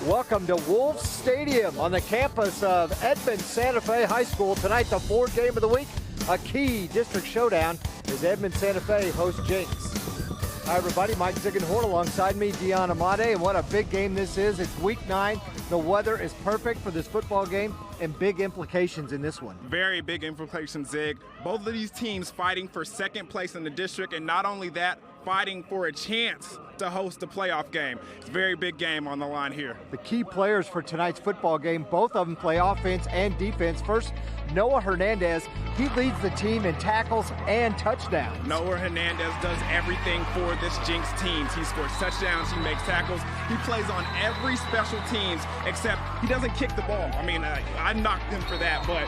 Welcome to Wolves Stadium on the campus of Edmond Santa Fe High School. Tonight, the fourth game of the week, a key district showdown as Edmond Santa Fe hosts Jenks. Hi, everybody. Mike Ziegenhorn alongside me, Dion Amade, and what a big game this is. It's week 9. The weather is perfect for this football game, and big implications in this one. Very big implications, Zig. Both of these teams fighting for second place in the district, and not only that, fighting for a chance to host a playoff game. It's a very big game on the line here. The key players for tonight's football game, both of them play offense and defense. First, Noah Hernandez. He leads the team in tackles and touchdowns. Noah Hernandez does everything for this Jenks team. He scores touchdowns, he makes tackles. He plays on every special teams, except he doesn't kick the ball. I mean, I knocked him for that, but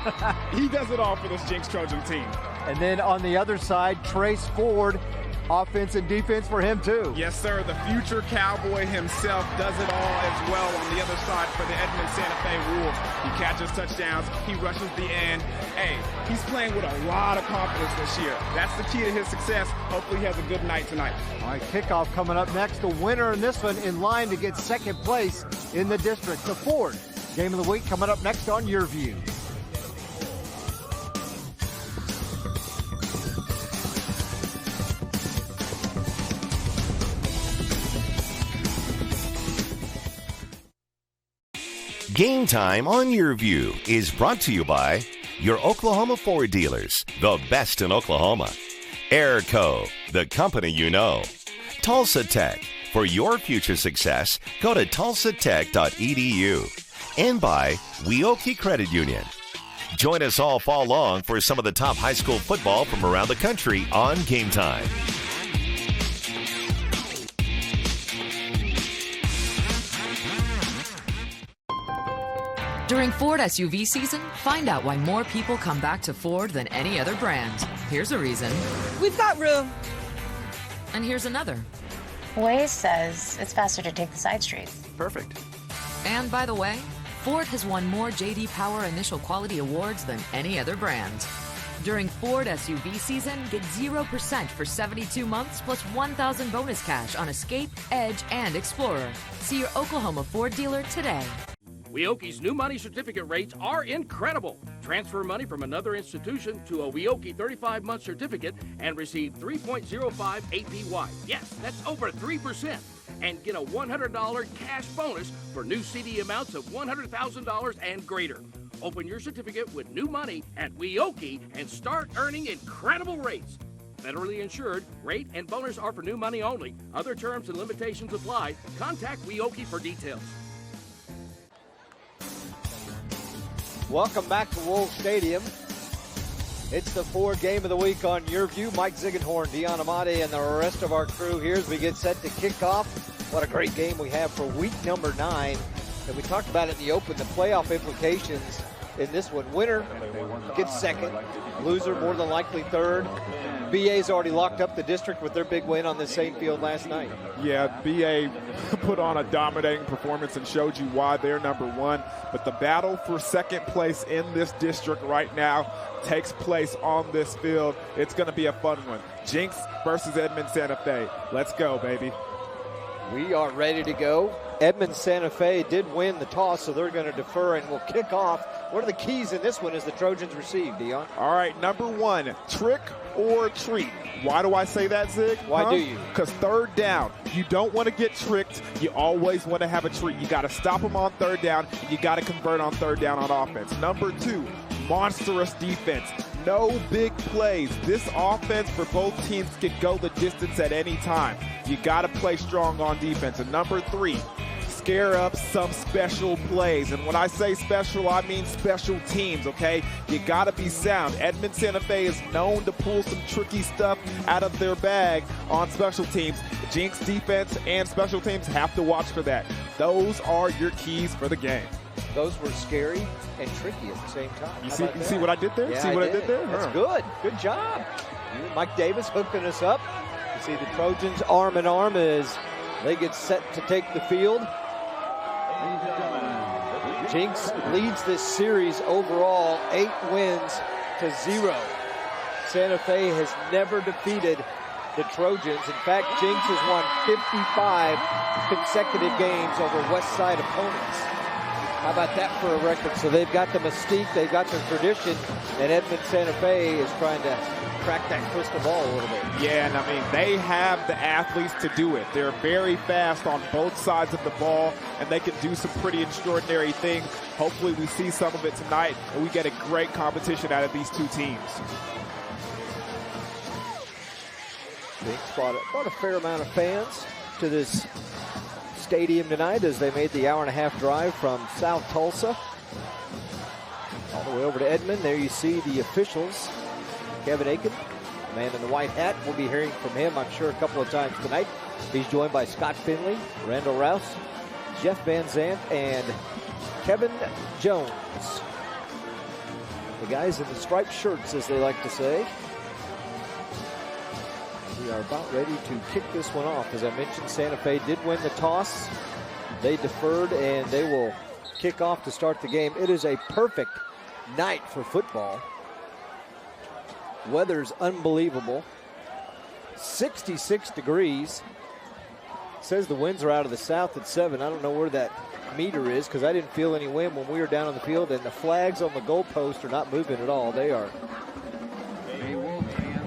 he does it all for this Jenks Trojan team. And then on the other side, Trace Ford. Offense and defense for him, too. Yes, sir. The future Cowboy himself does it all as well on the other side for the Edmond Santa Fe Wolves. He catches touchdowns. He rushes the end. Hey, he's playing with a lot of confidence this year. That's the key to his success. Hopefully he has a good night tonight. All right, kickoff coming up next. The winner in this one in line to get second place in the district. The Ford game of the week coming up next on YurView. Game Time on YurView is brought to you by your Oklahoma Ford dealers, the best in Oklahoma. Airco, the company you know. Tulsa Tech, for your future success, go to tulsatech.edu. And by Weoki Credit Union. Join us all fall long for some of the top high school football from around the country on Game Time. During Ford SUV season, find out why more people come back to Ford than any other brand. Here's a reason. We've got room. And here's another. Waze says it's faster to take the side streets. Perfect. And by the way, Ford has won more J.D. Power Initial Quality Awards than any other brand. During Ford SUV season, get 0% for 72 months plus $1,000 bonus cash on Escape, Edge, and Explorer. See your Oklahoma Ford dealer today. Weoki's new money certificate rates are incredible. Transfer money from another institution to a Weoki 35-month certificate and receive 3.05 APY. Yes, that's over 3%. And get a $100 cash bonus for new CD amounts of $100,000 and greater. Open your certificate with new money at Weoki and start earning incredible rates. Federally insured, rate and bonus are for new money only. Other terms and limitations apply. Contact Weoki for details. Welcome back to Wolves Stadium. It's the Ford game of the week on YurView. Mike Ziegenhorn, Dion Amade, and the rest of our crew here as we get set to kick off. What a great game we have for week number 9. And we talked about it in the open, the playoff implications in this one. Winner gets second. Loser, more than likely third. BA's already locked up the district with their big win on the same field last night. Yeah, BA put on a dominating performance and showed you why they're number 1. But the battle for second place in this district right now takes place on this field. It's going to be a fun one. Jenks versus Edmond Santa Fe. Let's go, baby. We are ready to go. Edmond Santa Fe did win the toss, so they're going to defer and we'll kick off. What are the keys in this one as the Trojans receive, Dion? All right, number 1, trick or treat. Why do I say that, Zig? Why do you? Because third down, you don't want to get tricked. You always want to have a treat. You got to stop them on third down, and you got to convert on third down on offense. Number 2, monstrous defense. No big plays. This offense for both teams can go the distance at any time. You got to play strong on defense. And number 3, scare up some special plays. And when I say special, I mean special teams, okay? You got to be sound. Edmond Santa Fe is known to pull some tricky stuff out of their bag on special teams. Jenks defense and special teams have to watch for that. Those are your keys for the game. Those were scary and tricky at the same time. You see what I did there? Yeah, see what I did there? That's good. Good job. Mike Davis hooking us up. You see the Trojans arm in arm as they get set to take the field. Jenks leads this series overall 8 wins to 0. Santa Fe has never defeated the Trojans. In fact, Jenks has won 55 consecutive games over West Side opponents. How about that for a record? So they've got the mystique, they've got the tradition, and Edmond Santa Fe is trying to crack that crystal ball a little bit. Yeah, and I mean, they have the athletes to do it. They're very fast on both sides of the ball, and they can do some pretty extraordinary things. Hopefully we see some of it tonight, and we get a great competition out of these two teams. Jenks brought a fair amount of fans to this stadium tonight as they made the hour-and-a-half drive from South Tulsa all the way over to Edmond. There you see the officials. Kevin Aiken, man in the white hat. We'll be hearing from him, I'm sure, a couple of times tonight. He's joined by Scott Finley, Randall Rouse, Jeff Van Zandt, and Kevin Jones. The guys in the striped shirts, as they like to say. We are about ready to kick this one off. As I mentioned, Santa Fe did win the toss. They deferred, and they will kick off to start the game. It is a perfect night for football. Weather's unbelievable. 66 degrees. Says the winds are out of the south at 7. I don't know where that meter is because I didn't feel any wind when we were down on the field, and the flags on the goalpost are not moving at all. They are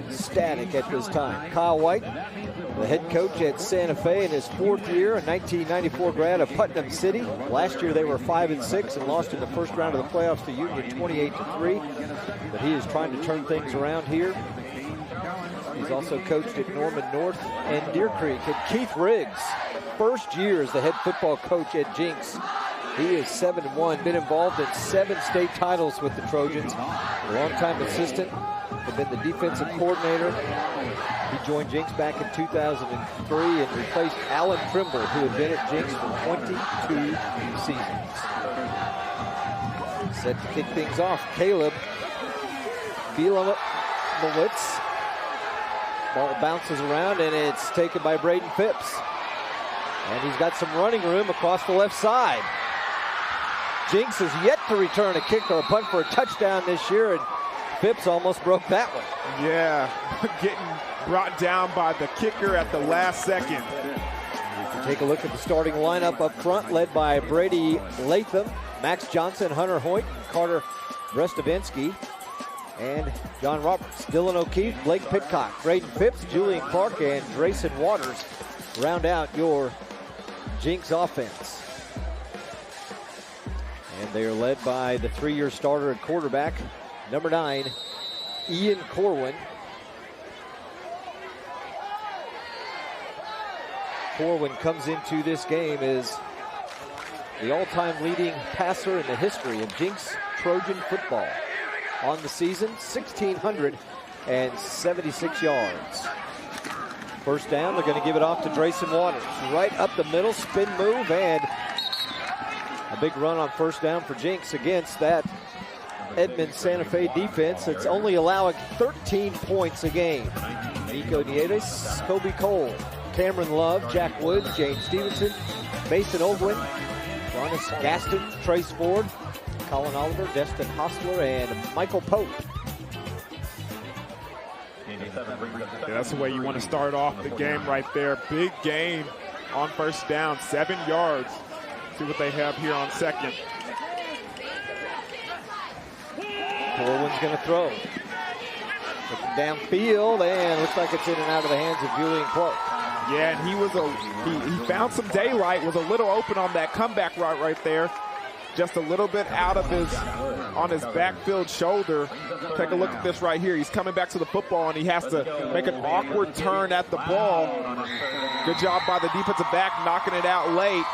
static at this time. Kyle White, the head coach at Santa Fe in his 4th year, a 1994 grad of Putnam City. Last year they were 5-6 and lost in the first round of the playoffs to Union 28-3. But he is trying to turn things around here. He's also coached at Norman North and Deer Creek. And Keith Riggs, first year as the head football coach at Jenks. He is 7-1, been involved in 7 state titles with the Trojans. A longtime assistant, had been the defensive coordinator. He joined Jenks back in 2003 and replaced Alan Trimble, who had been at Jenks for 22 seasons. Set to kick things off, Caleb Bielowitz. Ball bounces around, and it's taken by Braden Phipps. And he's got some running room across the left side. Jenks has yet to return a kick or a punt for a touchdown this year, and Phipps almost broke that one. Yeah, getting brought down by the kicker at the last second. Take a look at the starting lineup up front, led by Brady Latham, Max Johnson, Hunter Hoyt, Carter Brestovinsky, and John Roberts. Dylan O'Keefe, Blake Pitcock, Braden Phipps, Julian Clark, and Drayson Waters round out your Jenks offense. And they are led by the 3-year starter at quarterback, number 9, Ian Corwin. Corwin comes into this game as the all-time leading passer in the history of Jenks Trojan football. On the season, 1,676 yards. First down, they're going to give it off to Drayson Waters. Right up the middle, spin move, and a big run on first down for Jenks against that Edmond Santa Fe defense that's only allowing 13 points a game. Nico Nieves, Kobe Cole, Cameron Love, Jack Woods, James Stevenson, Mason Ogwin, Jonas Gaston, Trace Ford, Colin Oliver, Destin Hostler, and Michael Pope. Yeah, that's the way you want to start off the game right there. Big game on first down, 7 yards. See what they have here on second. Corwin's going to throw. Looking downfield, and looks like it's in and out of the hands of Julian Clark. Yeah, and he found some daylight, was a little open on that comeback route right there. Just a little bit out of on his backfield shoulder. Take a look at this right here. He's coming back to the football, and he has to make an awkward turn at the ball. Good job by the defensive back knocking it out late.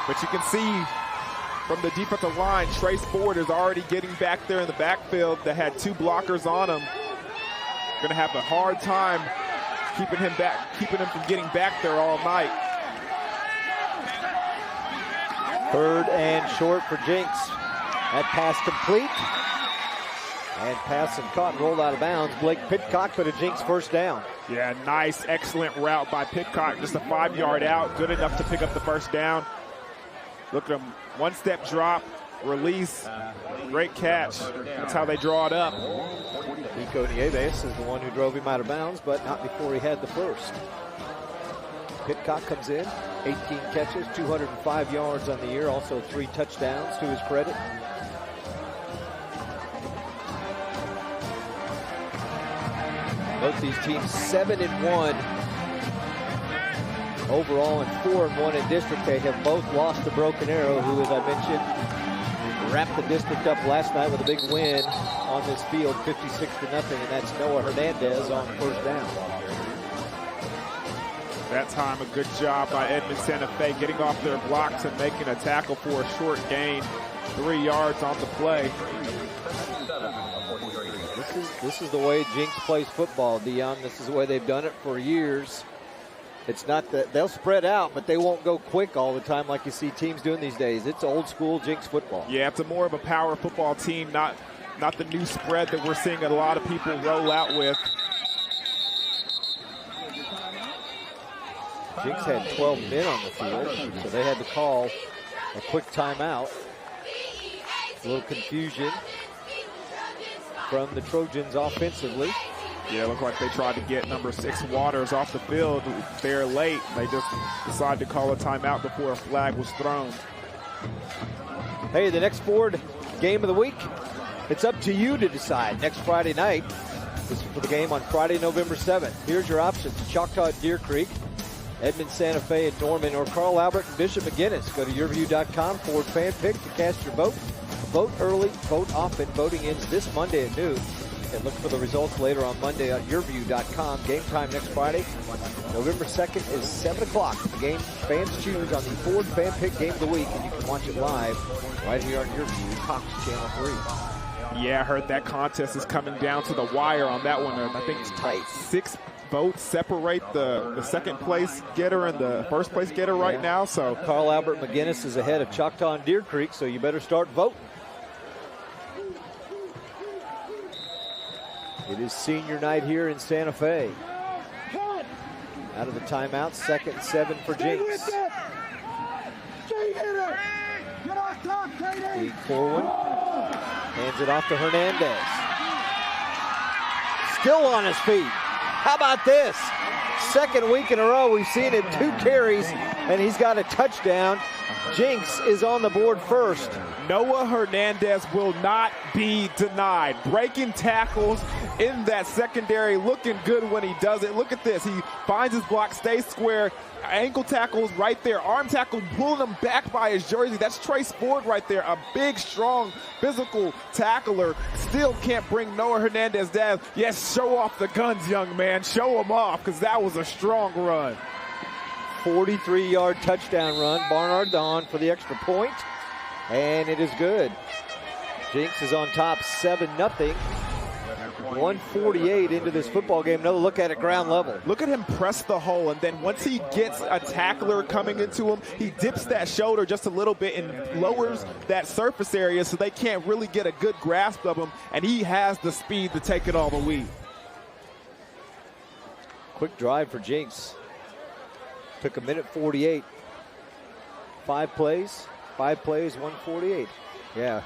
But you can see from the defensive line, Trace Ford is already getting back there in the backfield that had 2 blockers on him. Going to have a hard time keeping him from getting back there all night. 3rd and short for Jenks. That pass complete. And pass and caught and rolled out of bounds. Blake Pitcock for the Jenks first down. Yeah, nice, excellent route by Pitcock. Just a 5-yard out, good enough to pick up the first down. Look at him, 1-step drop, release, great catch. That's how they draw it up. Nico Nieves is the one who drove him out of bounds, but not before he had the first. Pitcock comes in, 18 catches, 205 yards on the year, also 3 touchdowns to his credit. Both these teams 7-1 overall and 4-1 in district. They have both lost to Broken Arrow, who, as I mentioned, wrapped the district up last night with a big win on this field, 56-0, and that's Noah Hernandez on first down. That time, a good job by Edmond Santa Fe getting off their blocks and making a tackle for a short gain. 3 yards on the play. This is the way Jenks plays football, Dion. This is the way they've done it for years. It's not that they'll spread out, but they won't go quick all the time like you see teams doing these days. It's old school Jenks football. Yeah, it's more of a power football team, not the new spread that we're seeing a lot of people roll out with. Jenks had 12 men on the field, so they had to call a quick timeout. A little confusion from the Trojans offensively. Yeah, it looked like they tried to get number 6 Waters off the field there late. They just decided to call a timeout before a flag was thrown. Hey, the next Ford game of the week, it's up to you to decide. Next Friday night, this is for the game on Friday, November 7th. Here's your options: Choctaw at Deer Creek, Edmond Santa Fe at Norman, or Carl Albert and Bishop McGinnis. Go to YourView.com, Ford Fan Pick to cast your vote. Vote early, vote often. Voting ends this Monday at noon. And look for the results later on Monday at YourView.com. Game time next Friday, November 2nd is 7 o'clock. The game fans choose on the Ford Fan Pick Game of the Week, and you can watch it live right here on YourView, Cox Channel 3. Yeah, I heard that contest is coming down to the wire on that one. I think it's tight. 6 votes separate the second place getter and the first place getter right now. So Carl Albert McGinnis is ahead of Choctaw and Deer Creek, so you better start voting. It is senior night here in Santa Fe. Out of the timeout, 2nd and 7 for Jenks. Steve Corwin hands it off to Hernandez. Still on his feet. How about this? Second week in a row, we've seen him 2 carries, and he's got a touchdown. Jenks is on the board first. Noah Hernandez will not be denied. Breaking tackles in that secondary, looking good when he does it. Look at this. He finds his block, stays square. Ankle tackles right there. Arm tackle pulling him back by his jersey. That's Trace Ford right there. A big, strong, physical tackler. Still can't bring Noah Hernandez down. Yes, show off the guns, young man. Show him off, because that was a strong run. 43-yard touchdown run. Barnard on for the extra point. And it is good. Jenks is on top 7-0. 148 into this football game. Another look at it ground level. Look at him press the hole, and then once he gets a tackler coming into him, he dips that shoulder just a little bit and lowers that surface area so they can't really get a good grasp of him, and he has the speed to take it all the way. Quick drive for Jenks. Took a minute 48. 5 plays, 148. Yeah.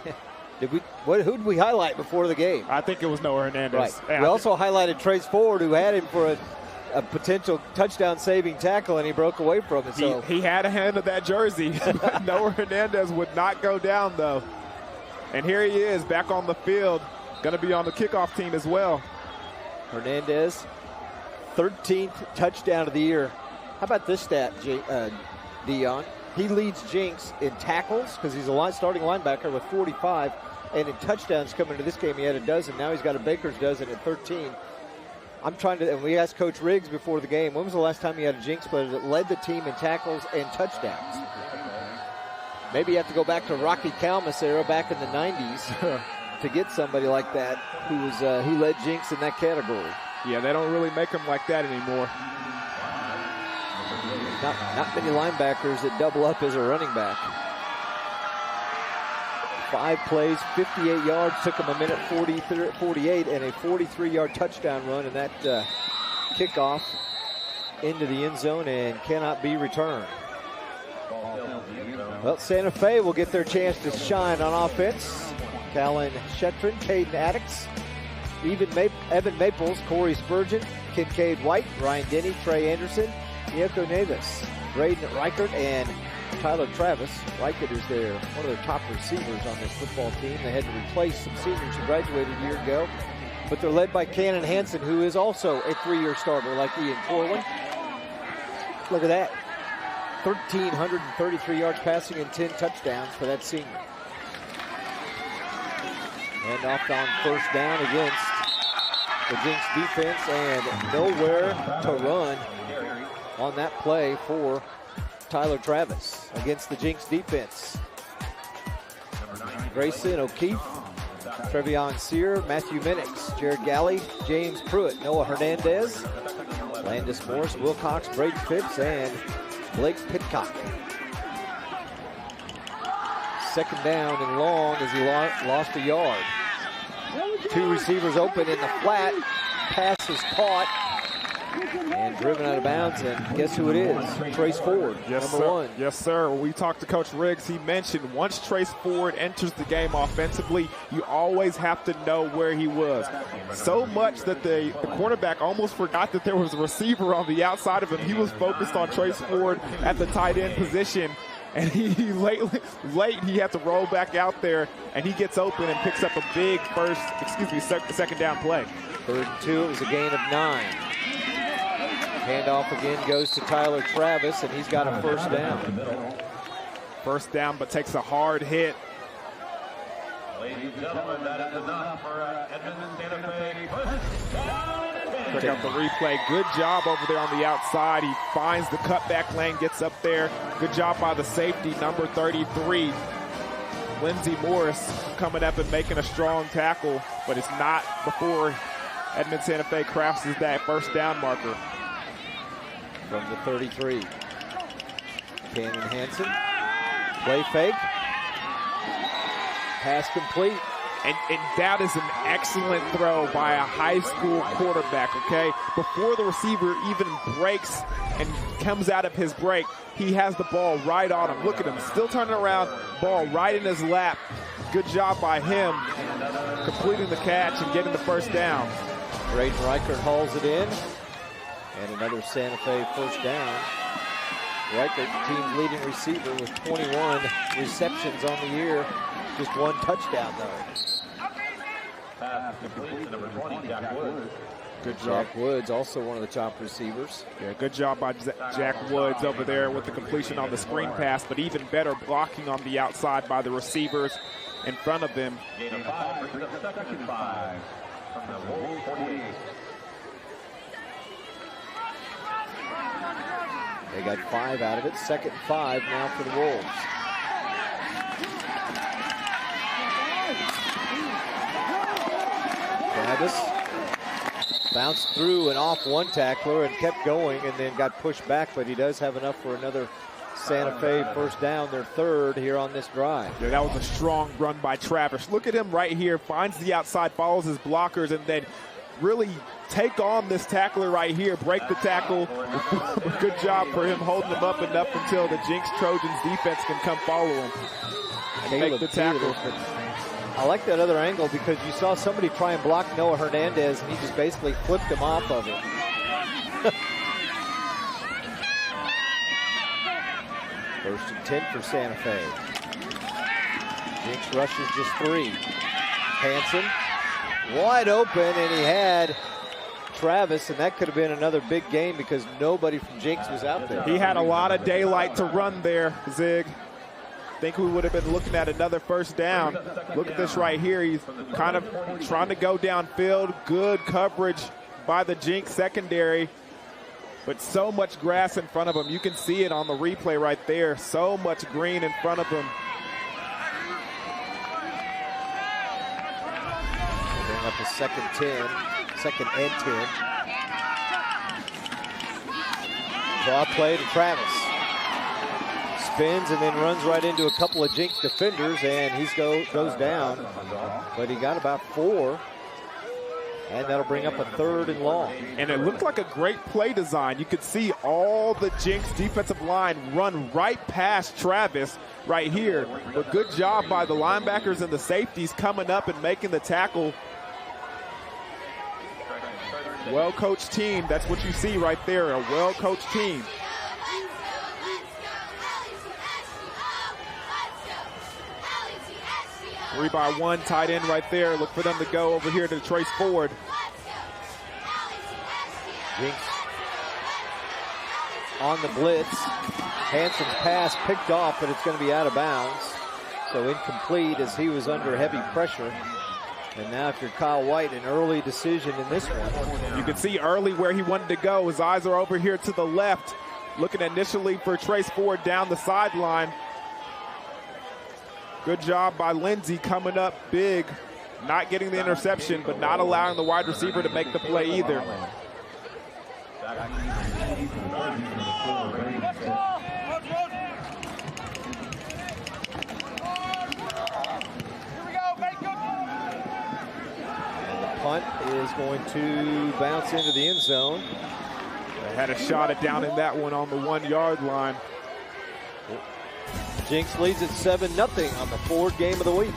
Who did we highlight before the game? I think it was Noah Hernandez. Right. Yeah, We also highlighted Trace Ford, who had him for a potential touchdown-saving tackle, and he broke away from it. So he had a hand of that jersey. But Noah Hernandez would not go down, though. And here he is back on the field. Going to be on the kickoff team as well. Hernandez, 13th touchdown of the year. How about this stat, Dion? He leads Jenks in tackles because he's a starting linebacker with 45. And in touchdowns coming into this game, he had a dozen. Now he's got a baker's dozen at 13. And we asked Coach Riggs before the game, when was the last time you had a Jenks player that led the team in tackles and touchdowns? Maybe you have to go back to Rocky Kalmus era back in the 90s to get somebody like that who led Jenks in that category. Yeah, they don't really make them like that anymore. Not many linebackers that double up as a running back. 5 plays, 58 yards, took him a minute 48, and a 43-yard touchdown run, and that kickoff into the end zone and cannot be returned. Well, Santa Fe will get their chance to shine on offense. Callan Shetron, Caden Addicks Evan Maples, Corey Spurgeon, Kincaid White, Ryan Denny, Trey Anderson, Yoko Navis, Braden Reichert, and Tyler Travis. Reichert is one of their top receivers on this football team. They had to replace some seniors who graduated a year ago. But they're led by Cannon Hansen, who is also a 3-year starter like Ian Corwin. Look at that. 1,333 yards passing and 10 touchdowns for that senior. And off on first down against the Jenks defense, and nowhere to run on that play for Tyler Travis against the Jenks defense. Grayson O'Keefe, Trevion Sear, Matthew Minix, Jared Galley, James Pruitt, Noah Hernandez, Landis Morris, Wilcox, Braden Phipps, and Blake Pitcock. Second down and long as he lost a yard. Two receivers open in the flat. Pass is caught and driven out of bounds, and guess who it is? Trace Ford, number 1. Yes, sir. When we talked to Coach Riggs, he mentioned once Trace Ford enters the game offensively, you always have to know where he was. So much that the quarterback almost forgot that there was a receiver on the outside of him. He was focused on Trace Ford at the tight end position, and he late he had to roll back out there, and he gets open and picks up a big second down play. 3rd and 2, it was a gain of 9. Handoff again goes to Tyler Travis, and he's got a first down. First down, but takes a hard hit. Ladies and gentlemen, that is enough for Edmond Santa Fe. Check out the replay. Good job over there on the outside. He finds the cutback lane, gets up there. Good job by the safety, number 33. Lindsey Morris coming up and making a strong tackle, but it's not before Edmond Santa Fe crosses that first down marker. From the 33. Cannon Hansen. Play fake. Pass complete. And that is an excellent throw by a high school quarterback, okay? Before the receiver even breaks and comes out of his break, he has the ball right on him. Look at him, still turning around, ball right in his lap. Good job by him completing the catch and getting the first down. Braden Reichert hauls it in. And another Santa Fe first down. Reichert, team's leading receiver with 21 receptions on the year. Just 1 touchdown, though. Pass complete to number 20, Jack Woods. Good job. Jack Woods, also one of the top receivers. Yeah, good job by Jack Woods over there with the completion on the screen pass, but even better blocking on the outside by the receivers in front of him. Gain of 5, brings up 2nd and 5 from the Wolves 48. They got 5 out of it. 2nd and 5 now for the Wolves. Travis bounced through and off one tackler and kept going and then got pushed back, but he does have enough for another Santa Fe first down, their 3rd here on this drive. Yeah, that was a strong run by Travis. Look at him right here, finds the outside, follows his blockers, and then really take on this tackler right here, break the tackle. Good job for him holding him up enough until the Jenks Trojans defense can come follow him and make the tackle. I like that other angle because you saw somebody try and block Noah Hernandez and he just basically flipped him off of it. First and 10 for Santa Fe. Jenks rushes just 3. Hansen wide open, and he had Travis, and that could have been another big game because nobody from Jenks was out there. He had a lot of daylight to run there, Zig. I think we would have been looking at another first down. Look at this right here. He's kind of trying to go downfield. Good coverage by the Jenks secondary, but so much grass in front of him. You can see it on the replay right there. So much green in front of him. Bring up a 2nd and 10. Draw play to Travis. Spins and then runs right into a couple of Jenks defenders, and he goes down. But he got about 4, and that'll bring up a 3rd and long. And it looked like a great play design. You could see all the Jenks defensive line run right past Travis right here. But good job by the linebackers and the safeties coming up and making the tackle. Well-coached team, that's what you see right there, a well-coached team. Three by one, tight end right there. Look for them to go over here to Trace Ford. Jenks on the blitz. Hanson's pass picked off, but it's going to be out of bounds. So incomplete as he was under heavy pressure. And now if you're Kyle White, an early decision in this one. You can see early where he wanted to go. His eyes are over here to the left, looking initially for Trace Ford down the sideline. Good job by Lindsey coming up big, not getting the interception, but not allowing the wide receiver to make the play either. Punt is going to bounce into the end zone. They had a shot at down in that one on the 1 yard line. Jenks leads at 7-0 on the Ford game of the week.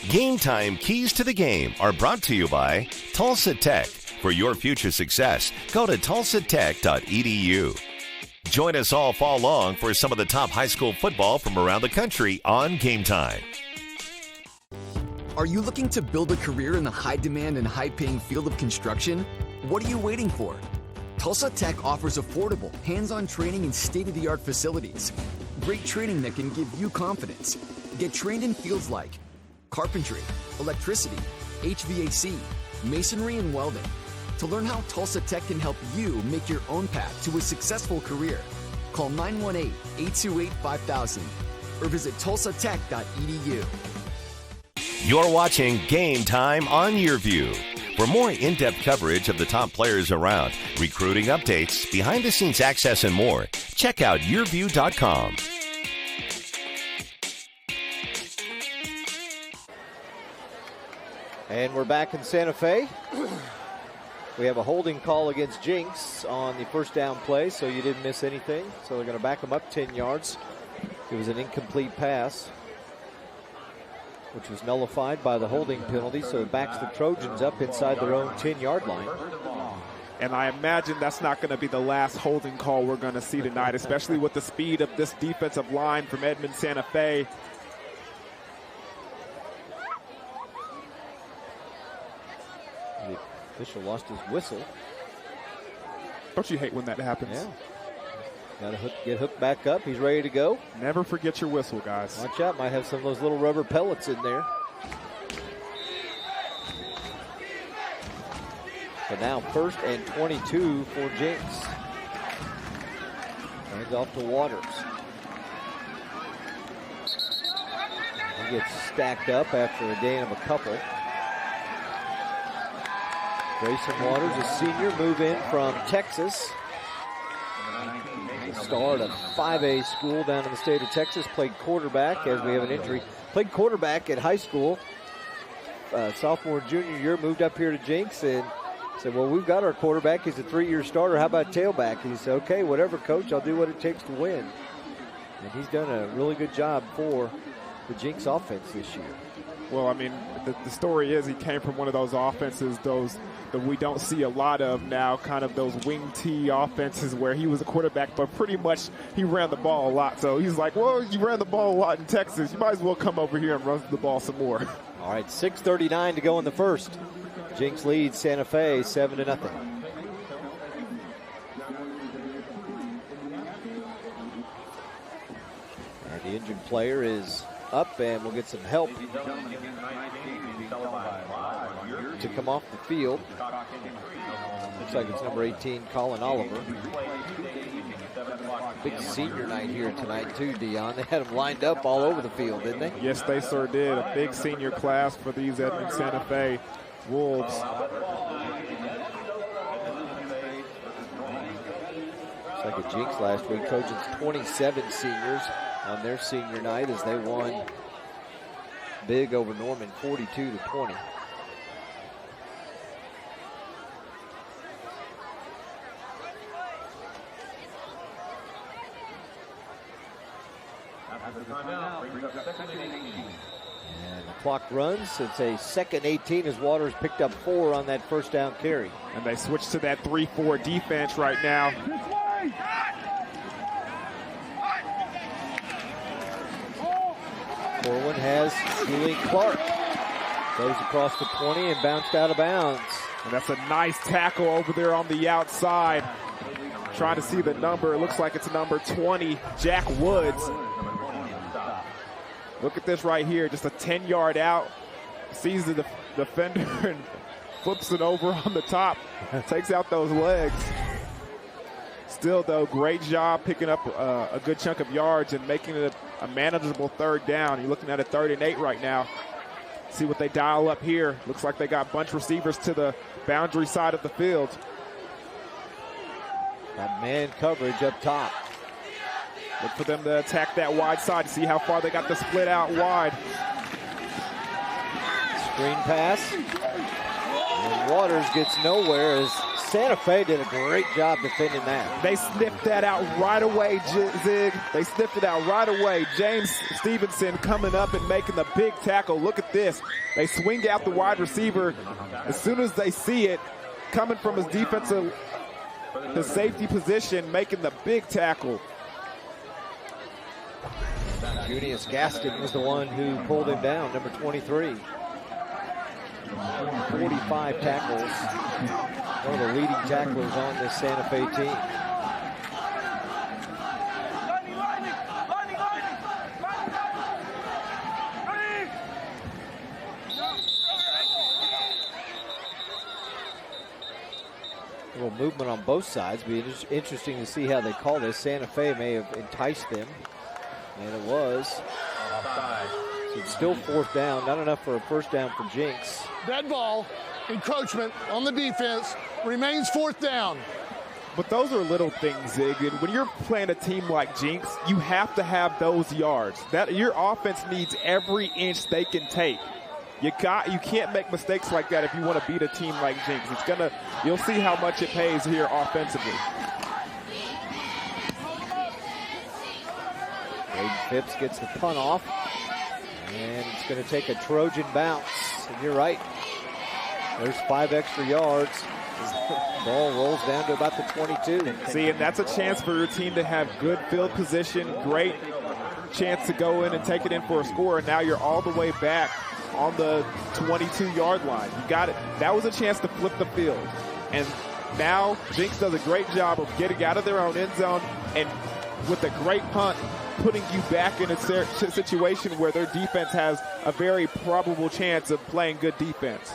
Game Time Keys to the Game are brought to you by Tulsa Tech. For your future success, go to tulsatech.edu. Join us all fall long for some of the top high school football from around the country on Game Time. Are you looking to build a career in the high-demand and high-paying field of construction? What are you waiting for? Tulsa Tech offers affordable, hands-on training and state-of-the-art facilities. Great training that can give you confidence. Get trained in fields like carpentry, electricity, HVAC, masonry, and welding. To learn how Tulsa Tech can help you make your own path to a successful career, call 918-828-5000 or visit tulsatech.edu. You're watching Game Time on YurView. For more in-depth coverage of the top players around, recruiting updates, behind-the-scenes access, and more, check out YurView.com. And we're back in Santa Fe. We have a holding call against Jenks on the first down play, so you didn't miss anything. So they're going to back him up 10 yards. It was an incomplete pass, which was nullified by the holding penalty, so it backs the Trojans up inside their own 10-yard line. And I imagine that's not going to be the last holding call we're going to see tonight, especially with the speed of this defensive line from Edmond Santa Fe. The official lost his whistle. Don't you hate when that happens? Yeah. Got to get hooked back up. He's ready to go. Never forget your whistle, guys. Watch out. Might have some of those little rubber pellets in there. But now 1st and 22 for Jenks. Hands off to Waters. He gets stacked up after a gain of a couple. Grayson Waters, a senior, move in from Texas. Star at a 5A school down in the state of Texas. Played quarterback as we have an injury. Played quarterback at high school. Sophomore, junior year, moved up here to Jenks and said, well, we've got our quarterback. He's a 3-year starter. How about tailback? He said, okay, whatever, coach. I'll do what it takes to win. And he's done a really good job for the Jenks offense this year. Well, I mean, the story is he came from one of those offenses, those that we don't see a lot of now, kind of those wing T offenses where he was a quarterback, but pretty much he ran the ball a lot. So he's like, well, you ran the ball a lot in Texas. You might as well come over here and run the ball some more. All right, 6:39 to go in the first. Jenks leads Santa Fe 7-0. And the injured player is up, and we'll get some help to come off the field. Looks like it's number 18, Colin Oliver. Big senior night here tonight too, Dion. They had them lined up all over the field, didn't they? Yes, they sure did. A big senior class for these Edmond Santa Fe Wolves. Looks like a Jenks last week. Trojans 27 seniors on their senior night as they won big over Norman 42-20. And the clock runs. It's a second 18 as Waters picked up 4 on that first down carry. And they switch to that 3-4 defense right now. Corwin has Julian Clark. Goes across the 20 and bounced out of bounds. And that's a nice tackle over there on the outside. Trying to see the number. It looks like it's number 20, Jack Woods. Look at this right here. Just a 10-yard out. Sees the defender and flips it over on the top. Takes out those legs. Still, though, great job picking up a good chunk of yards and making it a manageable third down. You're looking at a 3rd and 8 right now. See what they dial up here. Looks like they got bunch receivers to the boundary side of the field. Got man coverage up top. Look for them to attack that wide side. See how far they got the split out wide. Screen pass. And Waters gets nowhere as Santa Fe did a great job defending that. They sniffed that out right away, Zig. They sniffed it out right away. James Stevenson coming up and making the big tackle. Look at this. They swing out the wide receiver. As soon as they see it, coming from his safety position, making the big tackle. Junius Gaston was the one who pulled him down, number 23. 45 tackles. One of the leading tacklers on this Santa Fe team. A little movement on both sides. Be interesting to see how they call this. Santa Fe may have enticed them, and it was. So it's still 4th down. Not enough for a first down for Jenks. Dead ball, encroachment on the defense, remains 4th down. But those are little things, Zig. And when you're playing a team like Jenks, you have to have those yards. Your offense needs every inch they can take. You can't make mistakes like that if you want to beat a team like Jenks. You'll see how much it pays here offensively. Aiden Phipps gets the punt off, and it's going to take a Trojan bounce. And you're right. There's 5 extra yards. The ball rolls down to about the 22. See, and that's a chance for your team to have good field position, great chance to go in and take it in for a score, and now you're all the way back on the 22-yard line. You got it. That was a chance to flip the field. And now Jenks does a great job of getting out of their own end zone and with a great punt, putting you back in a situation where their defense has a very probable chance of playing good defense.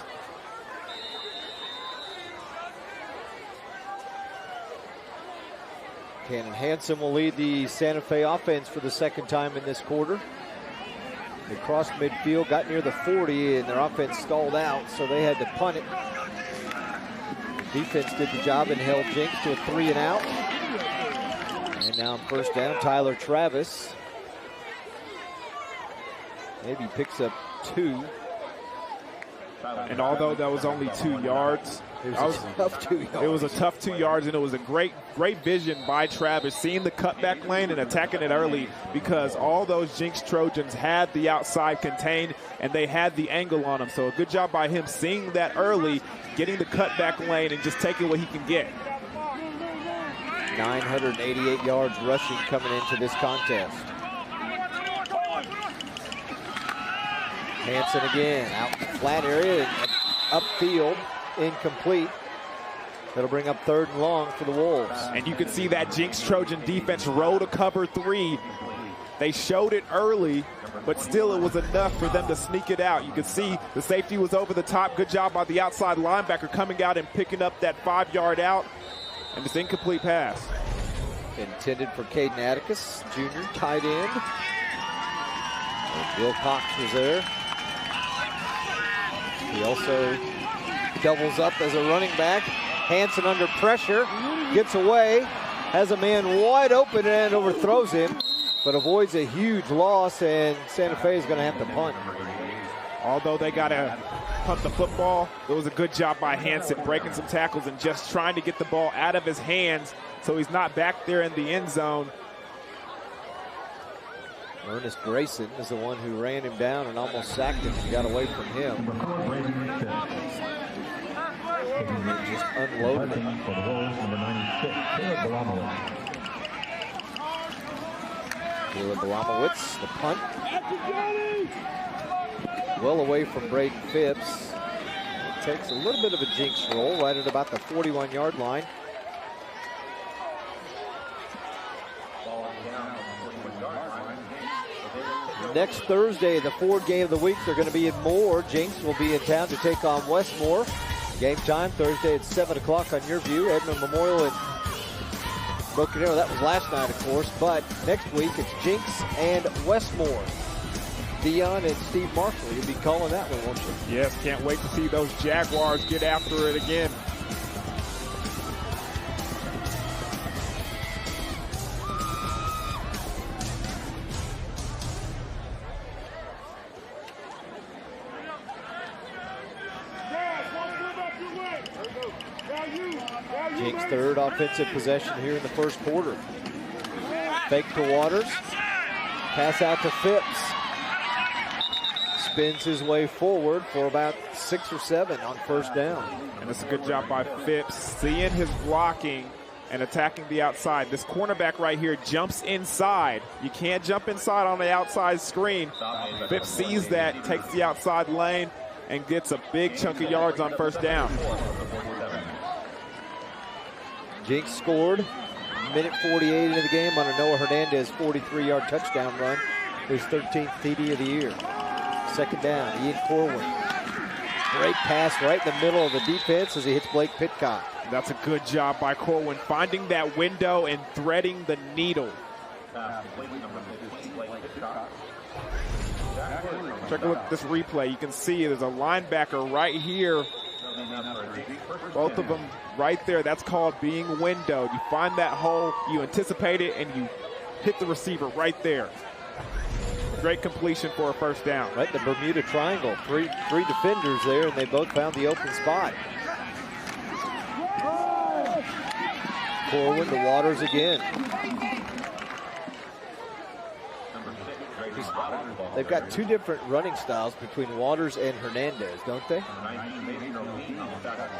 Cannon Hansen will lead the Santa Fe offense for the 2nd time in this quarter. They crossed midfield, got near the 40, and their offense stalled out, so they had to punt it. The defense did the job and held Jenks to a 3 and out. And now on first down, Tyler Travis. Maybe picks up 2. And although that was only 2 yards, it was a tough 2 yards. It was a tough 2 yards, and it was a great vision by Travis, seeing the cutback lane and attacking it early, because all those Jenks Trojans had the outside contained and they had the angle on them. So a good job by him seeing that early, getting the cutback lane and just taking what he can get. 988 yards rushing coming into this contest. Hansen again, out in the flat area and upfield, incomplete. That'll bring up 3rd and long for the Wolves. And you can see that Jenks Trojan defense roll to cover 3. They showed it early, but still it was enough for them to sneak it out. You can see the safety was over the top. Good job by the outside linebacker coming out and picking up that 5-yard out. And it's incomplete pass. Intended for Caden Atticus, junior tight end. And Bill Cox was there. He also doubles up as a running back. Hansen under pressure, gets away, has a man wide open and overthrows him, but avoids a huge loss, and Santa Fe is going to have to punt. Although they got to punt the football, it was a good job by Hansen, breaking some tackles and just trying to get the ball out of his hands so he's not back there in the end zone. Ernest Grayson is the one who ran him down and almost sacked him and got away from him. Just unloaded him. Caleb Balamowitz, the punt. Well away from Braden Phipps. It takes a little bit of a Jenks roll right at about the 41-yard line. Next Thursday, the Ford game of the week, they're going to be in Moore. Jenks will be in town to take on Westmore. Game time Thursday at 7 o'clock on YurView. Edmond Memorial in Broken Arrow. That was last night, of course. But next week, it's Jenks and Westmore. Dion and Steve Marshall, you'll be calling that one, won't you? Yes, can't wait to see those Jaguars get after it again. Jenks' third offensive possession here in the first quarter. Fake to Waters. Pass out to Phipps. Spins his way forward for about 6 or 7 on first down. And it's a good job by Phipps, seeing his blocking and attacking the outside. This cornerback right here jumps inside. You can't jump inside on the outside screen. Phipps sees that, takes the outside lane, and gets a big chunk of yards on first down. Jenks scored minute 48 into the game on a Noah Hernandez 43-yard touchdown run, his 13th TD of the year. Second down, Ian Corwin. Great pass right in the middle of the defense as he hits Blake Pitcock. That's a good job by Corwin, finding that window and threading the needle. Take a look at this replay. You can see there's a linebacker right here. Both of them right there. That's called being windowed. You find that hole, you anticipate it, and you hit the receiver right there. Great completion for a first down. Right, the Bermuda Triangle. Three defenders there, and they both found the open spot. Corwin to Waters again. They've got two different running styles between Waters and Hernandez, don't they?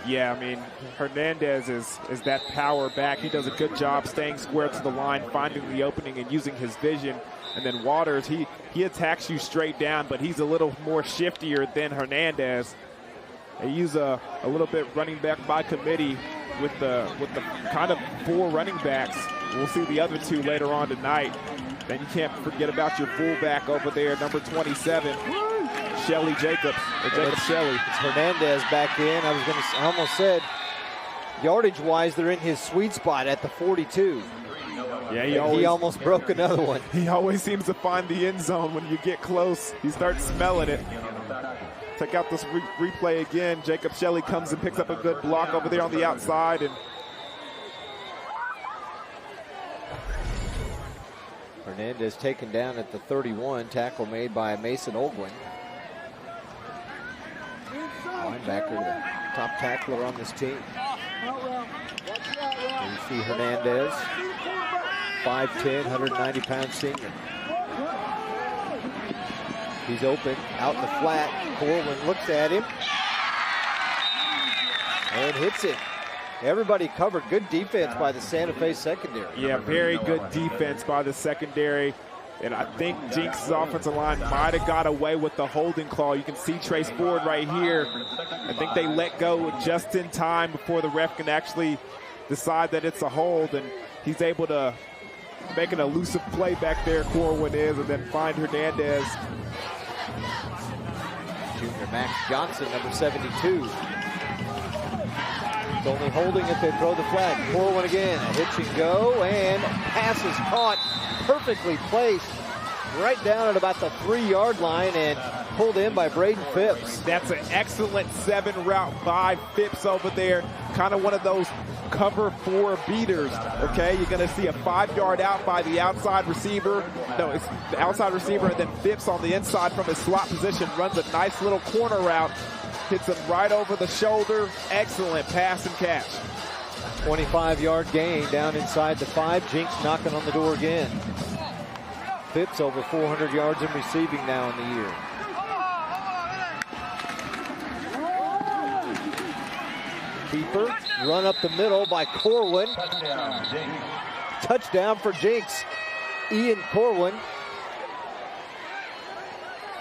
Yeah, I mean, Hernandez is that power back. He does a good job staying square to the line, finding the opening and using his vision. And then Waters, he attacks you straight down, but he's a little more shiftier than Hernandez. They use a little bit running back by committee with the kind of 4 running backs. We'll see the other 2 later on tonight. Then you can't forget about your fullback over there, number 27, Shelly Jacobs, or Jacob Shelly. It's Hernandez back in. I almost said, yardage-wise, they're in his sweet spot at the 42. Yeah, he almost broke another one. He always seems to find the end zone when you get close. He starts smelling it. Check out this replay again. Jacob Shelly comes and picks up a good block over there on the outside. And Hernandez taken down at the 31. Tackle made by Mason Olguin. Linebacker, the top tackler on this team. You see Hernandez, 5'10", 190-pound senior. He's open, out in the flat. Corwin looks at him and hits it. Everybody covered. Good defense by the Santa Fe secondary. Yeah, very good defense by the secondary. And I think Jenks' offensive line might have got away with the holding call. You can see Trace Ford right here. I think they let go just in time before the ref can actually decide that it's a hold. And he's able to make an elusive play back there, Corwin is, and then find Hernandez. Junior Max Johnson, number 72. It's only holding if they throw the flag. Corwin again, a hitch and go, and pass is caught, perfectly placed, right down at about the 3-yard line and pulled in by Braden Phipps. That's an excellent 7 route by Phipps over there. Kind of one of those cover 4 beaters, okay? You're going to see a 5-yard out by the outside receiver. No, it's the outside receiver, and then Phipps on the inside from his slot position runs a nice little corner route. Hits him right over the shoulder. Excellent pass and catch. 25-yard gain down inside the 5. Jenks knocking on the door again. Phipps over 400 yards in receiving now in the year. Keeper, run up the middle by Corwin. Touchdown for Jenks. Ian Corwin.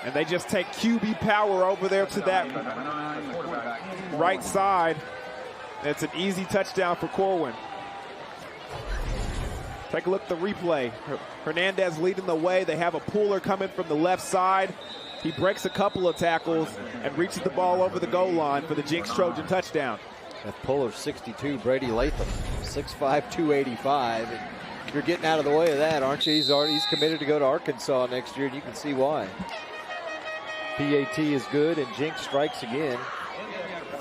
And they just take QB power over there to that right side. It's an easy touchdown for Corwin. Take a look at the replay. Hernandez leading the way. They have a puller coming from the left side. He breaks a couple of tackles and reaches the ball over the goal line for the Jenks Trojan touchdown. That puller 62, Brady Latham, 6'5", 285. And you're getting out of the way of that, aren't you? He's committed to go to Arkansas next year, and you can see why. PAT is good, and Jenks strikes again.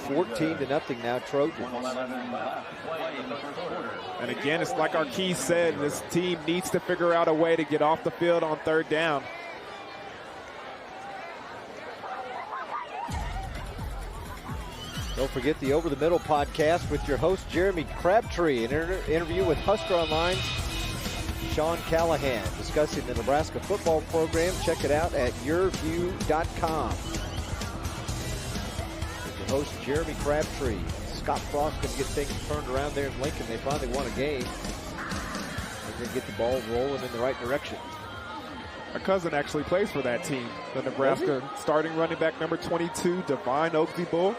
14-0 now, Trojans. And again, it's like our key said, this team needs to figure out a way to get off the field on third down. Don't forget the Over the Middle podcast with your host, Jeremy Crabtree. An interview with Husker Online's Sean Callahan discussing the Nebraska football program. Check it out at YurView.com. With your host, Jeremy Crabtree. Scott Frost going to get things turned around there in Lincoln. They finally won a game. They're going to get the ball rolling in the right direction. My cousin actually plays for that team, the Nebraska starting running back number 22, Divine Oakley-Bull.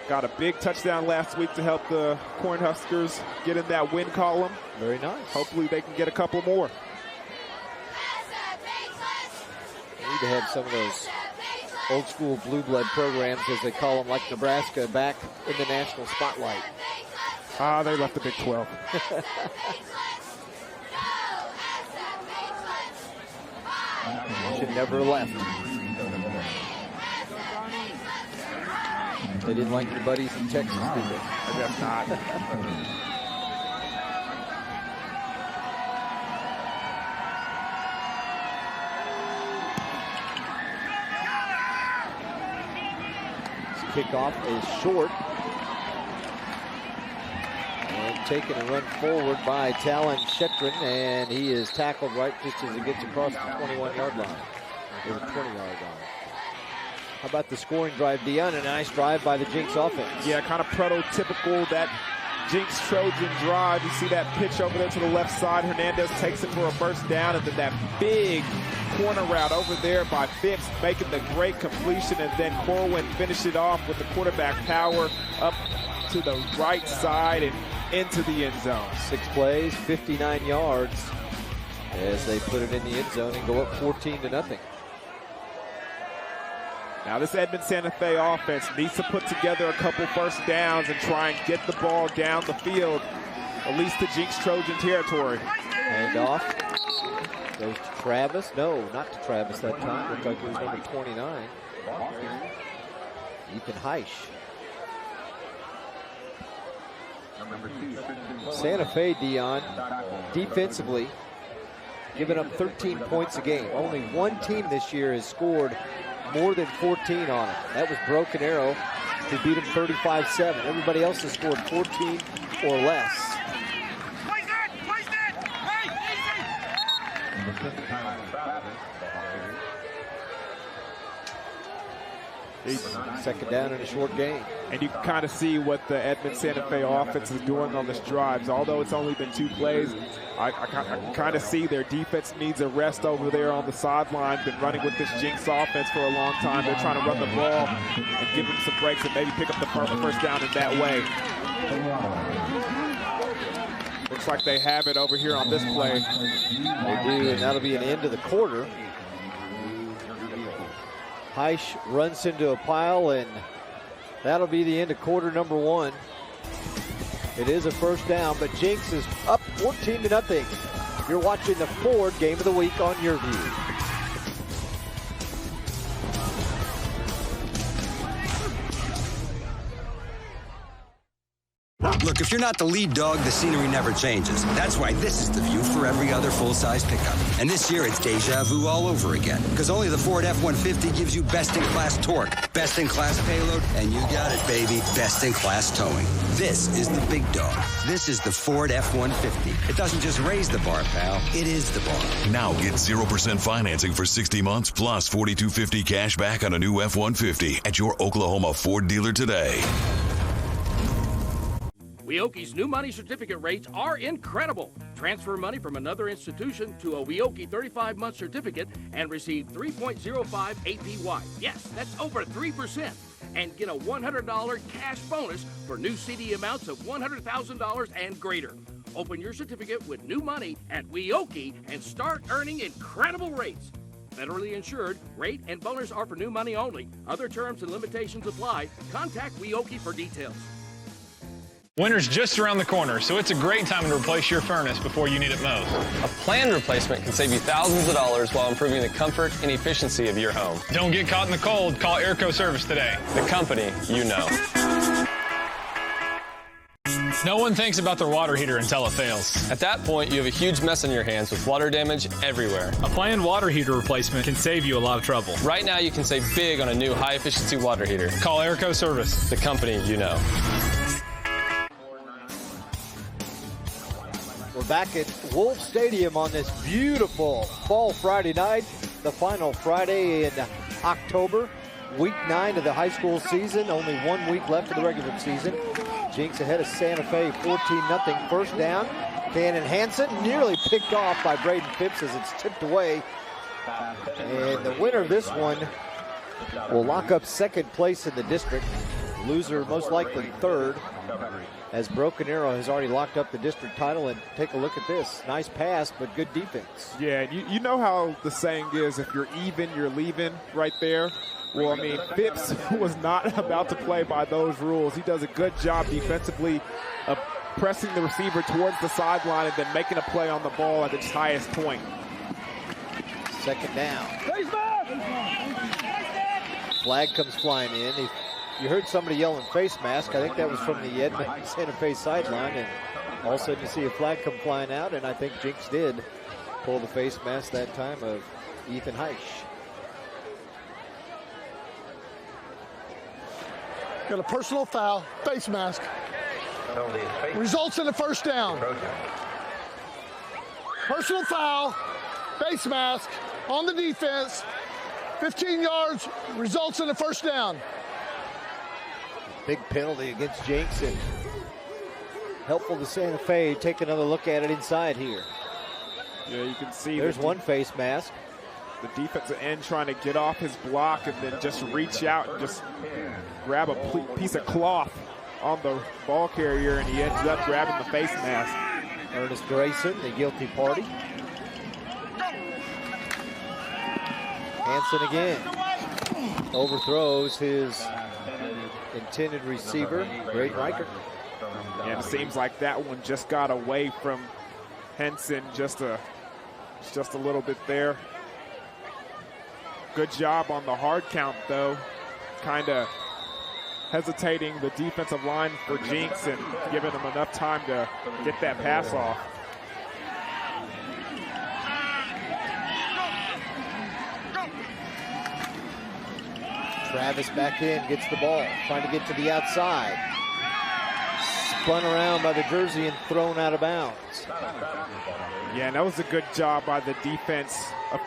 Got a big touchdown last week to help the Cornhuskers get in that win column. Very nice. Hopefully they can get a couple more. We need to have some of those old school blue blood programs, as they call them, like Nebraska, back in the national spotlight. They left the Big 12. Should never have left. They didn't like your buddies in Texas, did they? I guess not. Kickoff is short. And taken a run forward by Talon Shetron, and he is tackled right just as he gets across the 21-yard line. Or the 20-yard line. How about the scoring drive, Dion? A nice drive by the Jenks offense. Yeah, kind of prototypical, that Jenks Trojan drive. You see that pitch over there to the left side. Hernandez takes it for a first down, and then that big corner route over there by Phipps, making the great completion, and then Corwin finished it off with the quarterback power up to the right side and into the end zone. 6 plays, 59 yards as they put it in the end zone and go up 14-0. Now this Edmond Santa Fe offense needs to put together a couple first downs and try and get the ball down the field, at least to Jenks Trojan territory. Hand off. Goes to Travis. No, not to Travis that time. Looked like it was number 29. Ethan Heisch. Santa Fe, Dion, defensively, giving up 13 points a game. Only one team this year has scored more than 14 on them. That was Broken Arrow, who beat them 35-7. Everybody else has scored 14 or less. Second down in a short game. And you can kind of see what the Edmond Santa Fe offense is doing on this drive. Although it's only been 2 plays, I kind of see their defense needs a rest over there on the sideline. Been running with this Jenks offense for a long time. They're trying to run the ball and give them some breaks and maybe pick up the first down in that way. Looks like they have it over here on this play. They do, and that'll be an end of the quarter. Heisch runs into a pile, and that'll be the end of quarter number 1. It is a first down, but Jenks is up 14-0. You're watching the Ford Game of the Week on YurView. Look, if you're not the lead dog, the scenery never changes. That's why this is the view for every other full-size pickup. And this year, it's deja vu all over again. Because only the Ford F-150 gives you best-in-class torque, best-in-class payload, and you got it, baby, best-in-class towing. This is the big dog. This is the Ford F-150. It doesn't just raise the bar, pal. It is the bar. Now get 0% financing for 60 months plus $4,250 cash back on a new F-150 at your Oklahoma Ford dealer today. Weoki's new money certificate rates are incredible. Transfer money from another institution to a Weoki 35-month certificate and receive 3.05 APY. Yes, that's over 3%. And get a $100 cash bonus for new CD amounts of $100,000 and greater. Open your certificate with new money at Weoki and start earning incredible rates. Federally insured, rate and bonus are for new money only. Other terms and limitations apply. Contact Weoki for details. Winter's just around the corner, so it's a great time to replace your furnace before you need it most. A planned replacement can save you thousands of dollars while improving the comfort and efficiency of your home. Don't get caught in the cold. Call Airco Service today. The company you know. No one thinks about their water heater until it fails. At that point, you have a huge mess on your hands with water damage everywhere. A planned water heater replacement can save you a lot of trouble. Right now, you can save big on a new high-efficiency water heater. Call Airco Service. The company you know. We're back at Wolf Stadium on this beautiful fall Friday night, the final Friday in October, week 9 of the high school season. Only 1 week left of the regular season. Jenks ahead of Santa Fe, 14-0 first down. Cannon Hansen nearly picked off by Braden Phipps as it's tipped away. And the winner of this one will lock up second place in the district. Loser most likely third, as Broken Arrow has already locked up the district title. And take a look at this. Nice pass, but good defense. Yeah, you know how the saying is, if you're even, you're leaving right there. Well, I mean, Phipps was not about to play by those rules. He does a good job defensively of pressing the receiver towards the sideline and then making a play on the ball at its highest point. Second down. Flag comes flying in. You heard somebody yelling face mask. I think that was from the Edmond Santa Fe sideline. And all of a sudden you see a flag come flying out, and I think Jenks did pull the face mask that time of Ethan Heisch. Got a personal foul, face mask. Results in a first down. Personal foul, face mask on the defense. 15 yards, results in a first down. Big penalty against Jenks, and helpful to Santa Fe. Take another look at it inside here. Yeah, you can see there's one face mask. The defensive end trying to get off his block and then just reach out and just grab a piece of cloth on the ball carrier, and he ends up grabbing the face mask. Ernest Grayson, the guilty party. Hansen again. Overthrows his intended receiver, Great Riker. And it seems like that one just got away from Henson just a little bit there. Good job on the hard count, though. Kind of hesitating the defensive line for Jenks and giving them enough time to get that pass off. Travis back in, gets the ball, trying to get to the outside. Spun around by the jersey and thrown out of bounds. Yeah, and that was a good job by the defense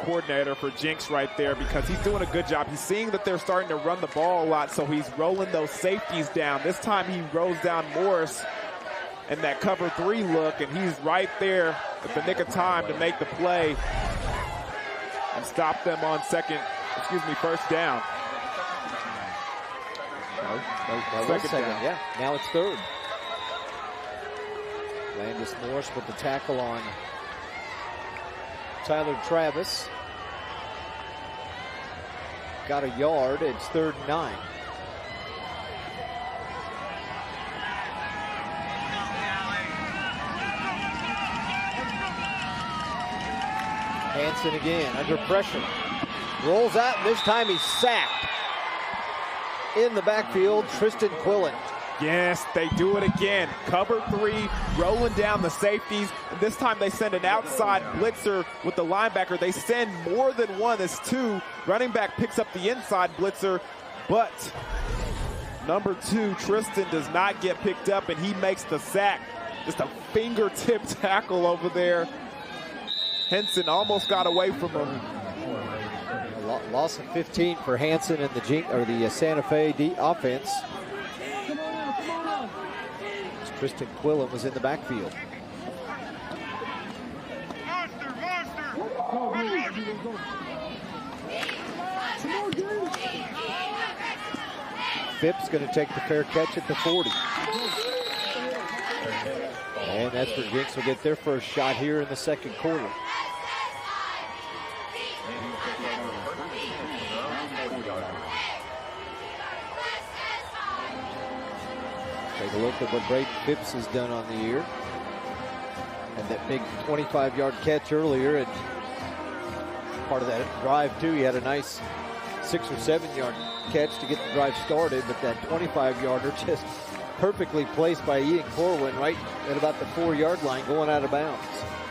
coordinator for Jenks right there, because he's doing a good job. He's seeing that they're starting to run the ball a lot, so he's rolling those safeties down. This time he rolls down Morris in that cover 3 look, and he's right there at the nick of time to make the play and stop them on first down. That was second, yeah. Now it's third. Landis Morris with the tackle on Tyler Travis. Got a yard. It's 3rd and 9. Hansen again under pressure. Rolls out, and this time he's sacked. In the backfield, Tristan Quillen. Yes, they do it again. Cover 3, rolling down the safeties. And this time they send an outside blitzer with the linebacker. They send more than one. It's 2. Running back picks up the inside blitzer, but number 2, Tristan, does not get picked up, and he makes the sack. Just a fingertip tackle over there. Henson almost got away from him. Loss of 15 for Hanson and the Santa Fe offense. Tristan Quillen was in the backfield. Phipps going to take the fair catch at the 40. And that's where Jenks will get their first shot here in the second quarter. Take a look at what Braden Phipps has done on the year. And that big 25-yard catch earlier, and part of that drive too. He had a nice 6 or 7 yard catch to get the drive started, but that 25-yarder just perfectly placed by Ian Corwin right at about the 4-yard line going out of bounds.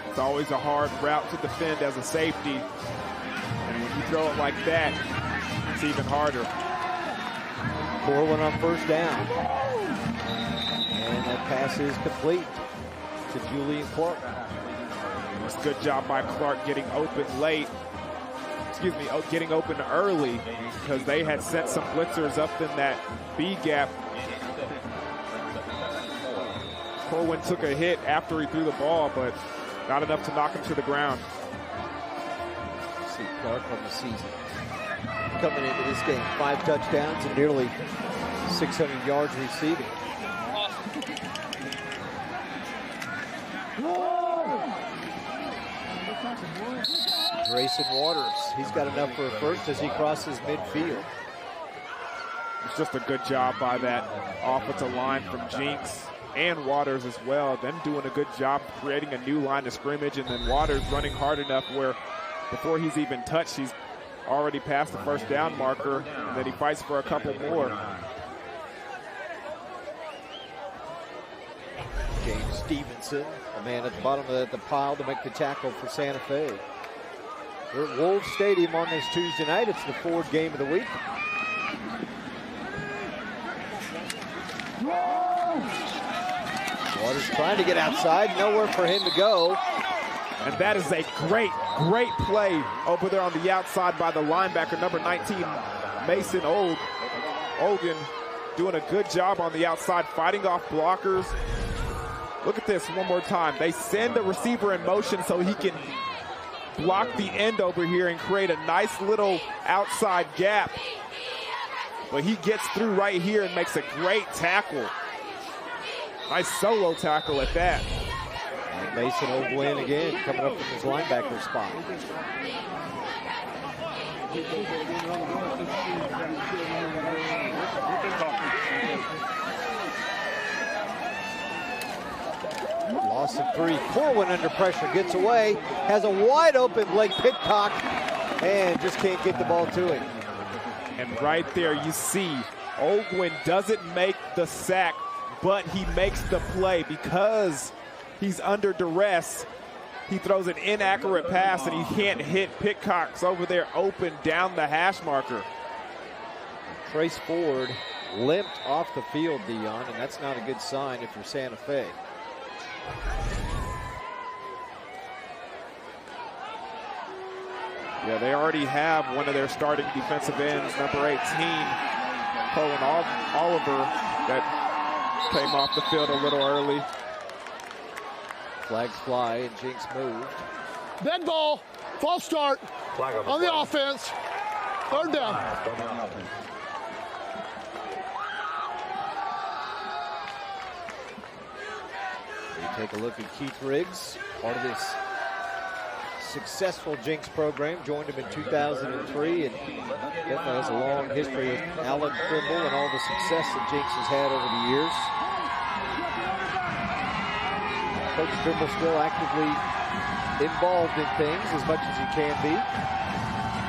It's always a hard route to defend as a safety. And when you throw it like that, it's even harder. Corwin on first down. And that pass is complete to Julian Clark. It's a good job by Clark getting open late. Excuse me, getting open early, because they had set some blitzers up in that B gap. Corwin took a hit after he threw the ball, but not enough to knock him to the ground. See Clark on the season coming into this game, 5 touchdowns and nearly 600 yards receiving. Grayson Waters, he's got enough for a first as he crosses midfield. It's just a good job by that offensive line from Jenks and Waters as well. Them doing a good job creating a new line of scrimmage, and then Waters running hard enough where before he's even touched, he's already past the first down marker, and then he fights for a couple more. James Stevenson, a man at the bottom of the pile to make the tackle for Santa Fe. We're at Wolves Stadium on this Tuesday night. It's the Ford game of the week. Waters trying to get outside, nowhere for him to go. And that is a great play over there on the outside by the linebacker, number 19, Mason Olgan, doing a good job on the outside, fighting off blockers. Look at this one more time. They send the receiver in motion so he can block the end over here and create a nice little outside gap. But he gets through right here and makes a great tackle. Nice solo tackle at that. And Mason Olgan again coming up from his linebacker spot. Loss of 3. Corwin under pressure, gets away, has a wide open Blake Pitcock, and just can't get the ball to him. And right there you see Olguin doesn't make the sack, but he makes the play because he's under duress. He throws an inaccurate pass and he can't hit Pitcock's over there open down the hash marker. Trace Ford limped off the field, Dion, and that's not a good sign if you're Santa Fe. Yeah, they already have one of their starting defensive ends, number 18, Colin Oliver, that came off the field a little early. Flags fly and Jenks moved. Dead ball, false start on the offense. 3rd down. Take a look at Keith Riggs, part of this successful Jenks program. Joined him in 2003 and definitely has a long history with Alan Trimble and all the success that Jenks has had over the years. Coach Trimble still actively involved in things as much as he can be.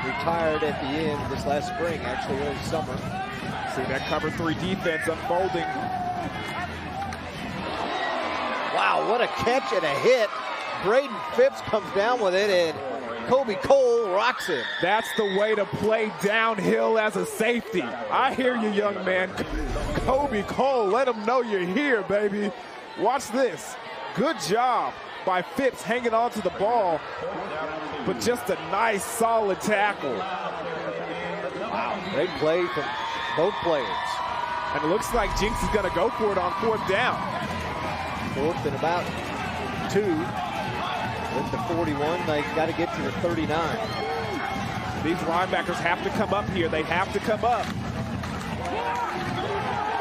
Retired at the end this last spring, actually early summer. See that cover 3 defense unfolding. Wow, what a catch and a hit. Braden Phipps comes down with it, and Kobe Cole rocks him. That's the way to play downhill as a safety. I hear you, young man. Kobe Cole, let him know you're here, baby. Watch this. Good job by Phipps hanging on to the ball, but just a nice, solid tackle. Wow, great play from both players. And it looks like Jenks is going to go for it on 4th down. 4th and about 2. With the 41, they got to get to the 39. These linebackers have to come up here. They have to come up.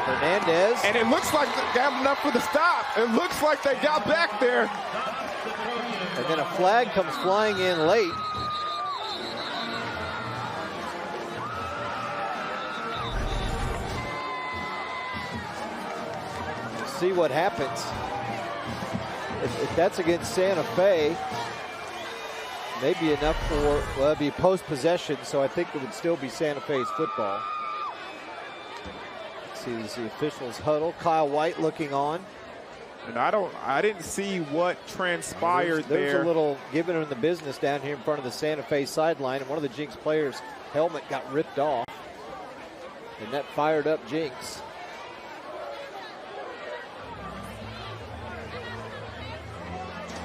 Hernandez. And it looks like they got enough for the stop. It looks like they got back there. And then a flag comes flying in late. See what happens. If that's against Santa Fe, maybe enough for, well, it'd be post-possession, so I think it would still be Santa Fe's football. Let's see, as the officials huddle. Kyle White looking on. And I didn't see what transpired there. There's a little giving him the business down here in front of the Santa Fe sideline, and one of the Jenks players' helmet got ripped off. And that fired up Jenks.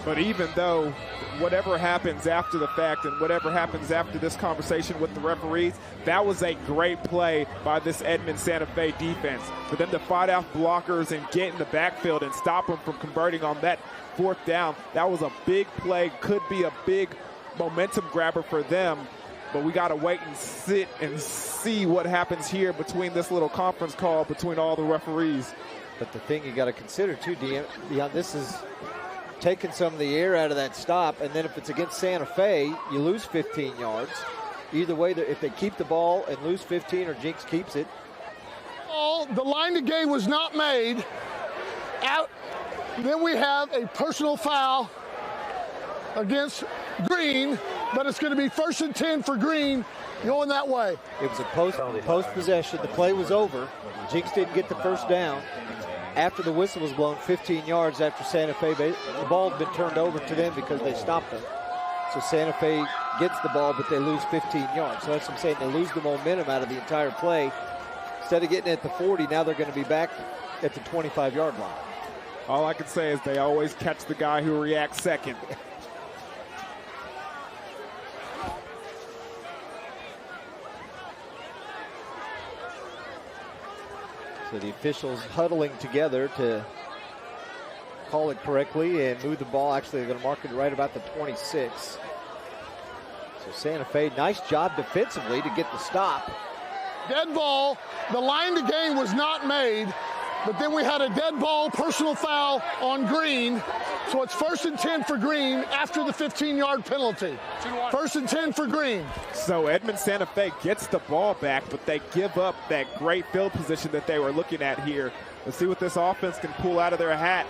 But even though whatever happens after the fact and whatever happens after this conversation with the referees, that was a great play by this Edmond Santa Fe defense. For them to fight off blockers and get in the backfield and stop them from converting on that 4th down, that was a big play, could be a big momentum grabber for them. But we got to wait and sit and see what happens here between this little conference call between all the referees. But the thing you got to consider too, Deion, this is taking some of the air out of that stop, and then if it's against Santa Fe, you lose 15 yards. Either way, if they keep the ball and lose 15 or Jenks keeps it. The line to gain was not made. Then we have a personal foul against Green, but it's going to be 1st and 10 for Green going that way. It was a post-possession. The play was over. Jenks didn't get the first down. After the whistle was blown, 15 yards after Santa Fe, the ball had been turned over to them because they stopped them. So Santa Fe gets the ball, but they lose 15 yards. So that's what I'm saying. They lose the momentum out of the entire play. Instead of getting at the 40, now they're going to be back at the 25-yard line. All I can say is they always catch the guy who reacts second. So the officials huddling together to call it correctly and move the ball. Actually, they're going to mark it right about the 26. So Santa Fe, nice job defensively to get the stop. Dead ball. The line to gain was not made, but then we had a dead ball personal foul on Green. So it's 1st and 10 for Green after the 15-yard penalty. 1st and 10 for Green. So Edmond Santa Fe gets the ball back, but they give up that great field position that they were looking at here. Let's see what this offense can pull out of their hat.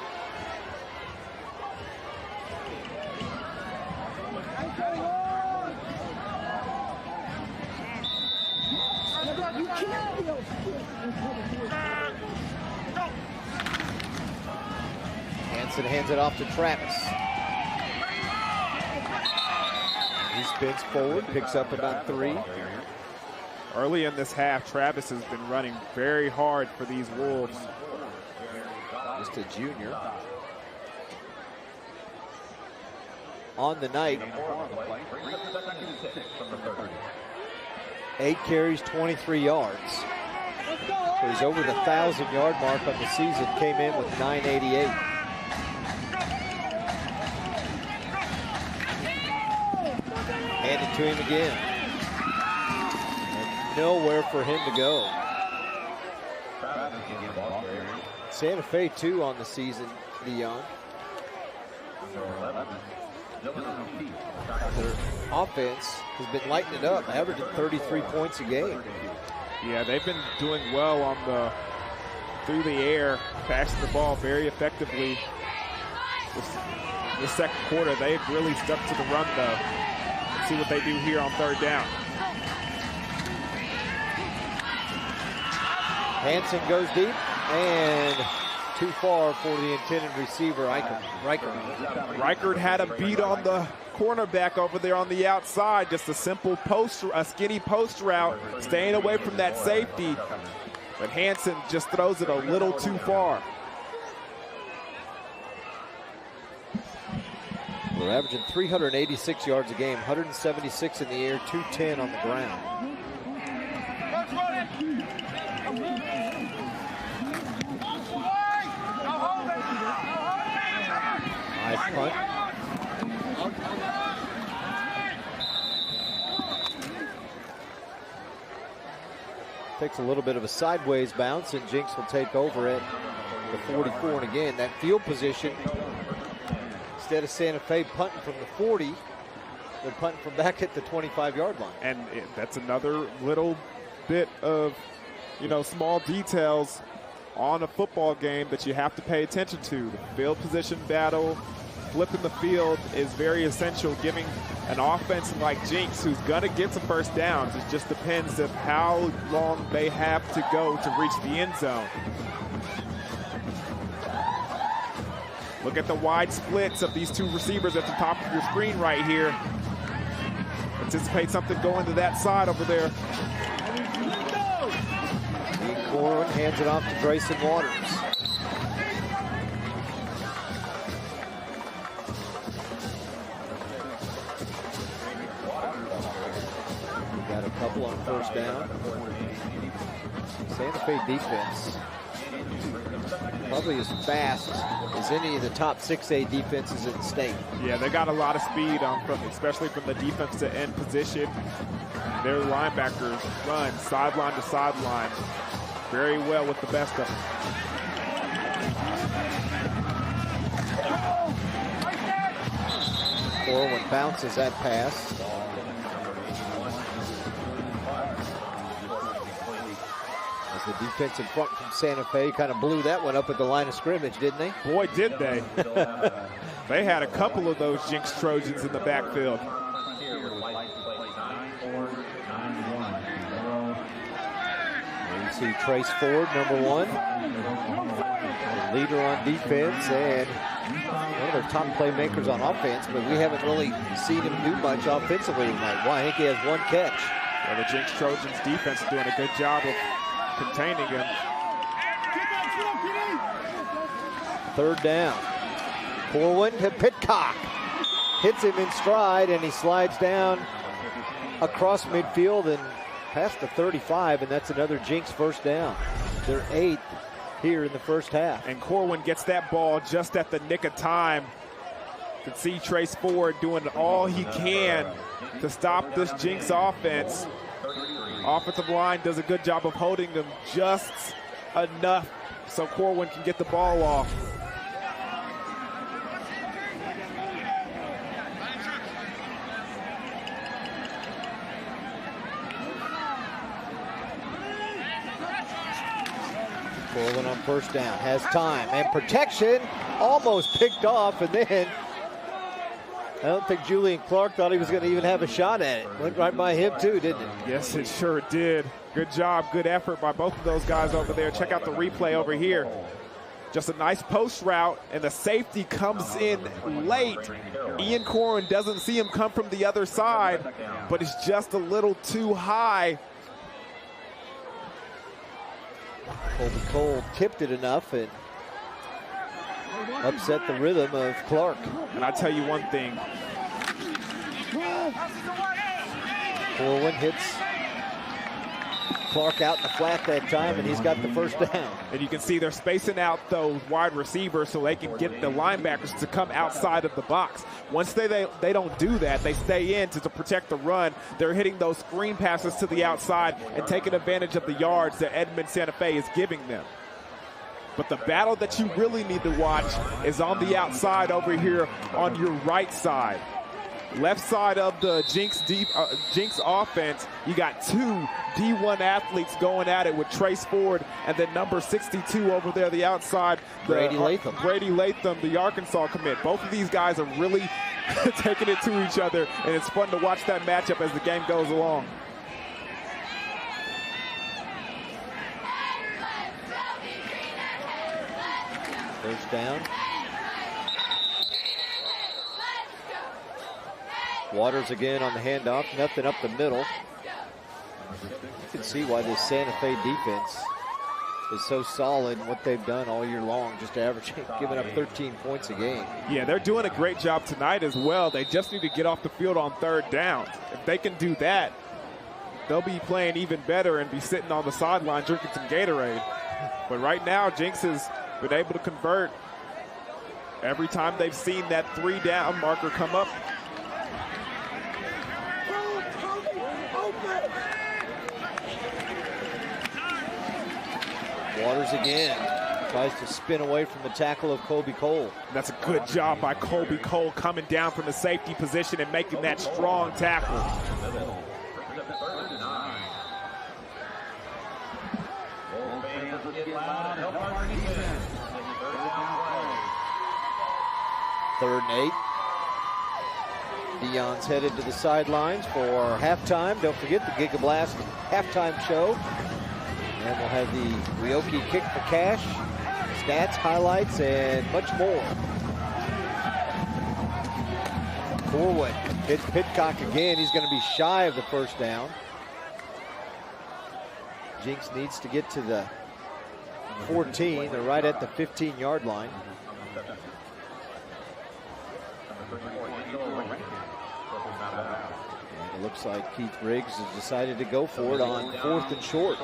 Hansen hands it off to Travis. He spins forward, picks up about 3. Early in this half, Travis has been running very hard for these Wolves. Just a junior. On the night, 8 carries, 23 yards. So he's over the 1,000-yard mark on the season, came in with 988. Hand it to him again. And nowhere for him to go. Santa Fe 2 on the season, Dion. Their offense has been lighting it up, averaging 33 points a game. Yeah, they've been doing well on through the air, passing the ball very effectively. The second quarter, they've really stuck to the run, though. Let's see what they do here on 3rd down. Hansen goes deep, and too far for the intended receiver, Reichert. Reichert had a beat on the cornerback over there on the outside. Just a simple post, a skinny post route, staying away from that safety. But Hansen just throws it a little too far. We're averaging 386 yards a game, 176 in the air, 210 on the ground. Nice punt. Takes a little bit of a sideways bounce, and Jenks will take over at the 44. And again, that field position, instead of Santa Fe punting from the 40, they're punting from back at the 25-yard line. And that's another little bit of, small details on a football game that you have to pay attention to. The field position battle, flipping the field is very essential, giving an offense like Jenks, who's going to get some first downs. It just depends of how long they have to go to reach the end zone. Look at the wide splits of these two receivers at the top of your screen right here. Anticipate something going to that side over there. Corwin hands it off to Grayson Waters. Got a couple on first down. Santa Fe defense probably as fast as any of the top 6A defenses in the state. Yeah, they got a lot of speed, especially from the defense to end position. Their linebackers run sideline to sideline very well with the best of them. Corwin bounces that pass. As the defense in front from Santa Fe kind of blew that one up at the line of scrimmage, didn't they? Boy, did they. They had a couple of those Jenks Trojans in the backfield. See Trace Ford, number 1, the leader on defense and one of their top playmakers on offense, but we haven't really seen him do much offensively tonight. Well, I think he has 1 catch. Yeah, the Jenks Trojans defense is doing a good job of containing him. 3rd down. Corwin to Pitcock. Hits him in stride, and he slides down across midfield and past the 35, and that's another Jenks first down. They're 8th here in the first half. And Corwin gets that ball just at the nick of time. You can see Trace Ford doing all he can to stop this Jenks offense. Offensive line does a good job of holding them just enough so Corwin can get the ball off. Corwin on first down, has time and protection, almost picked off, and then I don't think Julian Clark thought he was going to even have a shot at it. Went right by him too, didn't it? Yes, it sure did. Good job, good effort by both of those guys over there. Check out the replay over here. Just a nice post route, and the safety comes in late. Ian Corwin doesn't see him come from the other side, but it's just a little too high. Colby Cole tipped it enough and upset the rhythm of Clark. And I tell you one thing. Corwin hits Clark out in the flat that time, and he's got the first down. And you can see they're spacing out those wide receivers so they can get the linebackers to come outside of the box. Once they don't do that, they stay in to protect the run. They're hitting those screen passes to the outside and taking advantage of the yards that Edmond Santa Fe is giving them. But the battle that you really need to watch is on the outside over here on your right side. Left side of the Jenks offense, you got 2 D1 athletes going at it with Trace Ford and then number 62 over there, the outside. Brady Latham. Brady Latham, the Arkansas commit. Both of these guys are really taking it to each other, and it's fun to watch that matchup as the game goes along. First down. Waters again on the handoff, nothing up the middle. You can see why this Santa Fe defense is so solid and what they've done all year long, just averaging, giving up 13 points a game. Yeah, they're doing a great job tonight as well. They just need to get off the field on third down. If they can do that, they'll be playing even better and be sitting on the sideline drinking some Gatorade. But right now, Jenks has been able to convert every time they've seen that 3-down marker come up. Waters again tries to spin away from the tackle of Kobe Cole. That's a good job by Kobe Cole coming down from the safety position and making that strong tackle. Third and 8. Dion's headed to the sidelines for halftime. Don't forget the Giga Blast halftime show. And we'll have the Wyoke Kick for Cash, stats, highlights, and much more. Corwin hits Pitcock again. He's going to be shy of the first down. Jenks needs to get to the 14. They're right at the 15-yard line. And it looks like Keith Riggs has decided to go for it on 4th and short.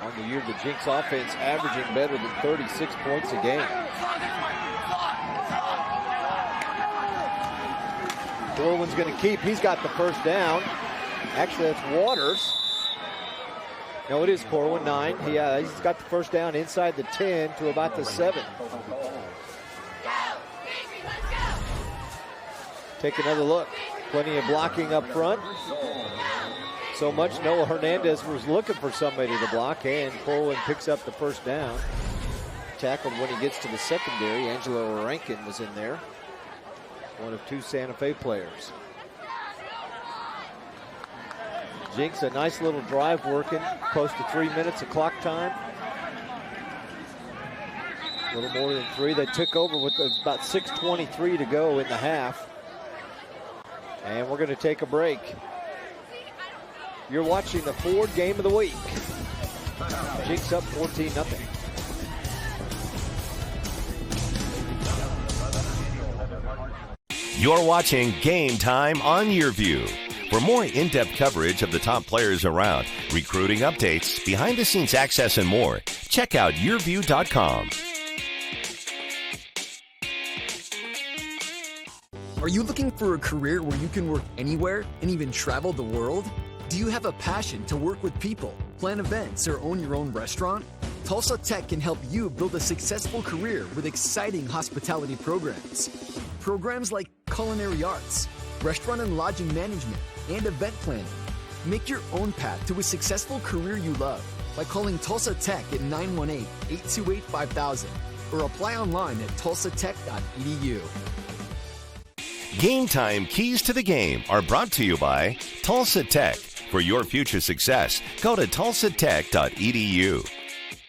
On the year, the Jenks offense averaging better than 36 points a game. Corwin's going to keep. He's got the first down. Actually, that's Waters. No, it is Corwin, 9. He's got the first down inside the 10 to about the 7. Take another look. Plenty of blocking up front. So much Noah Hernandez was looking for somebody to block, and Corwin picks up the first down. Tackled when he gets to the secondary. Angelo Rankin was in there. One of 2 Santa Fe players. Jenks, a nice little drive working, close to 3 minutes of clock time. A little more than 3. They took over with about 6:23 to go in the half. And we're going to take a break. You're watching the Ford Game of the Week. Jenks up 14-0. You're watching Game Time on YurView. For more in-depth coverage of the top players around, recruiting updates, behind-the-scenes access, and more, check out YurView.com. Are you looking for a career where you can work anywhere and even travel the world? Do you have a passion to work with people, plan events, or own your own restaurant? Tulsa Tech can help you build a successful career with exciting hospitality programs. Programs like culinary arts, restaurant and lodging management, and event planning. Make your own path to a successful career you love by calling Tulsa Tech at 918-828-5000 or apply online at tulsatech.edu. Game Time Keys to the Game are brought to you by Tulsa Tech. For your future success, go to tulsatech.edu.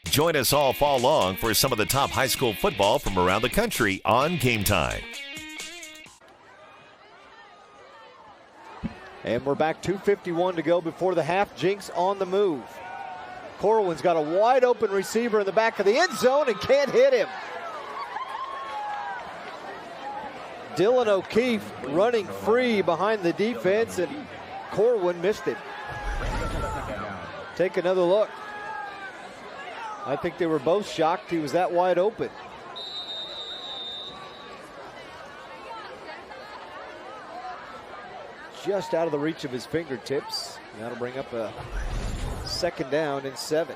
Join us all fall long for some of the top high school football from around the country on Game Time. And we're back, 2:51 to go before the half. Jenks on the move. Corwin's got a wide open receiver in the back of the end zone and can't hit him. Dylan O'Keefe running free behind the defense, and Corwin missed it. Take another look. I think they were both shocked he was that wide open. Just out of the reach of his fingertips. That'll bring up a second down and 7.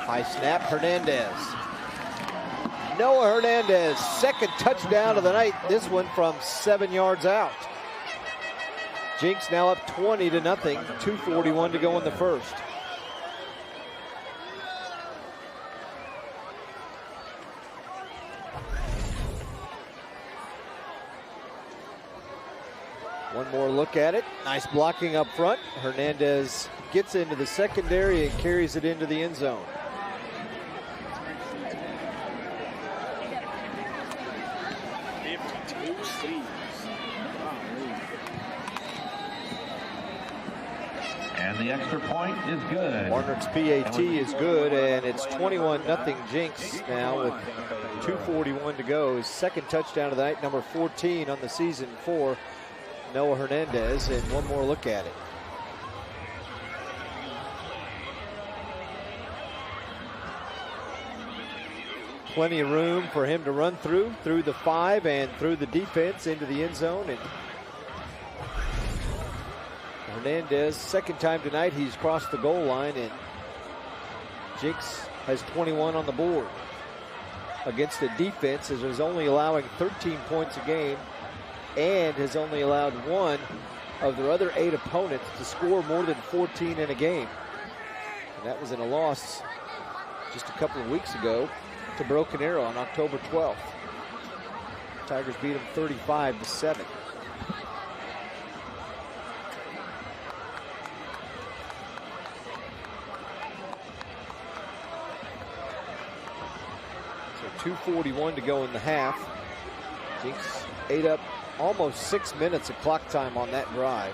High snap, Hernandez. Noah Hernandez, second touchdown of the night. This one from 7 yards out. Jenks now up 20-0, 2:41 to go in the first. One more look at it. Nice blocking up front. Hernandez gets into the secondary and carries it into the end zone. And the extra point is good. Barnard's PAT is good, and it's 21-0 Jenks now with 2:41 to go. His second touchdown of the night, number 14 on the season for Noah Hernandez, and one more look at it. Plenty of room for him to run through the 5 and through the defense into the end zone. And Hernandez, second time tonight he's crossed the goal line, and Jenks has 21 on the board against a defense that is only allowing 13 points a game and has only allowed one of their other 8 opponents to score more than 14 in a game. And that was in a loss just a couple of weeks ago to Broken Arrow on October 12th. Tigers beat them 35-7. So 2:41 to go in the half. Jenks ate up almost 6 minutes of clock time on that drive.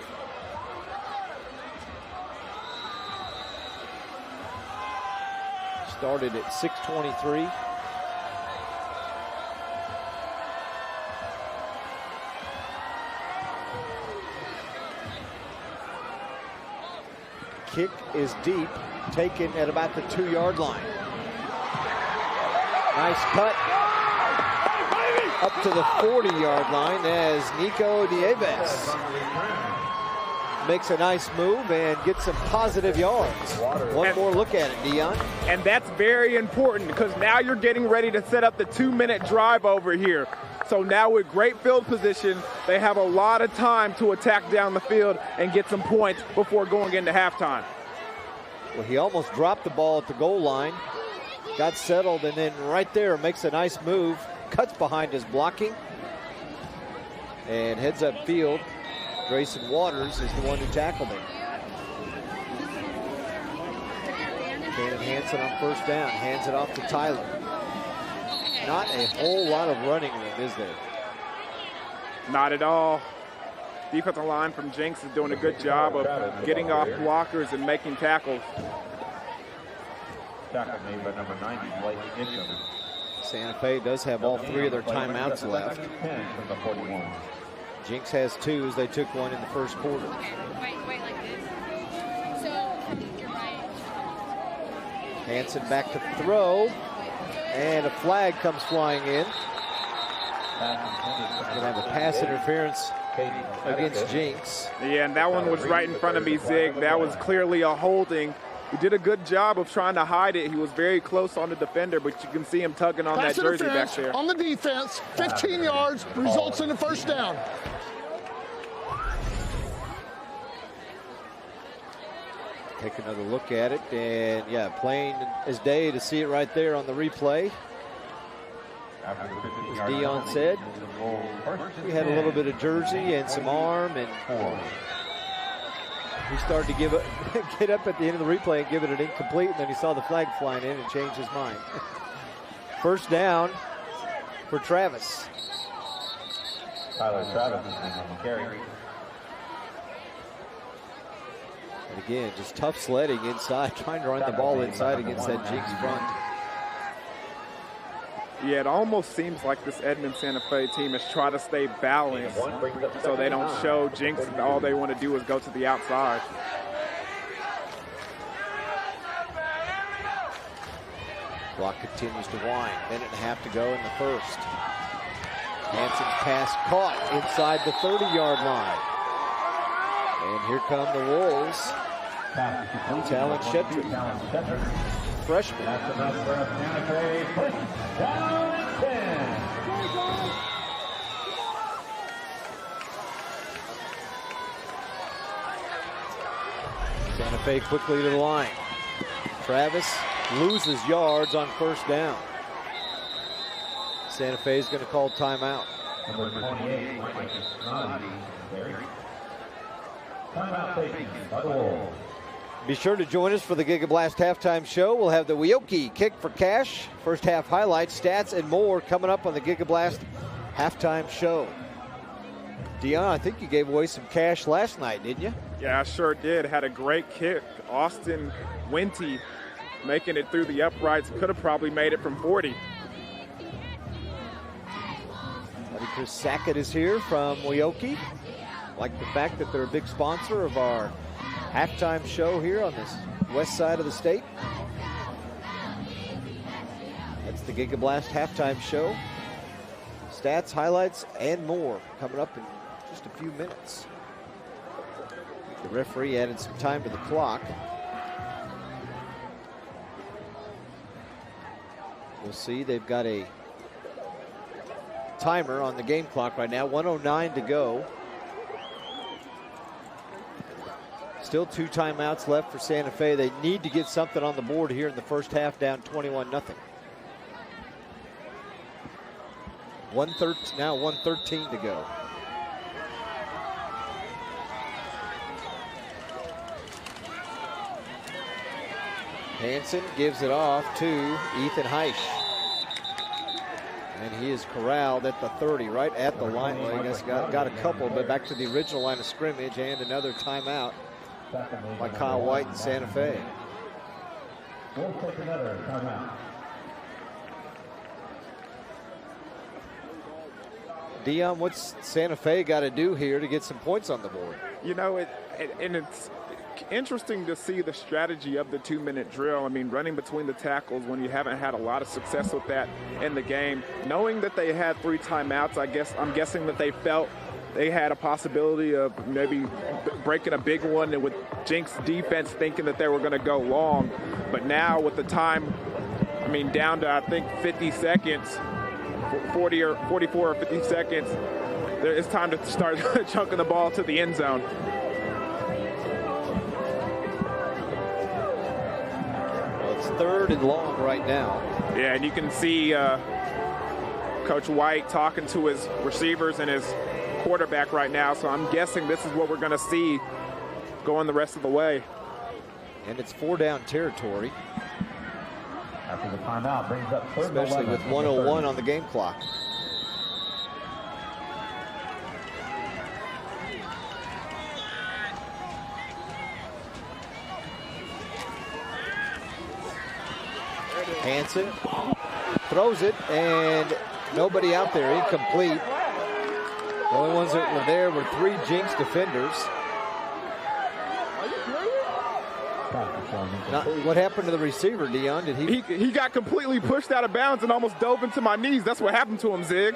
Started at 6:23. Kick is deep, taken at about the 2-yard line. Nice cut. Up to the 40-yard line as Nico Nieves makes a nice move and gets some positive yards. One more look at it, Dion. And that's very important because now you're getting ready to set up the 2-minute drive over here. So now with great field position, they have a lot of time to attack down the field and get some points before going into halftime. Well, he almost dropped the ball at the goal line, got settled, and then right there makes a nice move. Cuts behind his blocking and heads up field. Grayson Waters is the one who tackled him. Cannon Hansen on first down, hands it off to Tyler. Not a whole lot of running room, is there? Not at all. Defensive line from Jenks is doing a good job of getting off blockers and making tackles. Tackle made by number 90, Blake Mitchell. Santa Fe does have all 3 of their timeouts left. Jenks has 2 as they took one in the first quarter. Hansen back to throw, and a flag comes flying in. Gonna have a pass interference against Jenks. Yeah, and that one was right in front of me, Zig. That was clearly a holding. He did a good job of trying to hide it. He was very close on the defender, but you can see him tugging on that jersey back there. On the defense, 15 yards, results in a first down. Take another look at it, and yeah, plain as day to see it right there on the replay. As Dion said, he had a little bit of jersey and some arm, and he started to get up at the end of the replay and give it an incomplete, and then he saw the flag flying in and changed his mind. First down for Travis. Tyler Travis is on the carry. And again, just tough sledding inside, trying to run the ball inside against that Jenks front. Yeah, it almost seems like this Edmond Santa Fe team is trying to stay balanced so they don't show Jenks that all they want to do is go to the outside. Clock continues to wind. Minute and a half to go in the first. Hansen's pass caught inside the 30-yard line. And here come the Wolves. Talon Shetrick, freshman. That's enough for a Santa Fe first down and 10. Santa Fe quickly to the line. Travis loses yards on first down. Santa Fe is going to call timeout. Number 28, timeout taken by the Wolves. Be sure to join us for the Giga Blast halftime show. We'll have the Wyoki kick for cash, first half highlights, stats, and more coming up on the Giga Blast halftime show. Dion, I think you gave away some cash last night, didn't you? Yeah, I sure did. Had a great kick. Austin Winty making it through the uprights. Could have probably made it from 40. Chris Sackett is here from Wyoki. Like the fact that they're a big sponsor of our halftime show here on this west side of the state. That's the Giga Blast halftime show. Stats, highlights, and more coming up in just a few minutes. The referee added some time to the clock. We'll see, they've got a timer on the game clock right now, 1:09 to go. Still 2 timeouts left for Santa Fe. They need to get something on the board here in the first half, down 21-0. Now 1:13 to go. Hansen gives it off to Ethan Heisch. And he is corralled at the 30, right at the line. Well, I guess got a couple, but back to the original line of scrimmage, and another timeout by Kyle White and Santa Fe. We'll take another timeout. Dion, what's Santa Fe got to do here to get some points on the board? You know, it's interesting to see the strategy of the 2-minute drill. I mean, running between the tackles when you haven't had a lot of success with that in the game. Knowing that they had 3 timeouts, I'm guessing that they felt they had a possibility of maybe breaking a big one, and with Jenks defense thinking that they were going to go long. But now with the time, I mean, down to I think 50 seconds, 40 or 44 or 50 seconds, it's time to start chunking the ball to the end zone. Third and long right now. Yeah, and you can see Coach White talking to his receivers and his quarterback right now, so I'm guessing this is what we're going to see going the rest of the way. And it's 4-down territory. After the timeout, brings up third and especially 11, with 1:01 on the game clock. Hansen throws it, and nobody out there, incomplete. The only ones that were there were 3 Jenks defenders. What happened to the receiver, Dion? Did he got completely pushed out of bounds and almost dove into my knees. That's what happened to him, Zig.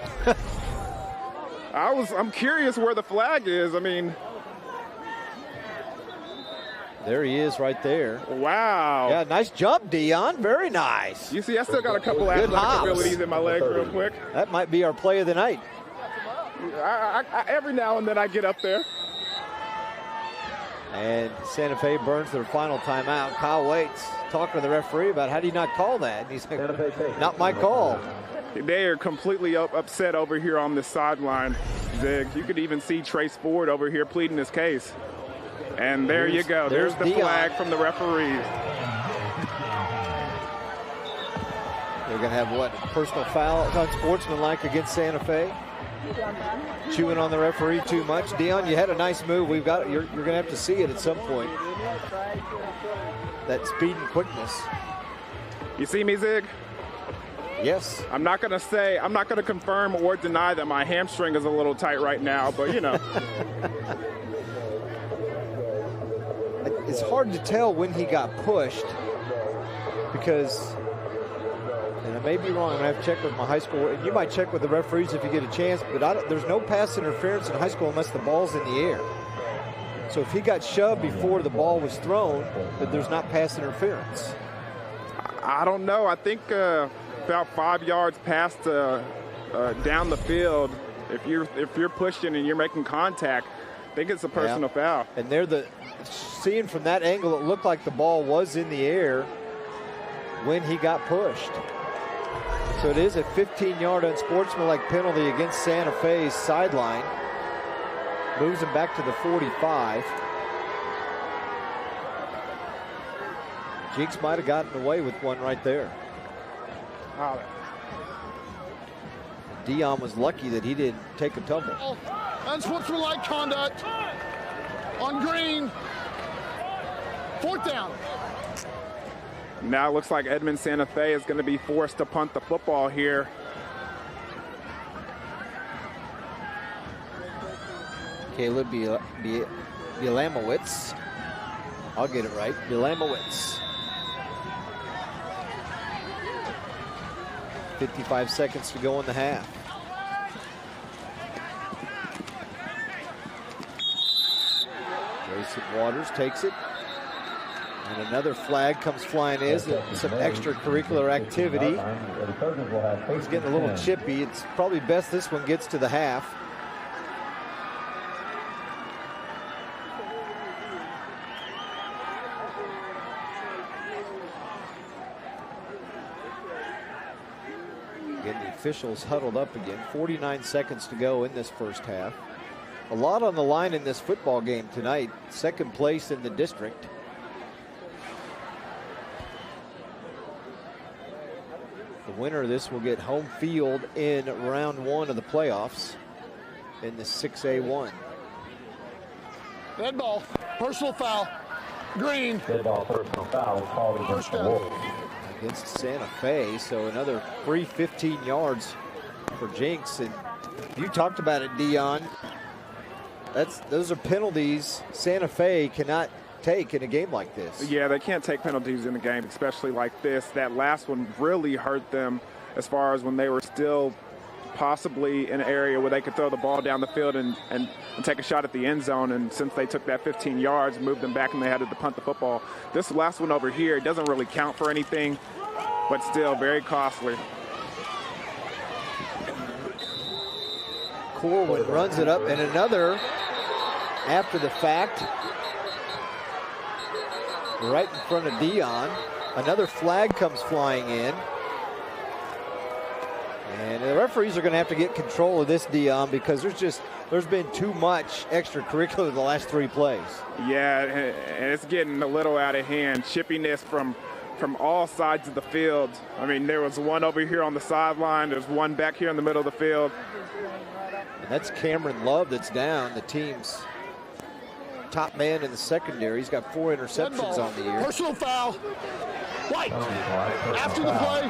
I'm curious where the flag is. I mean, there he is right there. Wow. Yeah, nice jump, Dion. Very nice. You see, I still got a couple athletic abilities in my legs real quick. That might be our play of the night. Every now and then I get up there. And Santa Fe burns their final timeout. Kyle Waits talking to the referee about how do you not call that? And he's like, not my call. They are completely upset over here on this sideline, Zig. You could even see Trace Ford over here pleading his case. And there you go. There's the flag from the referees. They're going to have what? Personal foul, unsportsmanlike against Santa Fe. Chewing on the referee too much. Dion, you had a nice move. You're going to have to see it at some point. That speed and quickness. You see me, Zig? Yes. I'm not going to confirm or deny that my hamstring is a little tight right now, but you know. It's hard to tell when he got pushed because, and I may be wrong, I'm going to have to check with my high school, and you might check with the referees if you get a chance, but there's no pass interference in high school unless the ball's in the air. So if he got shoved before the ball was thrown, then there's not pass interference. I don't know. I think about 5 yards past down the field, if you're pushing and you're making contact, I think it's a personal foul. And seeing from that angle, it looked like the ball was in the air when he got pushed. So it is a 15-yard unsportsmanlike penalty against Santa Fe's sideline. Moves him back to the 45. Jenks might have gotten away with one right there. Wow. Dion was lucky that he didn't take a tumble. Unsportsmanlike conduct on Green. 4th down. Now it looks like Edmond Santa Fe is going to be forced to punt the football here. Caleb Bielamowitz. I'll get it right. Bielamowitz. 55 seconds to go in the half. Grayson Waters takes it. And another flag comes flying in. Some extracurricular activity. He's getting a little chippy. It's probably best this one gets to the half. Again, the officials huddled up again. 49 seconds to go in this first half. A lot on the line in this football game tonight. Second place in the district. The winner of this will get home field in round 1 of the playoffs in the 6A1. Red ball, personal foul, Green. Red ball, personal foul, called against the Wolves. Against Santa Fe, so another free 15 yards for Jenks. And you talked about it, Dion. Those are penalties Santa Fe cannot take in a game like this. Yeah, they can't take penalties in a game, especially like this. That last one really hurt them as far as when they were still possibly in an area where they could throw the ball down the field and take a shot at the end zone. And since they took that 15 yards, moved them back, and they had to punt the football. This last one over here doesn't really count for anything, but still very costly. Corwin runs it up, and another after the fact. Right in front of Dion. Another flag comes flying in. And the referees are going to have to get control of this, Dion, because there's been too much extracurricular the last 3 plays. Yeah, and it's getting a little out of hand. Chippiness from all sides of the field. I mean, there was one over here on the sideline. There's one back here in the middle of the field. And that's Cameron Love that's down, the team's top man in the secondary. He's got 4 interceptions on the year. Personal foul. White. After the play,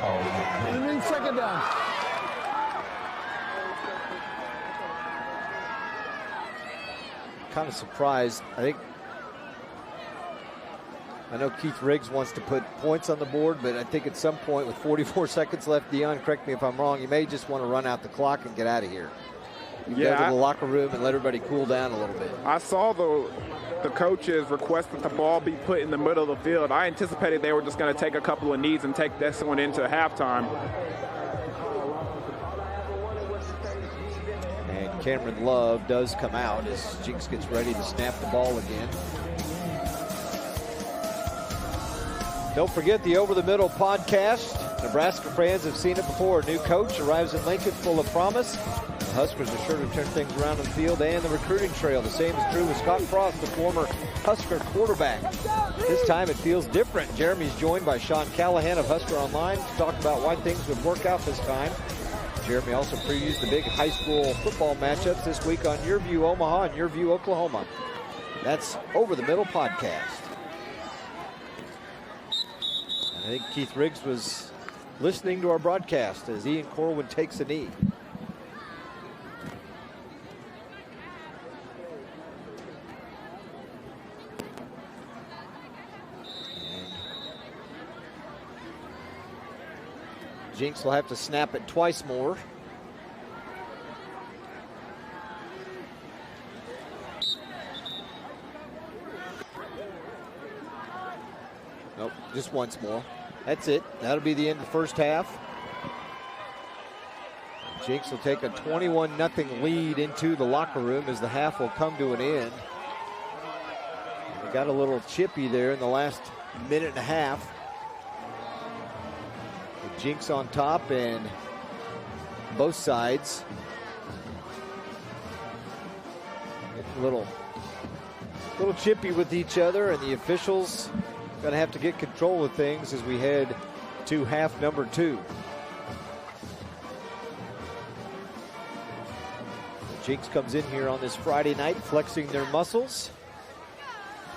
and then 2nd down. Kind of surprised. I know Keith Riggs wants to put points on the board, but I think at some point with 44 seconds left, Dion, correct me if I'm wrong, you may just want to run out the clock and get out of here. Go to the locker room and let everybody cool down a little bit. I saw the coaches request that the ball be put in the middle of the field. I anticipated they were just going to take a couple of knees and take this one into halftime. And Cameron Love does come out as Jenks gets ready to snap the ball again. Don't forget the Over the Middle podcast. Nebraska fans have seen it before. A new coach arrives in Lincoln full of promise. The Huskers are sure to turn things around on the field and the recruiting trail. The same is true with Scott Frost, the former Husker quarterback. This time it feels different. Jeremy's joined by Sean Callahan of Husker Online to talk about why things would work out this time. Jeremy also previews the big high school football matchups this week on YurView Omaha and YurView Oklahoma. That's Over the Middle podcast. And I think Keith Riggs was listening to our broadcast as Ian Corwin takes a knee. Jenks will have to snap it twice more. Nope, just once more. That's it. That'll be the end of the first half. Jenks will take a 21-0 lead into the locker room as the half will come to an end. They got a little chippy there in the last minute and a half. The Jenks on top and both sides. A little chippy with each other, and the officials going to have to get control of things as we head to half number 2. Jenks comes in here on this Friday night flexing their muscles.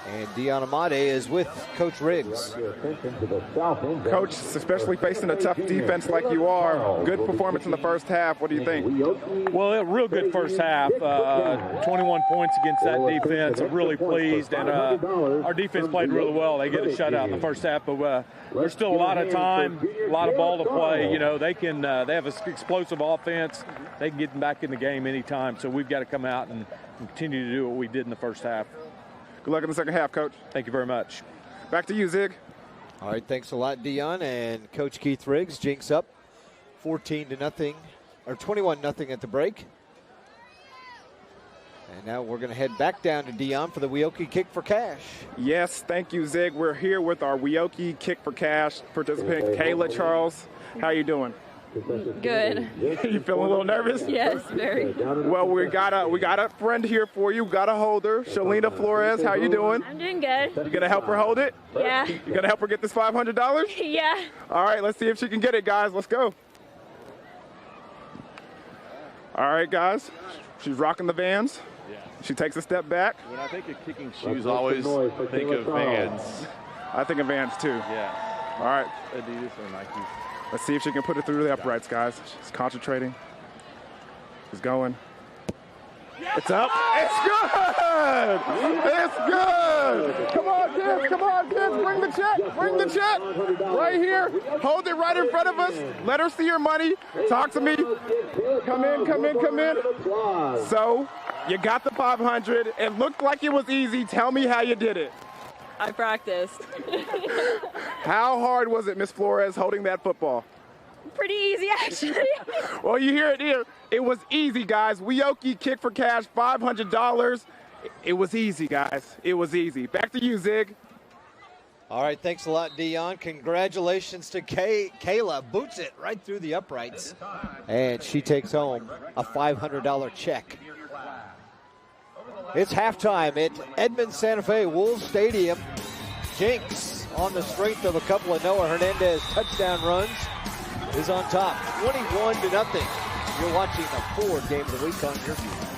And Dion Amade is with Coach Riggs. Coach, especially facing a tough defense like you are, good performance in the first half. What do you think? Well, a real good first half. 21 points against that defense. I'm really pleased. And our defense played really well. They get a shutout in the first half, but there's still a lot of time, a lot of ball to play. You know, they have an explosive offense. They can get back in the game anytime. So we've got to come out and continue to do what we did in the first half. Good luck in the second half, Coach. Thank you very much. Back to you, Zig. All right, thanks a lot, Dion. And Coach Keith Riggs, Jenks up 14-0, or 21-0 at the break. And now we're going to head back down to Dion for the Weoki Kick for Cash. Yes, thank you, Zig. We're here with our Weoki Kick for Cash participant, Kayla Charles. How you doing? Good. You feeling a little nervous? Yes, very. Well, we got a friend here for you. Got a holder, Shalina Flores. How you doing? I'm doing good. You gonna help her hold it? Yeah. You gonna help her get this $500? Yeah. All right, let's see if she can get it, guys. Let's go. All right, guys. She's rocking the Vans. Yeah. She takes a step back. When I think of kicking shoes, I always think of Vans. I think of Vans too. Yeah. All right. Adidas or Nike. Let's see if she can put it through the uprights, guys. She's concentrating. She's going. It's up. It's good! It's good! Come on, kids. Come on, kids. Bring the check. Bring the check. Right here. Hold it right in front of us. Let her see your money. Talk to me. Come in, come in, come in. So, you got the 500. It looked like it was easy. Tell me how you did it. I practiced. How hard was it, Miss Flores, holding that football? Pretty easy, actually. Well, you hear it here. It was easy, guys. Weoki Kick for Cash, $500. It was easy, guys. It was easy. Back to you, Zig. All right, thanks a lot, Dion. Congratulations to Kayla. Boots it right through the uprights. And she takes home a $500 check. It's halftime at Edmond Santa Fe Wolves Stadium. Jenks, on the strength of a couple of Noah Hernandez touchdown runs, is on top, 21-0. You're watching the Ford Game of the Week on YurView.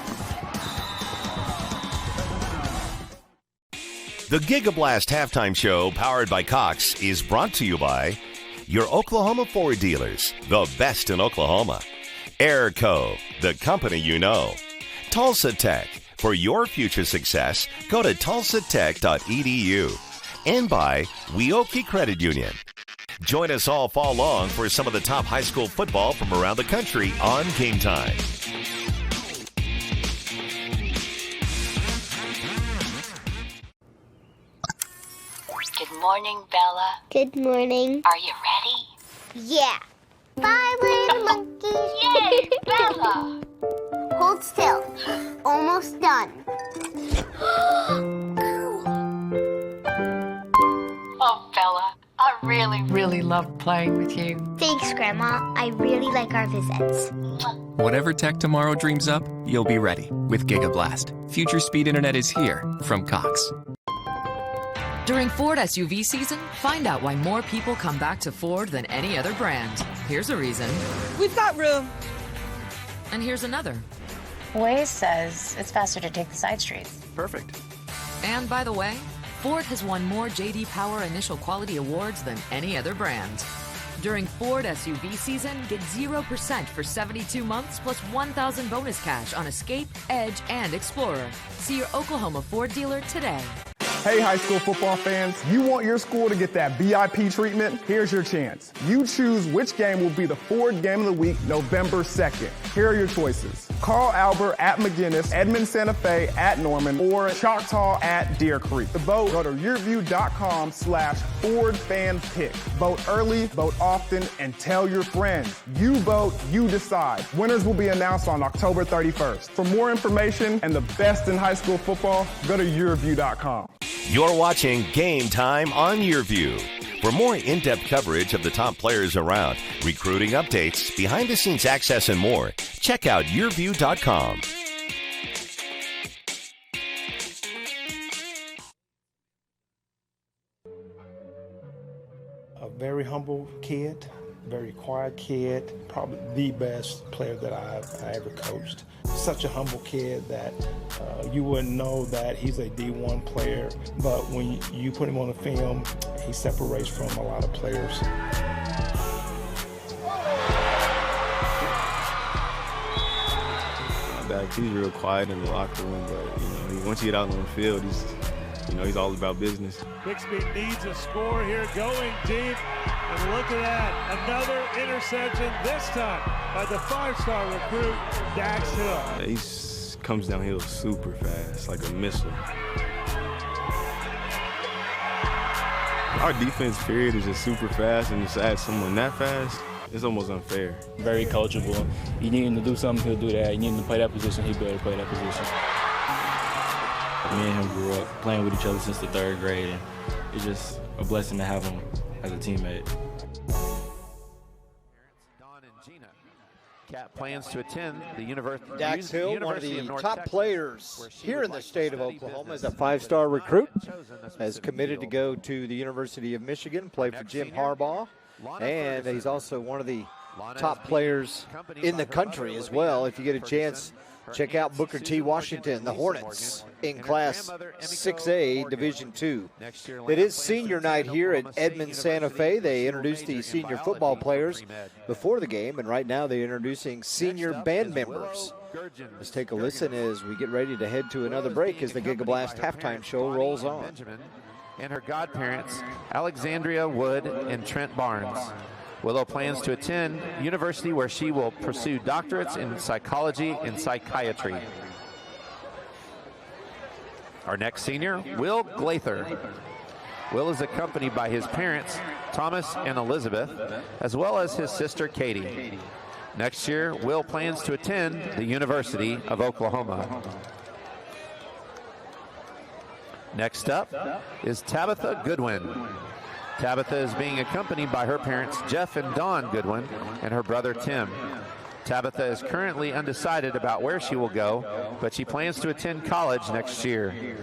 The GigaBlast halftime show, powered by Cox, is brought to you by your Oklahoma Ford dealers, the best in Oklahoma. Airco, the company you know. Tulsa Tech. For your future success, go to tulsatech.edu. And by Weoki Credit Union. Join us all fall long for some of the top high school football from around the country on Game Time. Good morning, Bella. Good morning. Are you ready? Yeah. Bye, little monkeys. Yay, Bella! Hold still. Almost done. Oh, Bella, I really love playing with you. Thanks, Grandma. I really like our visits. Whatever tech tomorrow dreams up, you'll be ready with GigaBlast. Future speed internet is here from Cox. During Ford SUV season, find out why more people come back to Ford than any other brand. Here's a reason. We've got room. And here's another. Waze says it's faster to take the side streets. Perfect. And by the way, Ford has won more J.D. Power Initial Quality Awards than any other brand. During Ford SUV season, get 0% for 72 months plus $1,000 bonus cash on Escape, Edge, and Explorer. See your Oklahoma Ford dealer today. Hey, high school football fans, you want your school to get that VIP treatment? Here's your chance. You choose which game will be the Ford Game of the Week, November 2nd. Here are your choices. Carl Albert at McGinnis, Edmond Santa Fe at Norman, or Choctaw at Deer Creek. To vote, go to yourview.com/FordFanPick. Vote early, vote often, and tell your friends. You vote, you decide. Winners will be announced on October 31st. For more information and the best in high school football, go to yourview.com. You're watching Game Time on YurView. For more in-depth coverage of the top players around, recruiting updates, behind-the-scenes access, and more, check out YurView.com. A very humble kid, very quiet kid, probably the best player that I ever coached. Such a humble kid that you wouldn't know that he's a D1 player, but when you put him on the film, he separates from a lot of players. He's real quiet in the locker room, but once you get out on the field, he's all about business. Bixby needs a score here, going deep, and look at that, another interception, this time by the five-star recruit, Dax Hill. Yeah, he comes downhill super fast, like a missile. Our defense period is just super fast, and just add someone that fast, it's almost unfair. Very coachable. You need him to do something, he'll do that. You need him to play that position, he'll be able to play that position. Me and him grew up playing with each other since the 3rd grade, and it's just a blessing to have him as a teammate. Cat plans to attend the University. Dax Hill, one of the top players here in the state of Oklahoma, is a 5-star recruit, has committed to go to the University of Michigan, play for Jim Harbaugh, and he's also one of the top players in the country as well. If you get a chance, check out Booker T. Washington, the Hornets, in Class 6A, Division II. It is senior night here at Edmond Santa Fe. They introduced the senior football players before the game, and right now they're introducing senior band members. Let's take a listen as we get ready to head to another break as the Giga Blast halftime show rolls on. And her godparents, Alexandria Wood and Trent Barnes. Willow plans to attend university where she will pursue doctorates in psychology and psychiatry. Our next senior, Will Glather. Will is accompanied by his parents, Thomas and Elizabeth, as well as his sister, Katie. Next year, Will plans to attend the University of Oklahoma. Next up is Tabitha Goodwin. Tabitha is being accompanied by her parents, Jeff and Dawn Goodwin, and her brother, Tim. Tabitha is currently undecided about where she will go, but she plans to attend college next year.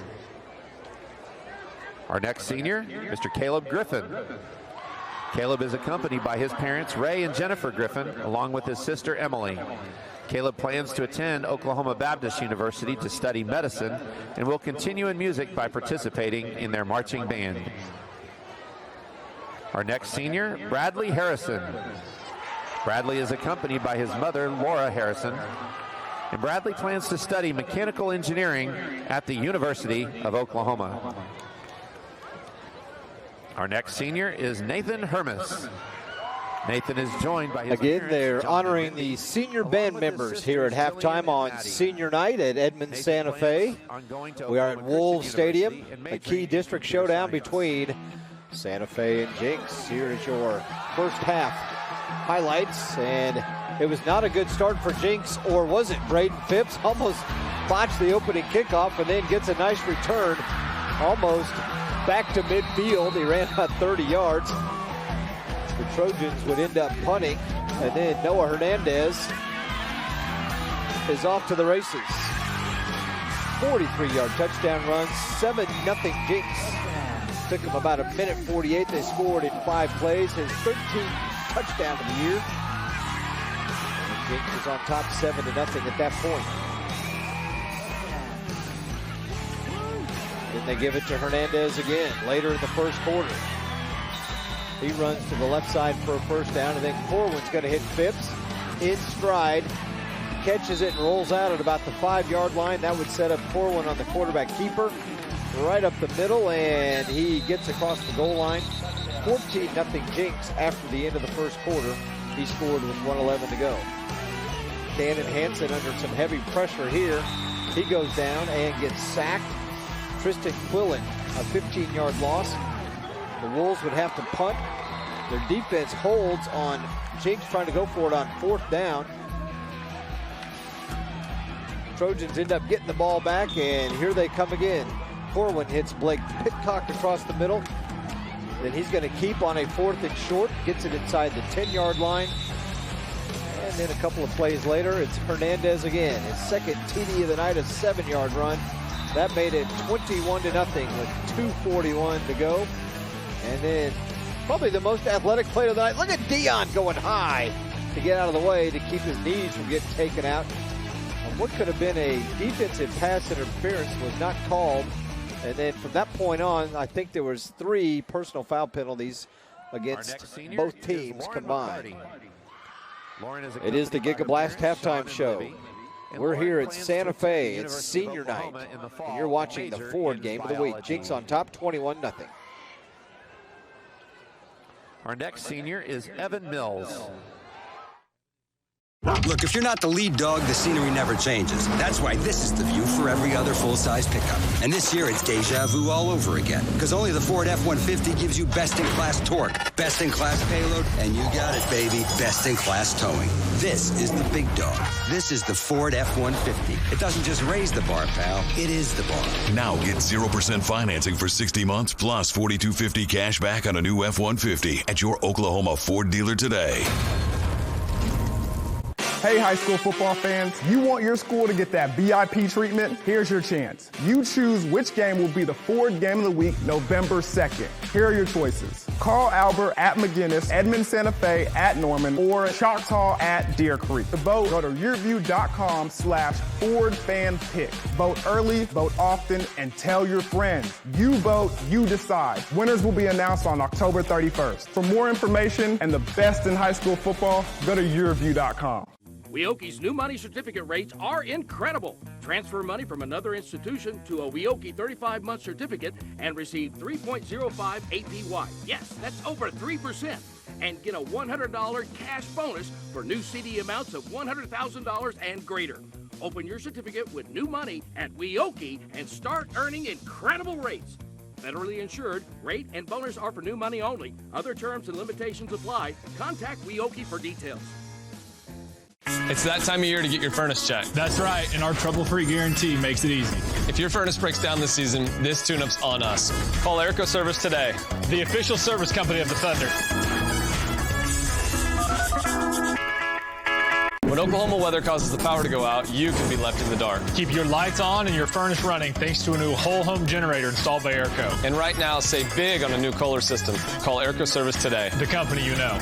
Our next senior, Mr. Caleb Griffin. Caleb is accompanied by his parents, Ray and Jennifer Griffin, along with his sister, Emily. Caleb plans to attend Oklahoma Baptist University to study medicine and will continue in music by participating in their marching band. Our next senior, Bradley Harrison. Bradley is accompanied by his mother, Laura Harrison, and Bradley plans to study mechanical engineering at the University of Oklahoma. Our next senior is Nathan Hermes. Nathan is joined by his Again, they're honoring the senior band members here at halftime on senior night at Edmond Santa Fe. We are at Wolves Stadium, a key district showdown between Santa Fe and Jenks. Here is your first half highlights, and it was not a good start for Jenks, or was it? Braden Phipps almost botched the opening kickoff and then gets a nice return almost back to midfield. He ran about 30 yards. The Trojans would end up punting, and then Noah Hernandez is off to the races. 43-yard touchdown run, 7-0 Jenks. Took them about 1:48. They scored in 5 plays, his 13th touchdown of the year. And Jenks was on top 7-0 at that point. Then they give it to Hernandez again later in the first quarter. He runs to the left side for a first down, and then Corwin's going to hit Phipps in stride. Catches it and rolls out at about the 5-yard line. That would set up Corwin on the quarterback keeper right up the middle, and he gets across the goal line. 14-0 Jenks after the end of the first quarter. He scored with 1:11 to go. Cannon Hansen under some heavy pressure here. He goes down and gets sacked. Tristan Quillen, a 15-yard loss. The Wolves would have to punt. Their defense holds on Jenks trying to go for it on 4th down. Trojans end up getting the ball back, and here they come again. Corwin hits Blake Pitcock across the middle. Then he's going to keep on a 4th and short, gets it inside the 10-yard line. And then a couple of plays later, it's Hernandez again. His second TD of the night, a 7-yard run. That made it 21-0 with 2:41 to go. And then probably the most athletic play of the night. Look at Dion going high to get out of the way to keep his knees from getting taken out. And what could have been a defensive pass interference was not called. And then from that point on, I think there was 3 personal foul penalties against both teams combined. It is the Giga Blast halftime show. We're here at Santa Fe. It's senior night. And you're watching the Ford game of the week. Jenks on top, 21-0. Our next senior is Evan Mills. Look, if you're not the lead dog, the scenery never changes. That's why this is the view for every other full-size pickup. And this year, it's deja vu all over again. Because only the Ford F-150 gives you best-in-class torque, best-in-class payload, and you got it, baby, best-in-class towing. This is the big dog. This is the Ford F-150. It doesn't just raise the bar, pal. It is the bar. Now get 0% financing for 60 months plus $4,250 cash back on a new F-150 at your Oklahoma Ford dealer today. Hey, high school football fans, you want your school to get that VIP treatment? Here's your chance. You choose which game will be the Ford Game of the Week, November 2nd. Here are your choices. Carl Albert at McGinnis, Edmond Santa Fe at Norman, or Choctaw at Deer Creek. To vote, go to yourview.com/FordFanPick. Vote early, vote often, and tell your friends. You vote, you decide. Winners will be announced on October 31st. For more information and the best in high school football, go to yourview.com. Weoki's new money certificate rates are incredible. Transfer money from another institution to a Weoki 35-month certificate and receive 3.05 APY. Yes, that's over 3%. And get a $100 cash bonus for new CD amounts of $100,000 and greater. Open your certificate with new money at Weoki and start earning incredible rates. Federally insured, rate and bonus are for new money only. Other terms and limitations apply. Contact Weoki for details. It's that time of year to get your furnace checked. That's right, and our trouble-free guarantee makes it easy. If your furnace breaks down this season, this tune-up's on us. Call Airco Service today. The official service company of the Thunder. When Oklahoma weather causes the power to go out, you can be left in the dark. Keep your lights on and your furnace running thanks to a new whole home generator installed by Airco. And right now, save big on a new Kohler system. Call Airco Service today. The company you know.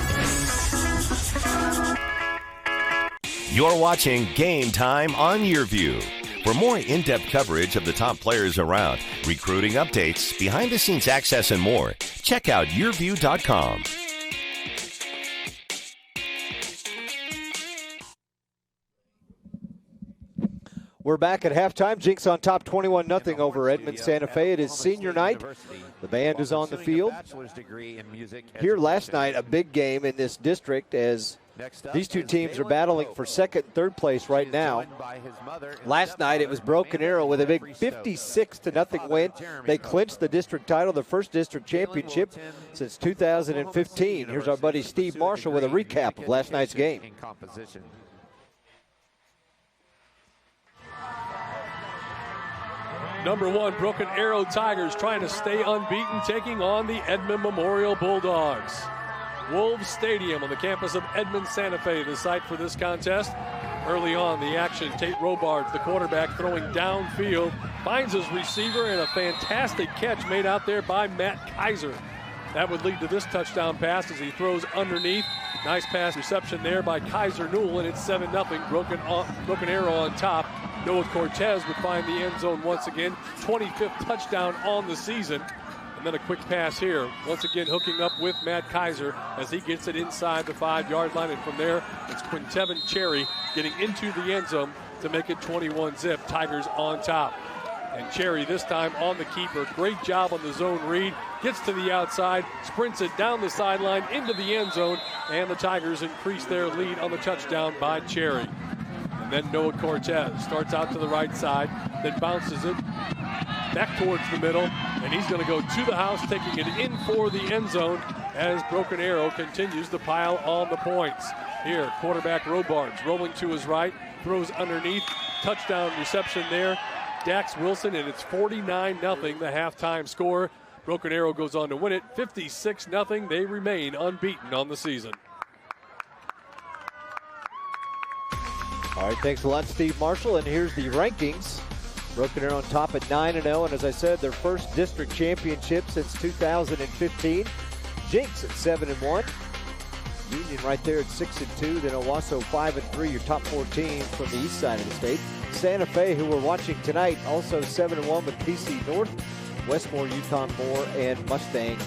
You're watching Game Time on YurView. For more in-depth coverage of the top players around, recruiting updates, behind-the-scenes access, and more, check out YurView.com. We're back at halftime. Jenks on top 21-0 over Edmond Santa Fe. It is senior night. The band is on the field. Here last night, a big game in this district as these two teams are battling for second and third place right now. Last night it was Broken Arrow with a big 56-0 win. They clinched the district title, the first district championship since 2015. Here's our buddy Steve Marshall with a recap of last night's game. Number 1, Broken Arrow Tigers trying to stay unbeaten, taking on the Edmond Memorial Bulldogs. Wolves Stadium on the campus of Edmond Santa Fe, the site for this contest. Early on, the action, Tate Robards, the quarterback, throwing downfield, finds his receiver, and a fantastic catch made out there by Matt Kaiser. That would lead to this touchdown pass as he throws underneath. Nice pass reception there by Kaiser Newell, and it's 7-0. Broken Arrow on top. Noah Cortez would find the end zone once again. 25th touchdown on the season. And then a quick pass here. Once again hooking up with Matt Kaiser as he gets it inside the 5-yard line. And from there, it's Quintevin Cherry getting into the end zone to make it 21-0. Tigers on top. And Cherry this time on the keeper. Great job on the zone read. Gets to the outside, sprints it down the sideline into the end zone. And the Tigers increase their lead on the touchdown by Cherry. And then Noah Cortez starts out to the right side, then bounces it back towards the middle, and he's going to go to the house, taking it in for the end zone as Broken Arrow continues to pile on the points. Here, quarterback Robards rolling to his right, throws underneath, touchdown reception there Dax Wilson, and it's 49-0, the halftime score. Broken Arrow goes on to win it 56-0. They remain unbeaten on the season. All right, thanks a lot, Steve Marshall. And here's the rankings. Broken Arrow on top at 9-0, and as I said, their first district championship since 2015. Jenks at 7-1. Union right there at 6-2. Then Owasso 5-3. Your top 4 teams from the east side of the state. Santa Fe, who we're watching tonight, also 7-1 with PC North. Westmore, Yukon Moore, and Mustang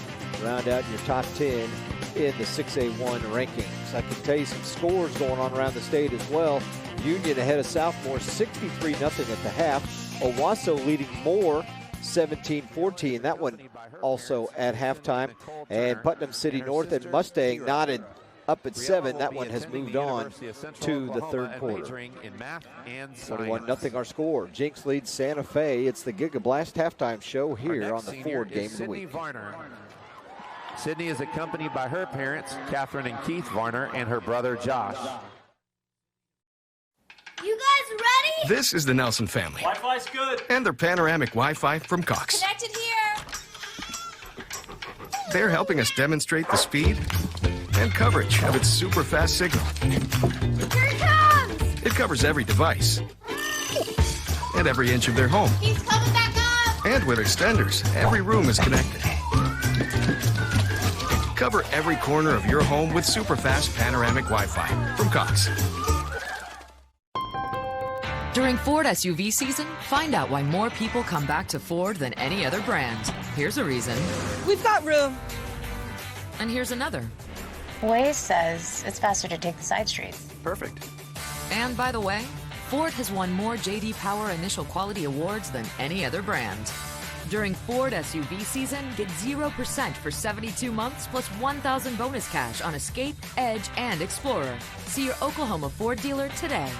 round out your top 10 in the 6A1 rankings. I can tell you some scores going on around the state as well. Union ahead of Southmore 63-0 at the half. Owasso leading Moore 17-14. That one also at halftime. And Putnam City North and Mustang knotted up at 7. That one has moved on to the third quarter. 21-0 our score. Jenks leads Santa Fe. It's the Giga Blast halftime show here on the Ford Game of the Week. Sydney is accompanied by her parents, Catherine and Keith Varner, and her brother, Josh. You guys ready? This is the Nelson family. Wi-Fi's good. And their panoramic Wi-Fi from Cox. Connected here. They're helping us demonstrate the speed and coverage of its super fast signal. Here it comes! It covers every device and every inch of their home. He's coming back up! And with extenders, every room is connected. Cover every corner of your home with super fast panoramic Wi-Fi from Cox. During Ford SUV season, find out why more people come back to Ford than any other brand. Here's a reason. We've got room. And here's another. Waze says it's faster to take the side streets. Perfect. And by the way, Ford has won more J.D. Power Initial Quality Awards than any other brand. During Ford SUV season, get 0% for 72 months plus $1,000 bonus cash on Escape, Edge, and Explorer. See your Oklahoma Ford dealer today.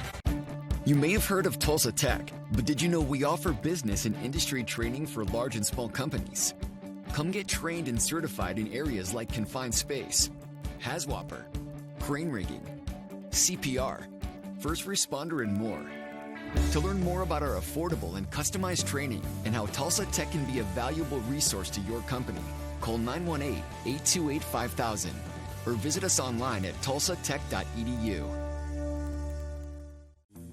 You may have heard of Tulsa Tech, but did you know we offer business and industry training for large and small companies? Come get trained and certified in areas like confined space, HAZWOPER, crane rigging, CPR, first responder, and more. To learn more about our affordable and customized training and how Tulsa Tech can be a valuable resource to your company, call 918-828-5000 or visit us online at tulsatech.edu.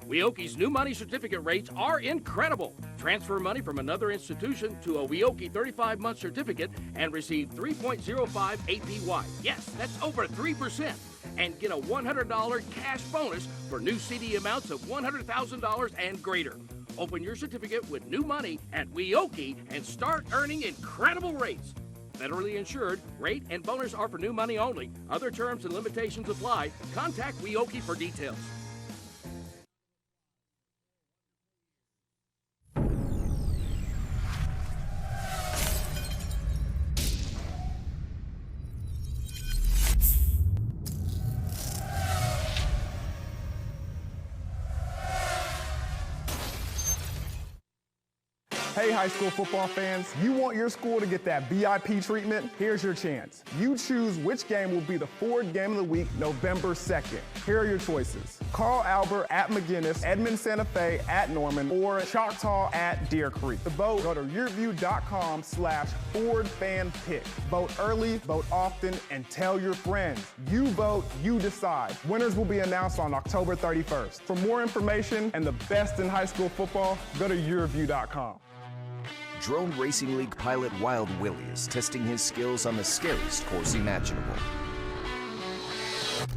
Weoki's new money certificate rates are incredible. Transfer money from another institution to a Weoki 35-month certificate and receive 3.05 APY. Yes, that's over 3%. And get a $100 cash bonus for new CD amounts of $100,000 and greater. Open your certificate with new money at Weoki and start earning incredible rates. Federally insured, rate and bonus are for new money only. Other terms and limitations apply. Contact Weoki for details. Hey, high school football fans, you want your school to get that VIP treatment? Here's your chance. You choose which game will be the Ford Game of the Week, November 2nd. Here are your choices. Carl Albert at McGinnis, Edmond Santa Fe at Norman, or Choctaw at Deer Creek. To vote, go to yourview.com/FordFanPick. Vote early, vote often, and tell your friends. You vote, you decide. Winners will be announced on October 31st. For more information and the best in high school football, go to yourview.com. Drone Racing League pilot Wild Willie is testing his skills on the scariest course imaginable.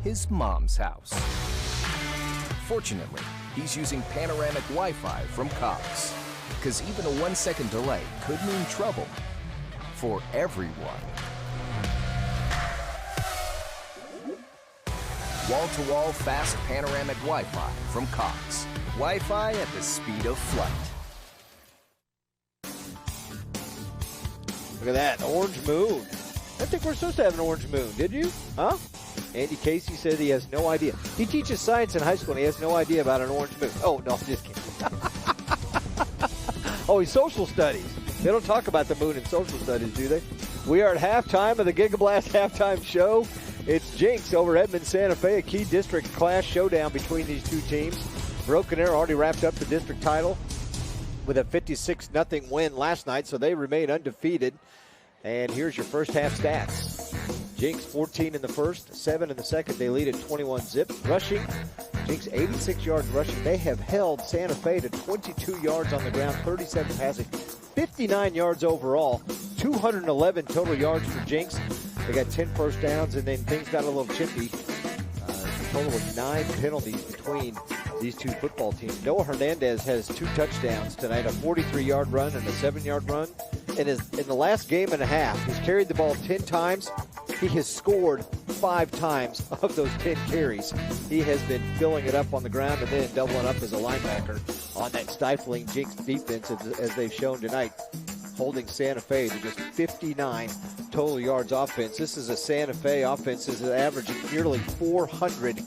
His mom's house. Fortunately, he's using panoramic Wi-Fi from Cox, because even a 1-second delay could mean trouble for everyone. Wall-to-wall fast panoramic Wi-Fi from Cox. Wi-Fi at the speed of flight. Look at that, orange moon. I think we're supposed to have an orange moon, did you? Huh? Andy Casey said he has no idea. He teaches science in high school and he has no idea about an orange moon. Oh, no, I'm just kidding. Oh, he's social studies. They don't talk about the moon in social studies, do they? We are at halftime of the Giga Blast halftime show. It's Jenks over Edmond Santa Fe, a key district class showdown between these two teams. Broken Arrow already wrapped up the district title. with a 56-0 win last night, so they remain undefeated. And here's your first half stats. Jenks 14 in the first, 7 in the second. They lead at 21-zip. Rushing, Jenks 86 yards rushing. They have held Santa Fe to 22 yards on the ground, 37 passing, 59 yards overall, 211 total yards for Jenks. They got 10 first downs, and then things got a little chippy. A total of 9 penalties between these two football teams. Noah Hernandez has 2 touchdowns tonight, a 43-yard run and a 7-yard run. And in the last game and a half, he's carried the ball 10 times. He has scored 5 times of those 10 carries. He has been filling it up on the ground and then doubling up as a linebacker on that stifling Jenks defense, as they've shown tonight, holding Santa Fe to just 59 total yards offense. This is a Santa Fe offense that is averaging nearly 400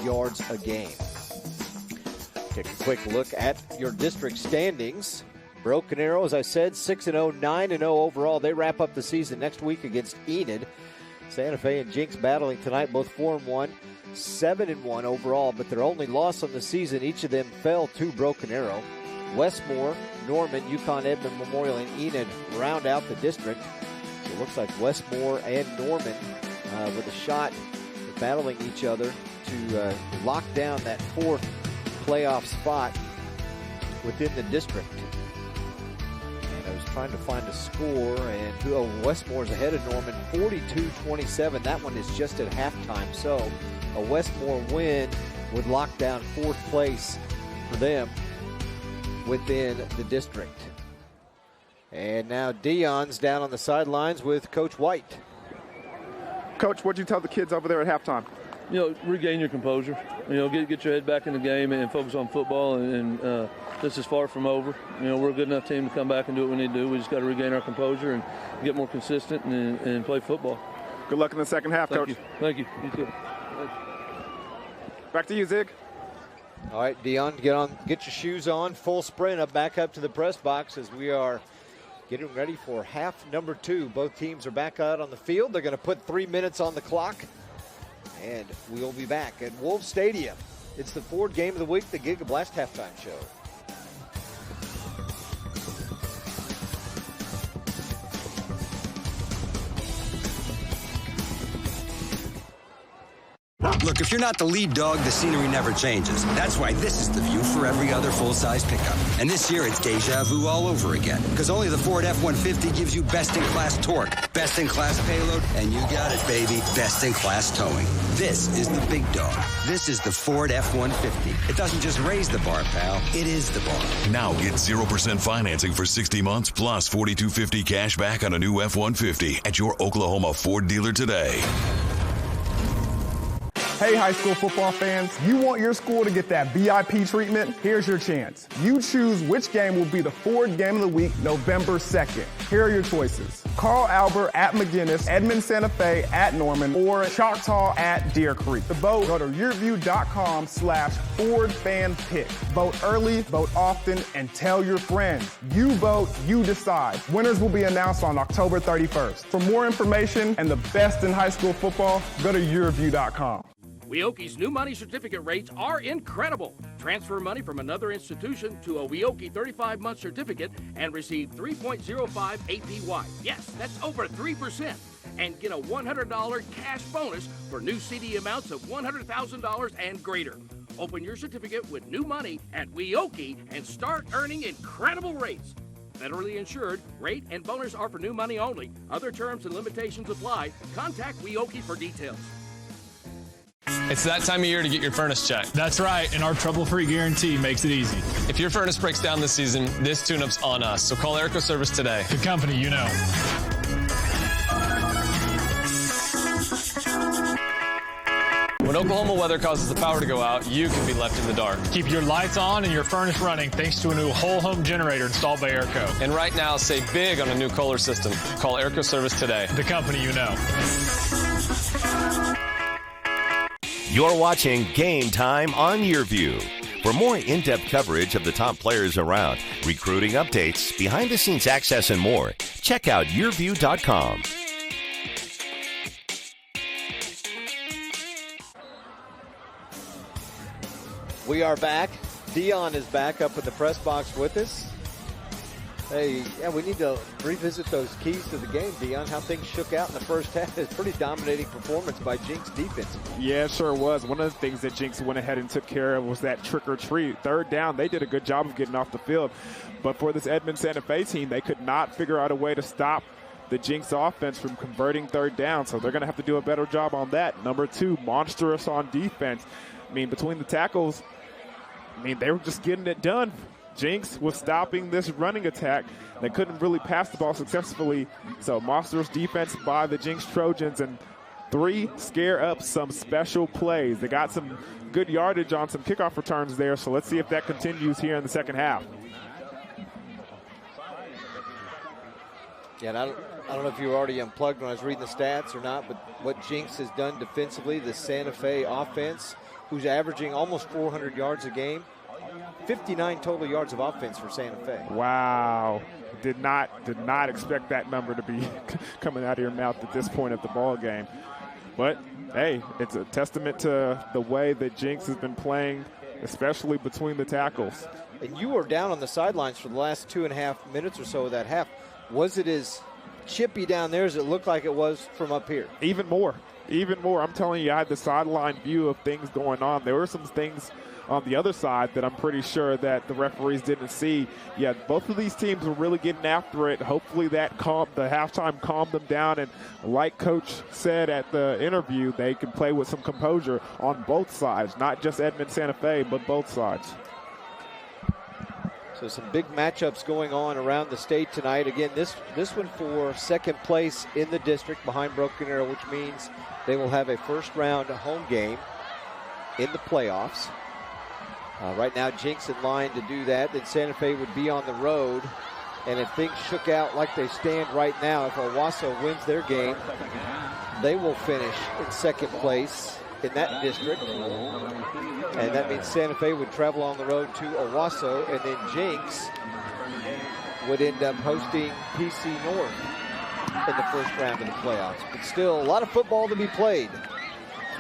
yards a game. Take a quick look at your district standings. Broken Arrow, as I said, 6-0, 9-0 overall. They wrap up the season next week against Enid. Santa Fe and Jenks battling tonight, both 4-1, 7-1 overall, but their only loss on the season, each of them fell to Broken Arrow. Westmore, Norman, Yukon, Edmond, Memorial, and Enid round out the district. So it looks like Westmore and Norman with a shot battling each other to lock down that 4th playoff spot within the district. And I was trying to find a score, and Westmore's ahead of Norman, 42-27. That one is just at halftime. So a Westmore win would lock down 4th place for them within the district. And now Dion's down on the sidelines with Coach White. Coach, what'd you tell the kids over there at halftime? You know, regain your composure. You know, get your head back in the game and focus on football. And this is far from over. You know, we're a good enough team to come back and do what we need to do. We just got to regain our composure and get more consistent and play football. Good luck in the second half, Coach. Thank you. You too. Back to you, Zig. All right, Dion, get your shoes on. Full sprint back up to the press box as we are getting ready for half number 2. Both teams are back out on the field. They're going to put 3 minutes on the clock. And we'll be back at Wolves Stadium. It's the Ford Game of the Week, the Giga Blast halftime show. Look, if you're not the lead dog, the scenery never changes. That's why this is the view for every other full-size pickup. And this year, it's deja vu all over again. Because only the Ford F-150 gives you best-in-class torque, best-in-class payload, and you got it, baby, best-in-class towing. This is the big dog. This is the Ford F-150. It doesn't just raise the bar, pal. It is the bar. Now get 0% financing for 60 months plus $4,250 cash back on a new F-150 at your Oklahoma Ford dealer today. Hey, high school football fans, you want your school to get that VIP treatment? Here's your chance. You choose which game will be the Ford Game of the Week, November 2nd. Here are your choices. Carl Albert at McGinnis, Edmond Santa Fe at Norman, or Choctaw at Deer Creek. To vote, go to yourview.com/FordFanPick. Vote early, vote often, and tell your friends. You vote, you decide. Winners will be announced on October 31st. For more information and the best in high school football, go to yourview.com. Weoki's new money certificate rates are incredible. Transfer money from another institution to a Weoki 35-month certificate and receive 3.05 APY. Yes, that's over 3%. And get a $100 cash bonus for new CD amounts of $100,000 and greater. Open your certificate with new money at Weoki and start earning incredible rates. Federally insured, rate and bonus are for new money only. Other terms and limitations apply. Contact Weoki for details. It's that time of year to get your furnace checked. That's right, and our trouble-free guarantee makes it easy. If your furnace breaks down this season, this tune-up's on us, so call Airco Service today. The company you know. When Oklahoma weather causes the power to go out, you can be left in the dark. Keep your lights on and your furnace running thanks to a new whole home generator installed by Airco. And right now, save big on a new Kohler system. Call Airco Service today. The company you know. You're watching Game Time on YurView. For more in-depth coverage of the top players around, recruiting updates, behind-the-scenes access, and more, check out YurView.com. We are back. Dion is back up in the press box with us. Hey, yeah, we need to revisit those keys to the game, Dion. How things shook out in the first half. It's pretty dominating performance by Jenks defense. Yeah, it sure was. One of the things that Jenks went ahead and took care of was that trick or treat. Third down, they did a good job of getting off the field. But for this Edmond Santa Fe team, they could not figure out a way to stop the Jenks offense from converting third down. So they're going to have to do a better job on that. Number 2, monstrous on defense. I mean, between the tackles, they were just getting it done. Jenks was stopping this running attack. They couldn't really pass the ball successfully. So monstrous defense by the Jenks Trojans, and 3 scare up some special plays. They got some good yardage on some kickoff returns there. So let's see if that continues here in the second half. Yeah, and I don't know if you were already unplugged when I was reading the stats or not, but what Jenks has done defensively, the Santa Fe offense, who's averaging almost 400 yards a game, 59 total yards of offense for Santa Fe. Wow. Did not expect that number to be coming out of your mouth at this point of the ball game. But, hey, it's a testament to the way that Jenks has been playing, especially between the tackles. And you were down on the sidelines for the last 2.5 minutes or so of that half. Was it as chippy down there as it looked like it was from up here? Even more. I'm telling you, I had the sideline view of things going on. There were some things on the other side that I'm pretty sure that the referees didn't see. Yeah, both of these teams were really getting after it. Hopefully the halftime calmed them down, and like Coach said at the interview, they can play with some composure on both sides, not just Edmond Santa Fe, but both sides. So some big matchups going on around the state tonight. Again, this one for second place in the district behind Broken Arrow, which means they will have a first-round home game in the playoffs. Right now, Jenks in line to do that. Then Santa Fe would be on the road. And if things shook out like they stand right now, if Owasso wins their game, they will finish in second place in that district. And that means Santa Fe would travel on the road to Owasso, and then Jenks would end up hosting PC North in the first round of the playoffs. But still, a lot of football to be played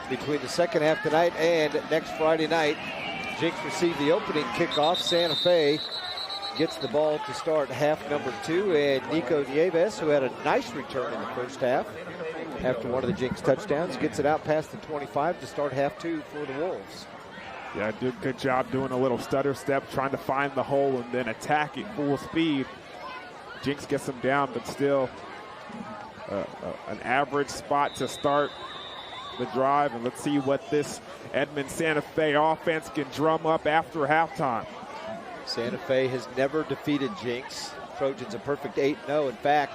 between the second half tonight and next Friday night. Jenks received the opening kickoff. Santa Fe gets the ball to start half number 2, and Nico Nieves, who had a nice return in the first half after one of the Jenks touchdowns, gets it out past the 25 to start half 2 for the Wolves. Yeah, did a good job doing a little stutter step, trying to find the hole and then attack at full speed. Jenks gets them down, but still an average spot to start the drive. And let's see what this Edmond Santa Fe offense can drum up after halftime. Santa Fe has never defeated Jenks. Trojans a perfect 8-0. In fact,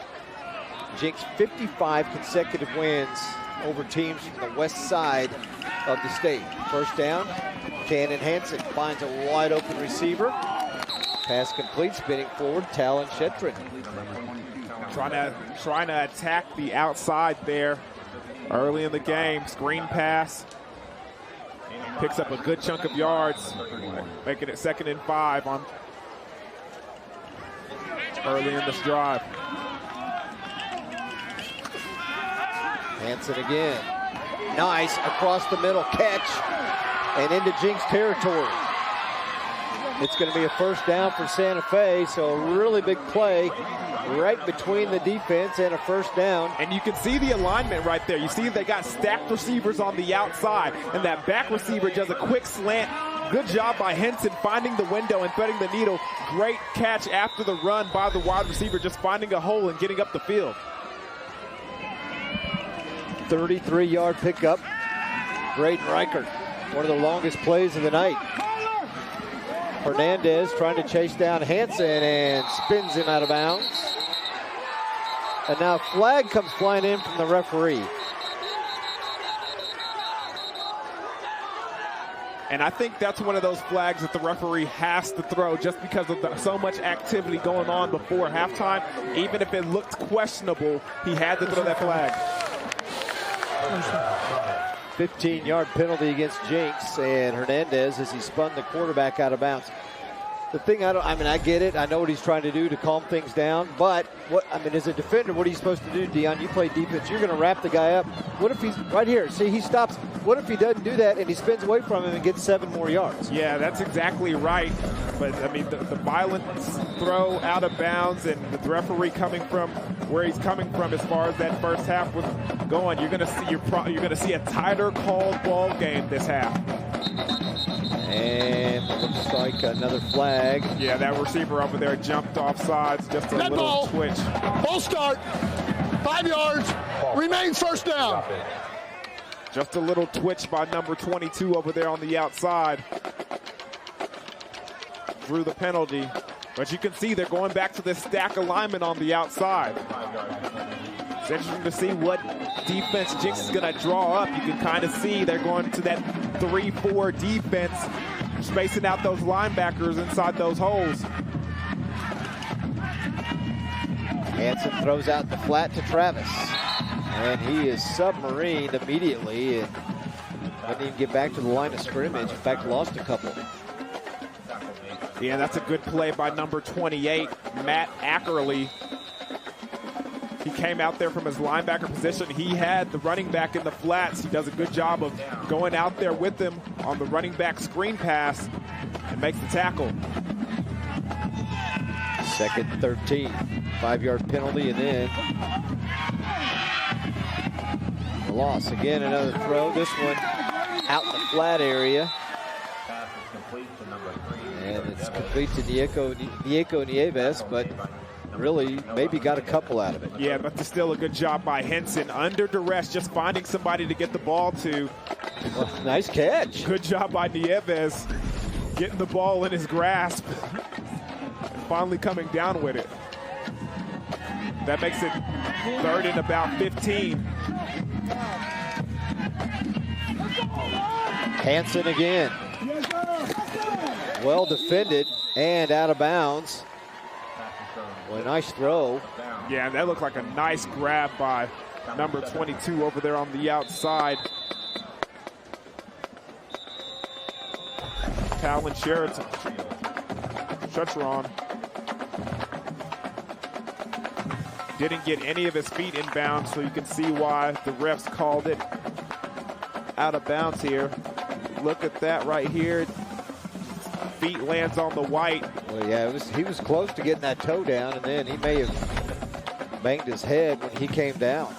Jenks 55 consecutive wins over teams from the west side of the state. First down, Cannon Hansen finds a wide open receiver. Pass complete, spinning forward, Talon Shetron. Trying to attack the outside there early in the game. Screen pass. Picks up a good chunk of yards, making it 2nd and 5 on early in this drive. Hansen again. Nice across the middle catch and into Jenks territory. It's going to be a first down for Santa Fe, so a really big play right between the defense and a first down. And you can see the alignment right there. You see they got stacked receivers on the outside, and that back receiver does a quick slant. Good job by Henson finding the window and threading the needle. Great catch after the run by the wide receiver, just finding a hole and getting up the field. 33-yard pickup. Braden Reichert, one of the longest plays of the night. Hernandez trying to chase down Hansen and spins him out of bounds. And now a flag comes flying in from the referee. And I think that's one of those flags that the referee has to throw just because of so much activity going on before halftime. Even if it looked questionable, he had to throw that flag. 15-yard penalty against Jenks, and Hernandez as he spun the quarterback out of bounds. The thing I get it. I know what he's trying to do to calm things down. But as a defender, what are you supposed to do, Dion? You play defense. You're going to wrap the guy up. What if he's right here? See, he stops. What if he doesn't do that and he spins away from him and gets 7 more yards? Yeah, that's exactly right. But the violent throw out of bounds, and the referee coming from where he's coming from as far as that first half was going, you're going to see a tighter called ball game this half. And looks like another flag. Yeah, that receiver over there jumped off sides, just a little twitch. Ball start, 5 yards, remains first down. Just a little twitch by number 22 over there on the outside. Drew the penalty, but you can see they're going back to this stack alignment on the outside. It's interesting to see what defense Jenks is going to draw up. You can kind of see they're going to that 3-4 defense, spacing out those linebackers inside those holes. Hansen throws out the flat to Travis, and he is submarined immediately and doesn't even get back to the line of scrimmage. In fact, lost a couple. Yeah, that's a good play by number 28, Matt Ackerley. He came out there from his linebacker position. He had the running back in the flats. He does a good job of going out there with him on the running back screen pass and makes the tackle. 2nd and 13, 5-yard penalty, and then the loss. Again, another throw. This one out in the flat area. And it's complete to Diego Nieves, but really maybe got a couple out of it. Yeah, but still a good job by Henson. Under duress, just finding somebody to get the ball to. Well, nice catch. Good job by Nieves, getting the ball in his grasp and finally coming down with it. That makes it 3rd and about 15. Hansen again. Well defended and out of bounds. Well, nice throw. Yeah, that looked like a nice grab by number 22 over there on the outside. Talon Sheraton. Shetron didn't get any of his feet in bounds, so you can see why the refs called it out of bounds here. Look at that right here. Feet lands on the white. Well, yeah, he was close to getting that toe down, and then he may have banged his head when he came down.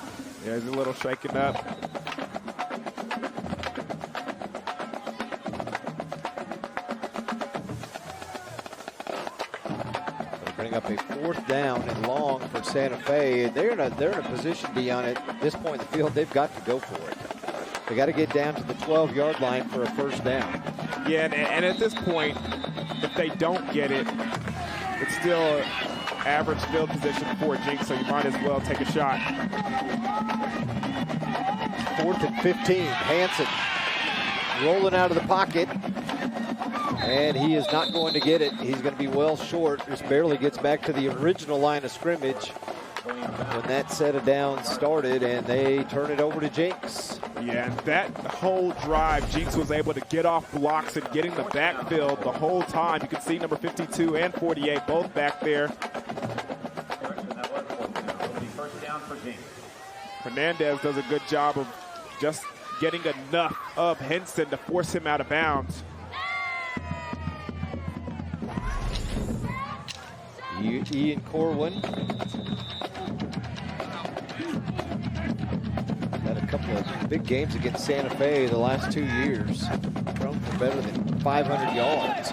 Yeah, he's a little shaken up. They bring up a 4th down and long for Santa Fe. They're in a position, Dion, at this point in the field, they've got to go for it. They got to get down to the 12-yard line for a 1st down. Yeah, and at this point, if they don't get it, it's still an average field position for Jenks, so you might as well take a shot. 4th and 15. Hansen rolling out of the pocket, and he is not going to get it. He's going to be well short. Just barely gets back to the original line of scrimmage when that set of downs started, and they turn it over to Jenks. Yeah, and that whole drive, Jenks was able to get off blocks and get in the backfield the whole time. You can see number 52 and 48 both back there. Hernandez does a good job of just getting enough of Henson to force him out of bounds. Ian Corwin had a couple of big games against Santa Fe the last 2 years. Thrown for better than 500 yards.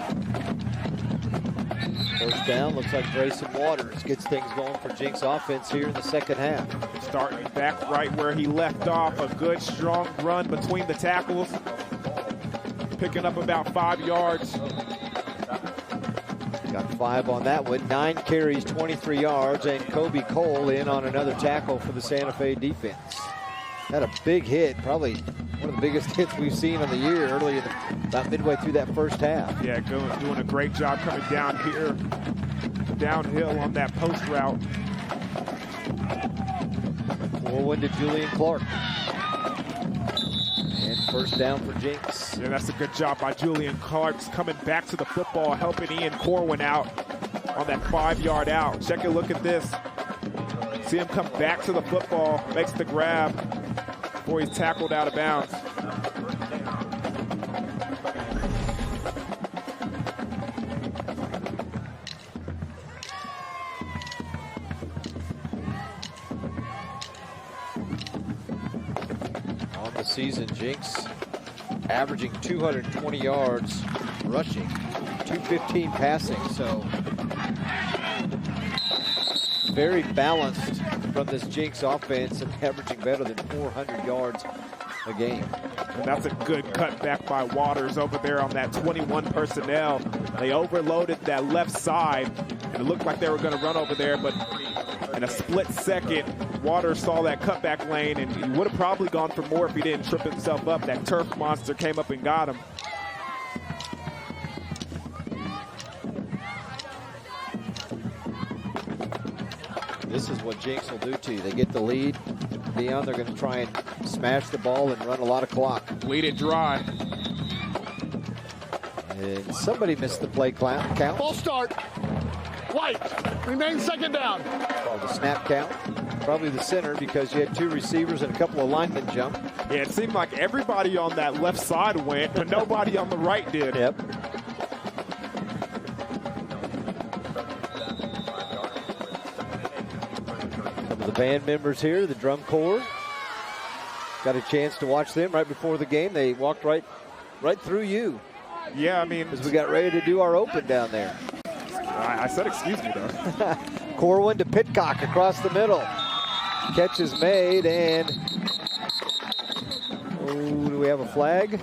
1st down, looks like Grayson Waters gets things going for Jenks offense here in the 2nd half. Starting back right where he left off, a good strong run between the tackles. Picking up about 5 yards. Got 5 on that one. 9 carries, 23 yards, and Kobe Cole in on another tackle for the Santa Fe defense. Had a big hit, probably one of the biggest hits we've seen on the year early about midway through that 1st half. Yeah, doing a great job coming down here, downhill on that post route. Forward to Julian Clark. And First down for Jenks. Yeah, that's a good job by Julian Clarks coming back to the football, helping Ian Corwin out on that 5-yard out. Check a look at this. See him come back to the football, makes the grab before he's tackled out of bounds. On the season, Jenks averaging 220 yards rushing, 215 passing, so very balanced from this Jenks offense and averaging better than 400 yards a game. And that's a good cutback by Waters over there on that 21 personnel. They overloaded that left side, and it looked like they were going to run over there, but in a split second, Waters saw that cutback lane, and he would have probably gone for more if he didn't trip himself up. That turf monster came up and got him. This is what Jenks will do to you. They get the lead. Dion, they're going to try and smash the ball and run a lot of clock. Bleed it dry. And somebody missed the play count. False start. White. Remain second down. Called the snap count. Probably the center because you had 2 receivers and a couple of linemen jump. Yeah, it seemed like everybody on that left side went, but nobody on the right did. Yep. Some of the band members here, the drum corps. Got a chance to watch them right before the game. They walked right through you. Yeah, I mean, as we got ready to do our open down there. I said excuse me, though. Corwin to Pitcock across the middle. Catch is made, and do we have a flag?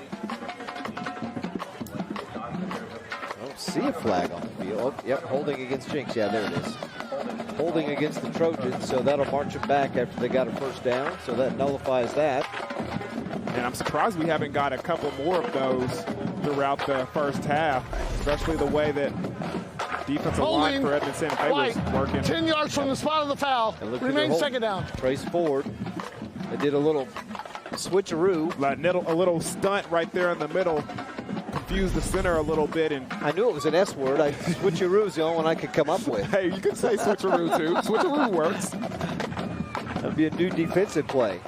I don't see a flag on the field. Oh, yep, holding against Jenks. Yeah, there it is. Holding against the Trojans, so that'll march them back after they got a first down, so that nullifies that. And I'm surprised we haven't got a couple more of those throughout the first half, especially the way that defensive line for Edmond Santa Fe was working. 10 yards from the spot of the foul. Remain second down. Trace forward. They did a little switcheroo. A little stunt right there in the middle. Confused the center a little bit. And I knew it was an S word. Switcheroo is the only one I could come up with. Hey, you can say switcheroo too. Switcheroo works. That'd be a new defensive play.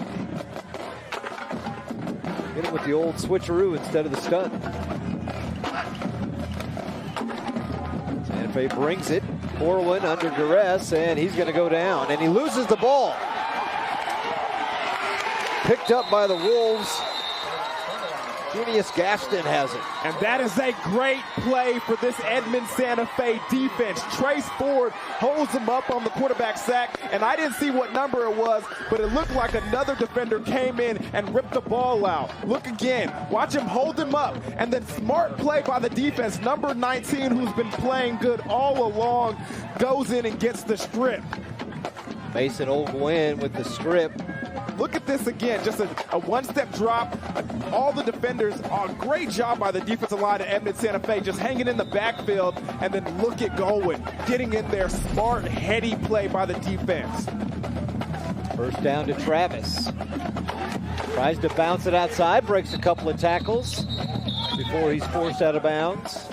Get it with the old switcheroo instead of the stunt. Santa Fe brings it. Corwin under duress, and he's going to go down, and he loses the ball. Picked up by the Wolves. Junius Gaston has it. And that is a great play for this Edmond Santa Fe defense. Trace Ford holds him up on the quarterback sack, and I didn't see what number it was, but it looked like another defender came in and ripped the ball out. Look again. Watch him hold him up, and then smart play by the defense. Number 19, who's been playing good all along, goes in and gets the strip. Mason Ogwin with the strip. Look at this again, just a one-step drop. All the defenders, great job by the defensive line at Edmond Santa Fe, just hanging in the backfield, and then look at Goldwyn getting in there. Smart, heady play by the defense. First down to Travis. Tries to bounce it outside, breaks a couple of tackles before he's forced out of bounds.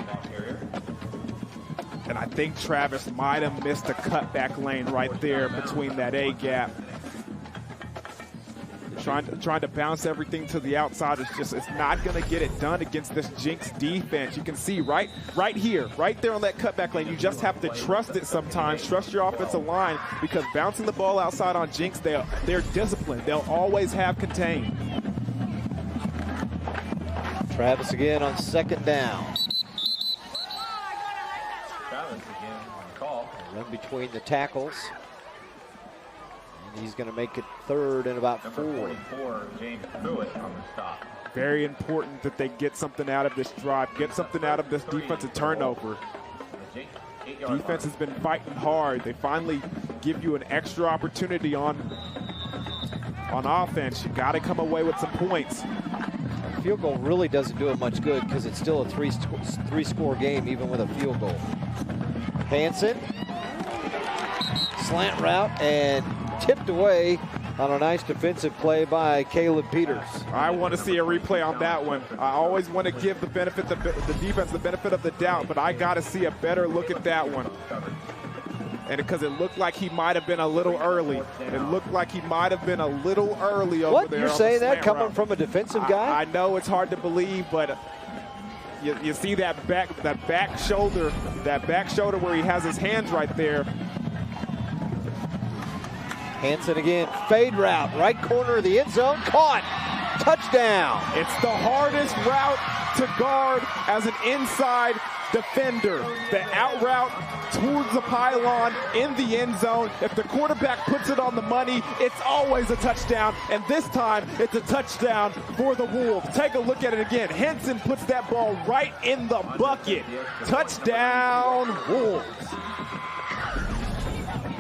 And I think Travis might have missed a cutback lane right there between that A gap. Trying to bounce everything to the outside it's not going to get it done against this Jenks defense. You can see right here, right there on that cutback lane, you just have to trust it sometimes. Trust your offensive line, because bouncing the ball outside on Jenks, they're disciplined. They'll always have contained. Travis again on second down. Travis again on the call. Run between the tackles. He's going to make it third and about 4. James Pruitt on the stop. Very important that they get something out of this drive, get something out of this defensive turnover. Defense has been fighting hard. They finally give you an extra opportunity on offense. You got to come away with some points. A field goal really doesn't do it much good because it's still a three-score game even with a field goal. Hansen, slant route, and tipped away on a nice defensive play by Caleb Peters. I want to see a replay on that one. I always want to give the defense the benefit of the doubt, but I got to see a better look at that one. And because it looked like he might have been a little early. It looked like he might have been a little early over there. You're saying that coming from a defensive guy? I know it's hard to believe, but you see that back shoulder where he has his hands right there. Hansen again, fade route, right corner of the end zone, caught, touchdown. It's the hardest route to guard as an inside defender. The out route towards the pylon in the end zone. If the quarterback puts it on the money, it's always a touchdown. And this time, it's a touchdown for the Wolves. Take a look at it again. Henson puts that ball right in the bucket. Touchdown, Wolves.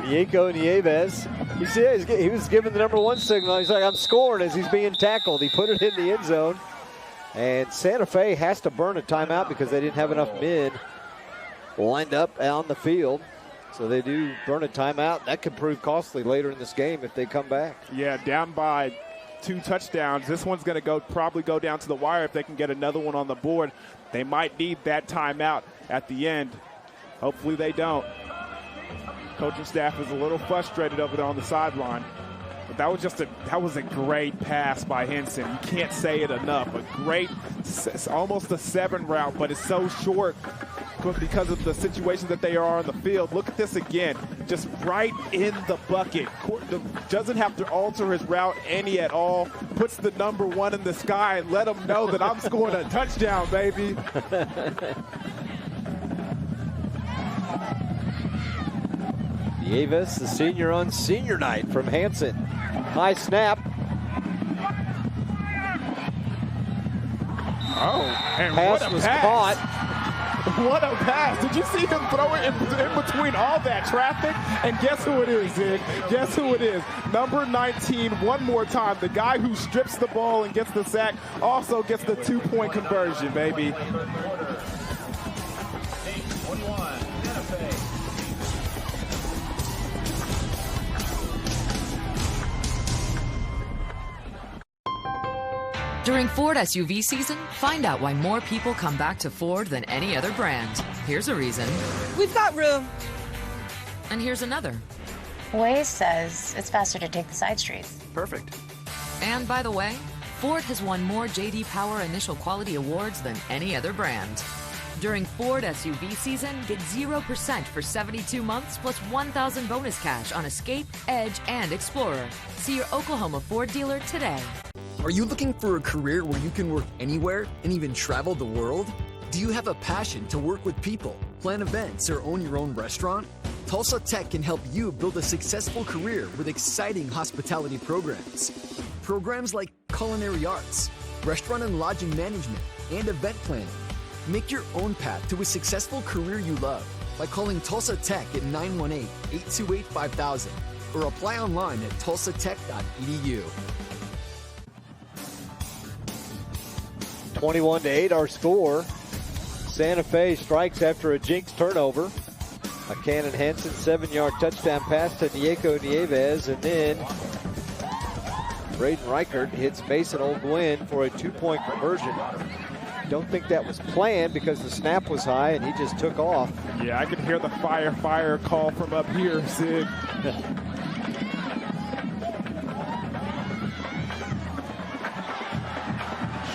Diego Nieves, you see, he was given the #1 signal. He's like, I'm scoring as he's being tackled. He put it in the end zone. And Santa Fe has to burn a timeout because they didn't have enough men lined up on the field. So they do burn a timeout. That could prove costly later in this game if they come back. Yeah, down by 2 touchdowns. This one's going to probably go down to the wire if they can get another one on the board. They might need that timeout at the end. Hopefully they don't. Coaching staff is a little frustrated over there on the sideline. But that was a great pass by Henson. You can't say it enough. A great, almost a 7 route, but it's so short because of the situations that they are on the field. Look at this again, just right in the bucket. Doesn't have to alter his route any at all. Puts the #1 in the sky and let him know that I'm scoring a touchdown, baby. Nieves, the senior on senior night from Hansen. High snap. Oh, and pass what a was pass. Caught. What a pass. Did you see him throw it in between all that traffic? And guess who it is, Zig? Guess who it is? Number 19, one more time. The guy who strips the ball and gets the sack also gets the 2-point conversion, baby. During Ford SUV season, find out why more people come back to Ford than any other brand. Here's a reason. We've got room. And here's another. Waze says it's faster to take the side streets. Perfect. And by the way, Ford has won more J.D. Power Initial Quality Awards than any other brand. During Ford SUV season, get 0% for 72 months plus $1,000 bonus cash on Escape, Edge, and Explorer. See your Oklahoma Ford dealer today. Are you looking for a career where you can work anywhere and even travel the world? Do you have a passion to work with people, plan events, or own your own restaurant? Tulsa Tech can help you build a successful career with exciting hospitality programs. Programs like culinary arts, restaurant and lodging management, and event planning. Make your own path to a successful career you love by calling Tulsa Tech at 918-828-5000 or apply online at tulsatech.edu. 21-8 our score. Santa Fe strikes after a Jenks turnover. A Cannon Hansen 7-yard touchdown pass to Diego Nieves, and then Braden Reichert hits Mason Olguin for a 2-point conversion. Don't think that was planned because the snap was high and he just took off. Yeah, I can hear the fire call from up here, Sid.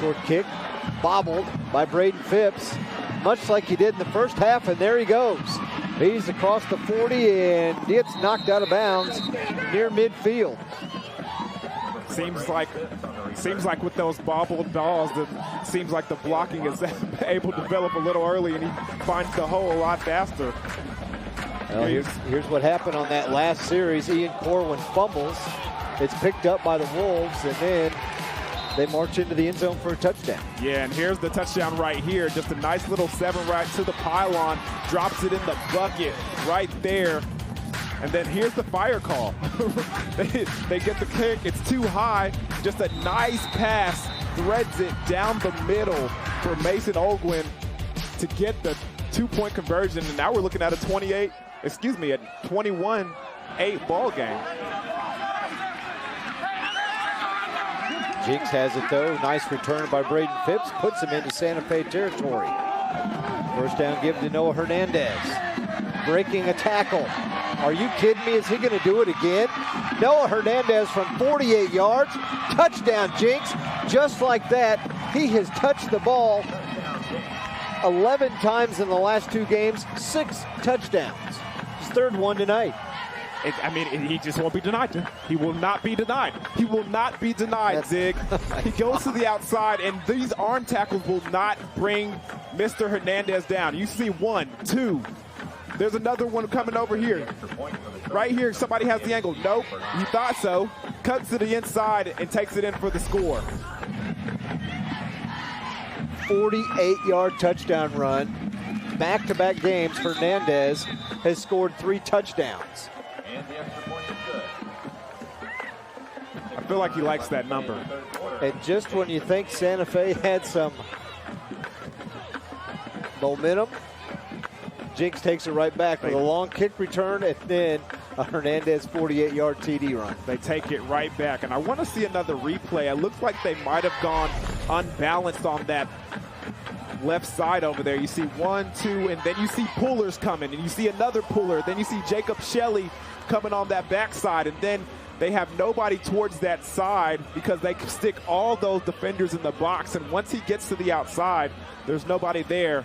Short kick, bobbled by Braden Phipps, much like he did in the first half, and there he goes. He's across the 40 and gets knocked out of bounds near midfield. Seems like with those bobbled balls, it seems like the blocking is able to develop a little early, and he finds the hole a lot faster. Well, here's what happened on that last series. Ian Corwin fumbles. It's picked up by the Wolves, and then they march into the end zone for a touchdown. Yeah, and here's the touchdown right here. Just a nice little 7 right to the pylon. Drops it in the bucket right there. And then here's the fire call. they get the kick. It's too high. Just a nice pass. Threads it down the middle for Mason Olguin to get the 2-point conversion. And now we're looking at a 21-8 ball game. Jenks has it though. Nice return by Braden Phipps. Puts him into Santa Fe territory. First down given to Noah Hernandez. Breaking a tackle. Are you kidding me? Is he going to do it again? Noah Hernandez from 48 yards. Touchdown, Jenks. Just like that, he has touched the ball 11 times in the last 2 games, 6 touchdowns. His third one tonight. He just won't be denied. He will not be denied. He will not be denied, Zig. He goes to the outside, and these arm tackles will not bring Mr. Hernandez down. You see 1, 2. There's another one coming over here. Right here, somebody has the angle. Nope, he thought so. Cuts to the inside and takes it in for the score. 48-yard touchdown run. Back-to-back games, Hernandez has scored 3 touchdowns. I feel like he likes that number. And just when you think Santa Fe had some momentum, Jenks takes it right back with a long kick return and then a Hernandez 48-yard TD run. They take it right back. And I want to see another replay. It looks like they might have gone unbalanced on that left side over there. You see 1, 2, and then you see pullers coming, and you see another puller. Then you see Jacob Shelley coming on that backside, and then they have nobody towards that side because they stick all those defenders in the box. And once he gets to the outside, there's nobody there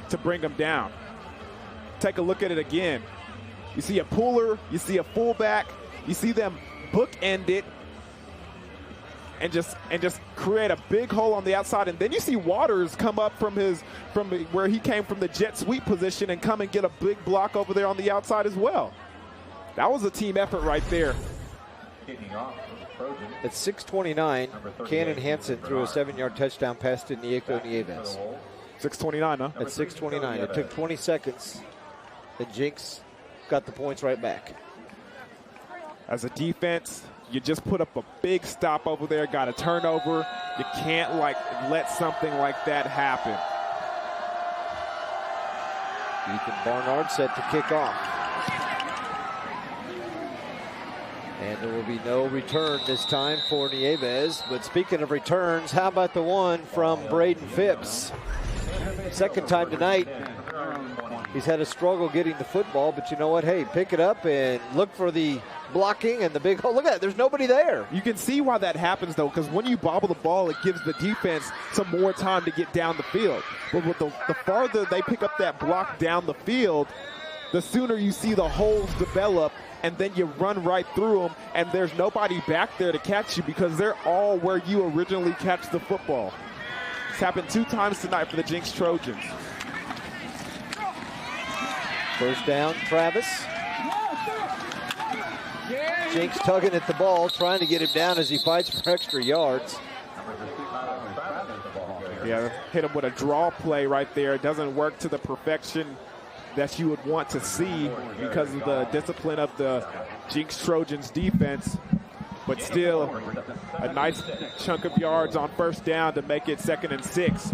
to bring him down. Take a look at it again. You see a puller, you see a fullback, you see them bookend it and just create a big hole on the outside. And then you see Waters come up from where he came from the jet sweep position and come and get a big block over there on the outside as well. That was a team effort right there. At 6:29, Cannon Hansen threw a 7-yard touchdown pass to Nieko Nieves. 6:29, huh? At 6:29. It took 20 seconds. The Jenks got the points right back. As a defense, you just put up a big stop over there, got a turnover. You can't let something like that happen. Ethan Barnard set to kick off. And there will be no return this time for Nieves. But speaking of returns, how about the one from Braden Phipps? Second time tonight. He's had a struggle getting the football, but you know what? Hey, pick it up and look for the blocking and the big hole. Look at it. There's nobody there. You can see why that happens, though, because when you bobble the ball, it gives the defense some more time to get down the field. But with the farther they pick up that block down the field, the sooner you see the holes develop, and then you run right through them, and there's nobody back there to catch you because they're all where you originally catch the football. It's happened 2 times tonight for the Jenks Trojans. First down, Travis. Jenks tugging at the ball, trying to get him down as he fights for extra yards. Yeah, hit him with a draw play right there. It doesn't work to the perfection that you would want to see because of the discipline of the Jenks Trojans defense. But still, a nice chunk of yards on first down to make it 2nd and 6.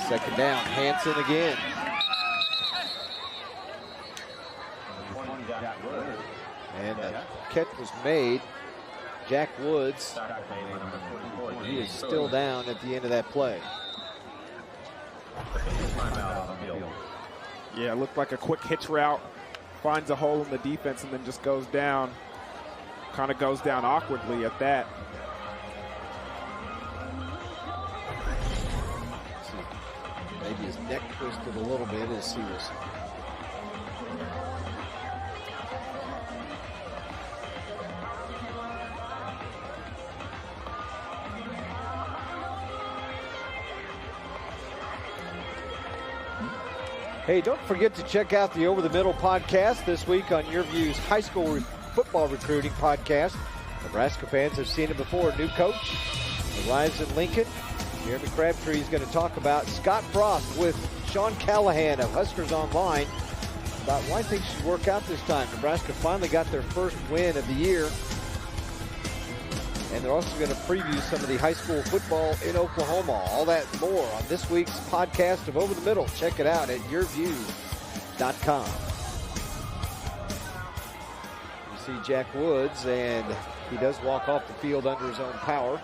Second down, Hansen again. And the catch was made. Jack Woods, he is still down at the end of that play. Yeah, it looked like a quick hitch route. Finds a hole in the defense and then just goes down. Kind of goes down awkwardly at that. Maybe his neck twisted a little bit as he was. Hey, don't forget to check out the Over the Middle podcast this week on YurView's high school football recruiting podcast. Nebraska fans have seen it before. New coach arrives in Lincoln. Jeremy Crabtree is going to talk about Scott Frost with Sean Callahan of Huskers Online about why things should work out this time. Nebraska finally got their first win of the year. And they're also going to preview some of the high school football in Oklahoma. All that and more on this week's podcast of Over the Middle. Check it out at YurView.com. You see Jack Woods, and he does walk off the field under his own power.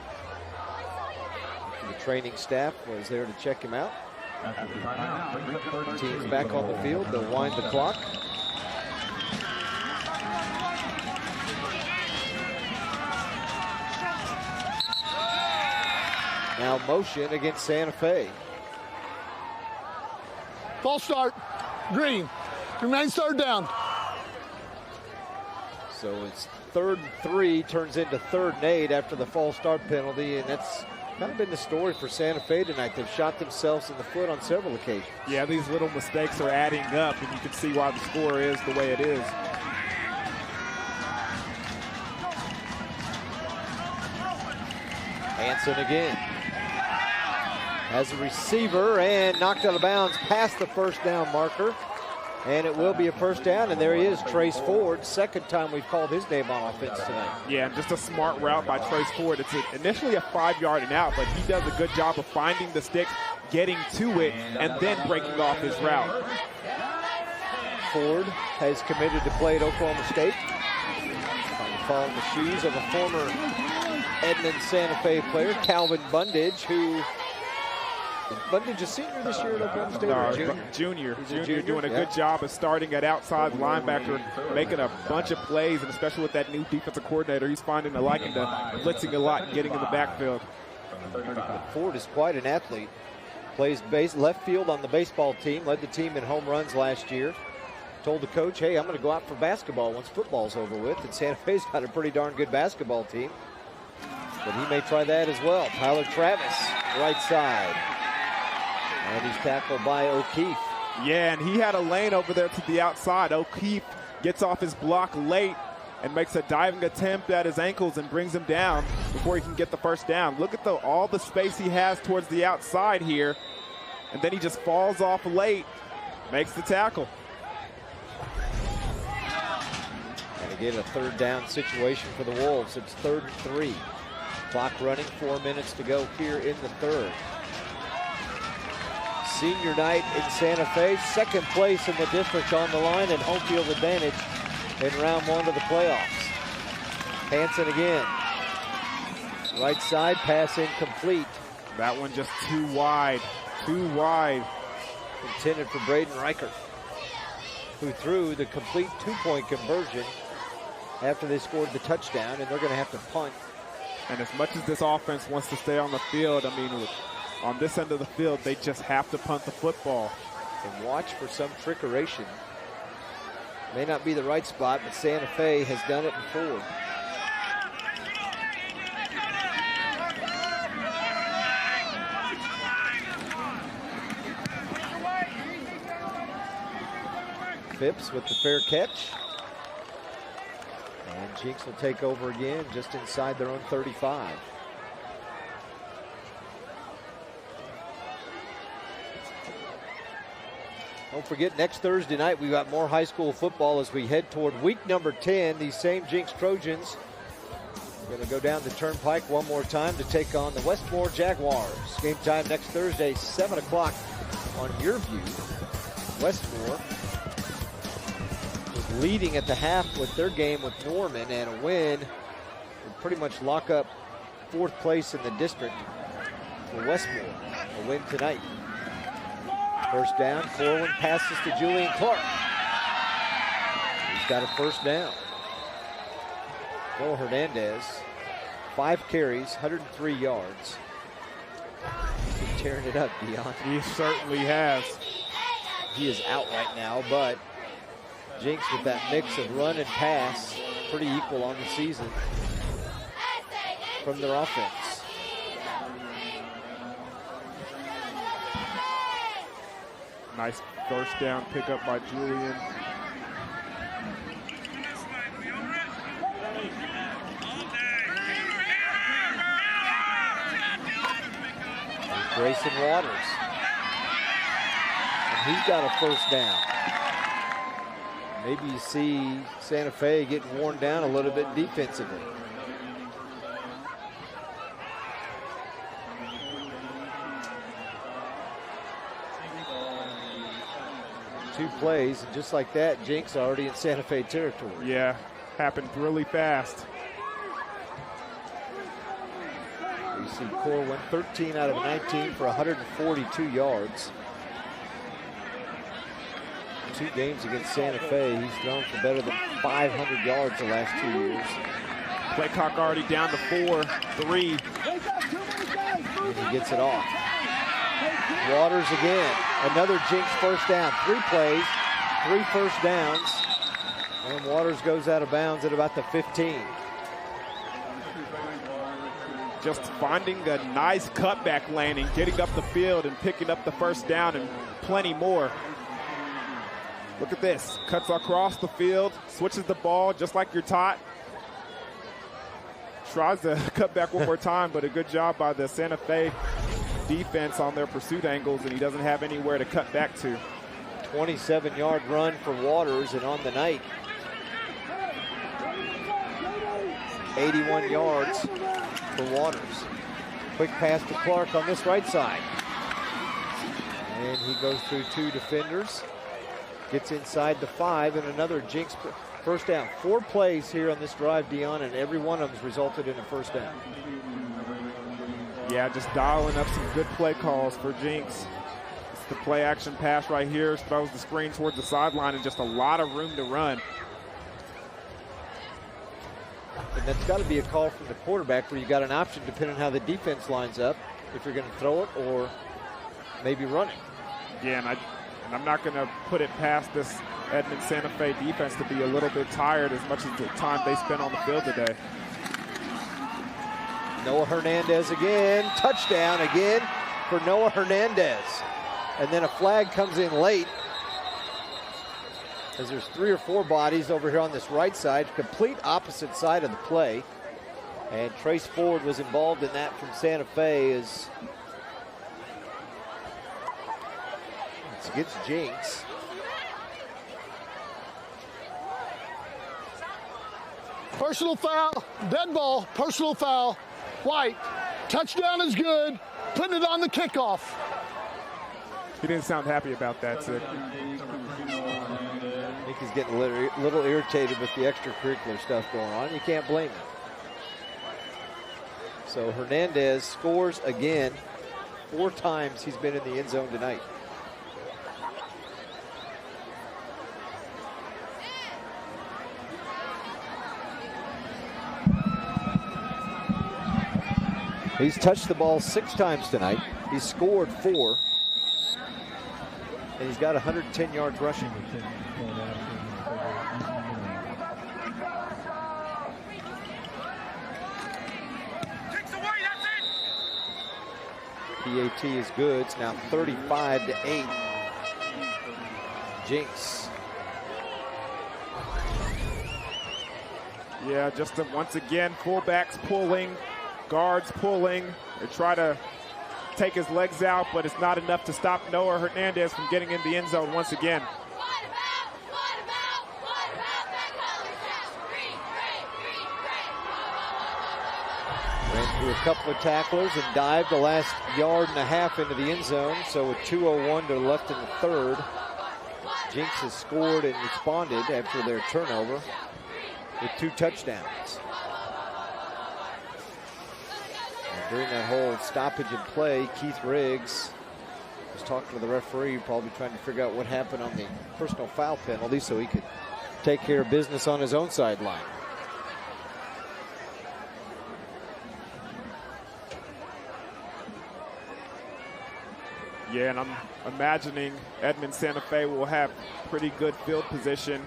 The training staff was there to check him out. The team's back on the field. They'll wind the clock. Now motion against Santa Fe. False start. Green. Remains third down. So it's 3rd and 3, turns into 3rd and 8 after the false start penalty, and that's kind of been the story for Santa Fe tonight. They've shot themselves in the foot on several occasions. Yeah, these little mistakes are adding up, and you can see why the score is the way it is. Hansen again. As a receiver and knocked out of bounds past the first down marker. And it will be a first down, and there he is, Trace Ford. Second time we've called his name on offense tonight. Yeah, and just a smart route by Trace Ford. It's initially a 5-yard and out, but he does a good job of finding the stick, getting to it, and then breaking off his route. Ford has committed to play at Oklahoma State. Following the shoes of a former Edmond Santa Fe player, Calvin Bundage, who... Bundage a senior this year at Oklahoma State? No, junior. Junior doing a good job of starting at outside linebacker, making a bunch of plays, and especially with that new defensive coordinator, he's finding a liking to blitzing a lot and getting in the backfield. Ford is quite an athlete. Plays left field on the baseball team, led the team in home runs last year. Told the coach, hey, I'm going to go out for basketball once football's over with. And Santa Fe's got a pretty darn good basketball team. But he may try that as well. Tyler Travis, right side. And he's tackled by O'Keefe. Yeah, and he had a lane over there to the outside. O'Keefe gets off his block late and makes a diving attempt at his ankles and brings him down before he can get the first down. Look at all the space he has towards the outside here. And then he just falls off late, makes the tackle. And again, a 3rd down situation for the Wolves. It's 3rd and 3. Clock running, 4 minutes to go here in the 3rd. Senior night in Santa Fe, 2nd place in the district on the line and home field advantage in round 1 of the playoffs. Hansen again. Right side, pass incomplete. That one just too wide. Intended for Braden Reichert, who threw the complete 2-point conversion after they scored the touchdown, and they're going to have to punt. And as much as this offense wants to stay on the field, I mean, on this end of the field, they just have to punt the football. And watch for some trickeration. May not be the right spot, but Santa Fe has done it before. Phipps with the fair catch. And Jenks will take over again just inside their own 35. Don't forget, next Thursday night, we've got more high school football as we head toward week number 10. These same Jenks Trojans are going to go down the Turnpike one more time to take on the Westmore Jaguars. Game time next Thursday, 7 o'clock on YurView. Westmore was leading at the half with their game with Norman, and a win would pretty much lock up 4th place in the district for Westmore. A win tonight. First down, Corwin passes to Julian Clark. He's got a first down. Noah Hernandez, 5 carries, 103 yards. He's tearing it up, Dion. He certainly has. He is out right now, but Jenks with that mix of run and pass, pretty equal on the season from their offense. Nice first down pickup by Julian. Grayson Waters. And he's got a first down. Maybe you see Santa Fe getting worn down a little bit defensively. 2 plays, and just like that, Jenks already in Santa Fe territory. Yeah, happened really fast. You see Core went 13 out of 19 for 142 yards. 2 games against Santa Fe, he's thrown for better than 500 yards the last 2 years. Play clock already down to 4-3. And he gets it off. Waters again. Another Jenks first down. 3 plays, 3 first downs. And Waters goes out of bounds at about the 15. Just finding a nice cutback lane and getting up the field and picking up the first down and plenty more. Look at this. Cuts across the field, switches the ball just like you're taught. Tries to cut back one more time, but a good job by the Santa Fe defense on their pursuit angles, and he doesn't have anywhere to cut back to. 27-yard run for Waters, and on the night, 81 yards for Waters. Quick pass to Clark on this right side. And he goes through 2 defenders. Gets inside the 5, and another Jenks first down. 4 plays here on this drive, Dion, and every one of them has resulted in a first down. Yeah, just dialing up some good play calls for Jenks. It's the play action pass right here. Throws the screen towards the sideline and just a lot of room to run. And that's got to be a call from the quarterback where you got an option depending on how the defense lines up, if you're going to throw it or maybe run it. Yeah, and I'm not going to put it past this Edmond Santa Fe defense to be a little bit tired as much as the time they spent on the field today. Noah Hernandez again. Touchdown again for Noah Hernandez. And then a flag comes in late as there's 3 or 4 bodies over here on this right side, complete opposite side of the play. And Trace Ford was involved in that from Santa Fe as it's against Jenks. Personal foul, dead ball, personal foul, White. Touchdown is good, putting it on the kickoff. He didn't sound happy about that, Sid. I think he's getting a little irritated with the extracurricular stuff going on. You can't blame him. So Hernandez scores again. 4 times he's been in the end zone tonight. He's touched the ball 6 times tonight. He's scored 4. And he's got 110 yards rushing. PAT is good. It's now 35-8. Jenks. Yeah, just once again, fullbacks pulling, guards pulling. They try to take his legs out, but it's not enough to stop Noah Hernandez from getting in the end zone once again. Ran through a couple of tacklers and dived the last 1.5 yards into the end zone. So with 2:01 to left in the third, Jenks has scored and responded after their turnover with 2 touchdowns. And during that whole stoppage in play, Keith Riggs was talking to the referee, probably trying to figure out what happened on the personal foul penalty so he could take care of business on his own sideline. Yeah, and I'm imagining Edmond Santa Fe will have pretty good field position.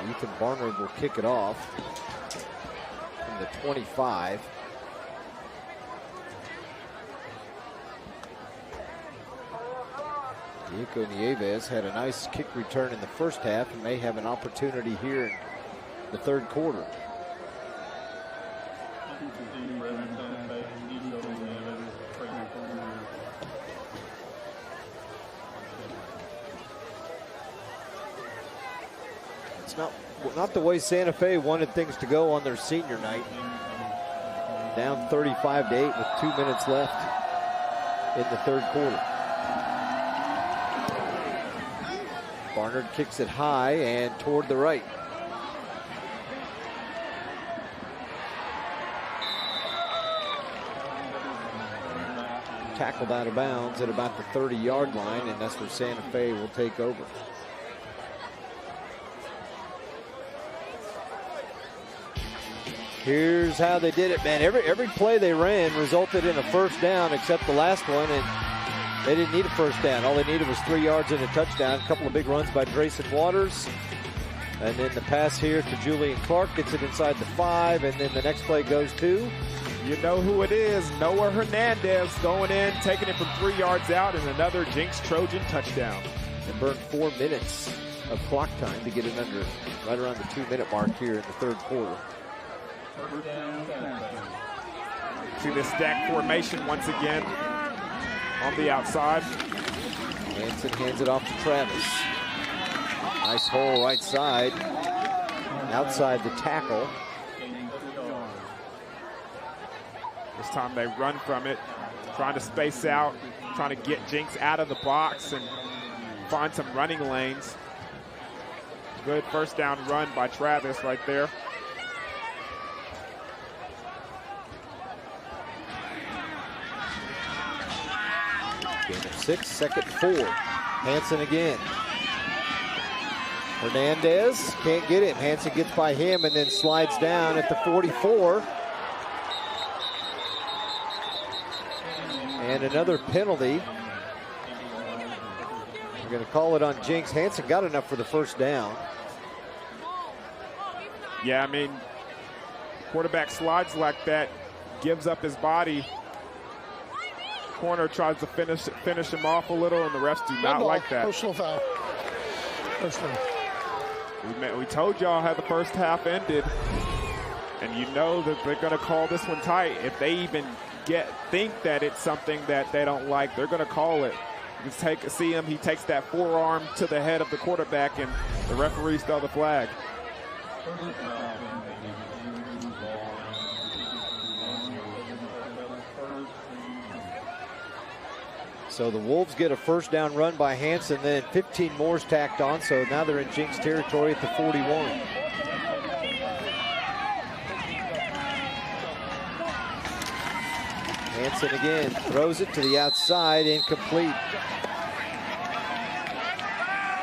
Ethan Barnard will kick it off from the 25. Diego Nieves had a nice kick return in the first half and may have an opportunity here in the third quarter. It's not the way Santa Fe wanted things to go on their senior night. down 35-8 with 2 minutes left in the third quarter. Barnard kicks it high and toward the right. Tackled out of bounds at about the 30-yard line, and that's where Santa Fe will take over. Here's how they did it, man. Every play they ran resulted in a first down except the last one, and they didn't need a first down. All they needed was 3 yards and a touchdown. A couple of big runs by Grayson Waters. And then the pass here to Julian Clark gets it inside the 5, and then the next play goes to... You know who it is. Noah Hernandez going in, taking it from 3 yards out, and another Jenks Trojan touchdown. And burned 4 minutes of clock time to get it under right around the 2-minute mark here in the third quarter. See this stack formation once again on the outside. Hanson hands it off to Travis. Nice hole right side, outside the tackle. This time they run from it, trying to space out, trying to get Jenks out of the box and find some running lanes. Good first down run by Travis right there. Gain of 6, second 4. Hanson again. Hernandez can't get him. Hanson gets by him and then slides down at the 44. And another penalty. We're going to call it on Jenks. Hanson got enough for the first down. Yeah, I mean, quarterback slides like that, gives up his body. Corner tries to finish him off a little, and the refs do not like that. Personal foul. Personal. We told y'all how the first half ended, and you know that they're going to call this one tight. If they even think that it's something that they don't like, they're going to call it. You see him, he takes that forearm to the head of the quarterback, and the referees throw the flag. So the Wolves get a first down run by Hanson, then 15 more is tacked on, so now they're in Jenks territory at the 41. Hanson again throws it to the outside, incomplete.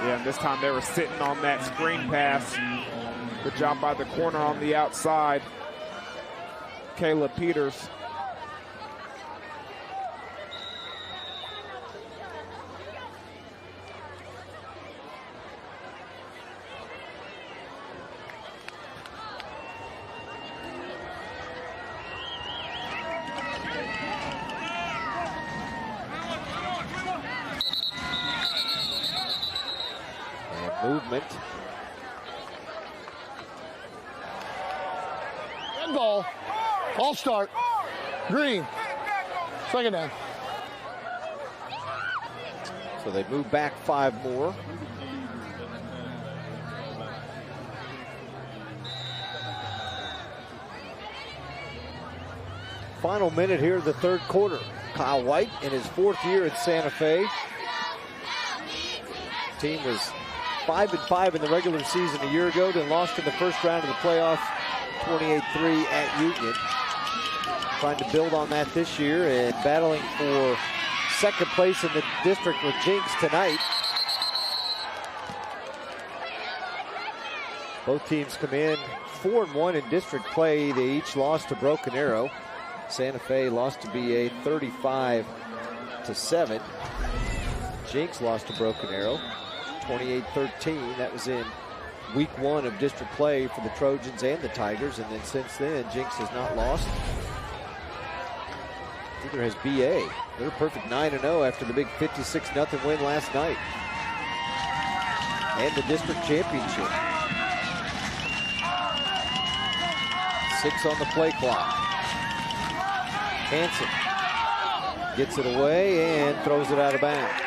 Yeah, and this time they were sitting on that screen pass. Good job by the corner on the outside, Caleb Peters. Movement. Red ball. Ball start. Green. Second down. So they move back 5 more. Final minute here of the third quarter. Kyle White in his 4th year at Santa Fe. Team was 5-5 in the regular season a year ago, then lost in the first round of the playoffs, 28-3 at Union. Trying to build on that this year and battling for second place in the district with Jenks tonight. Both teams come in 4-1 in district play. They each lost to Broken Arrow. Santa Fe lost to BA 35-7. Jenks lost to Broken Arrow 28-13. That was in week 1 of district play for the Trojans and the Tigers, and then since then Jenks has not lost. Neither has BA. They're a perfect 9-0 after the big 56-0 win last night and the district championship. 6 on the play clock. Hanson gets it away and throws it out of bounds.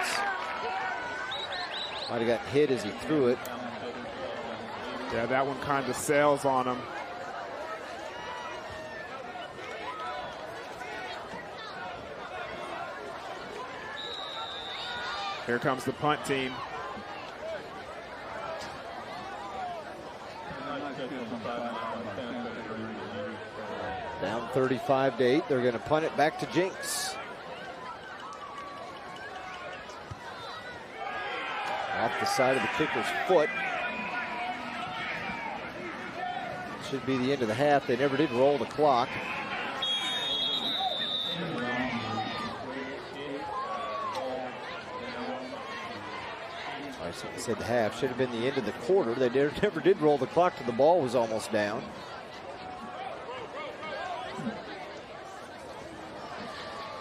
Might have gotten hit as he threw it. Yeah, that one kind of sails on him. Here comes the punt team. Down 35-8. They're going to punt it back to Jenks. Off the side of the kicker's foot. Should be the end of the half. They never did roll the clock. I said the half. Should have been the end of the quarter. They never did roll the clock till the ball was almost down.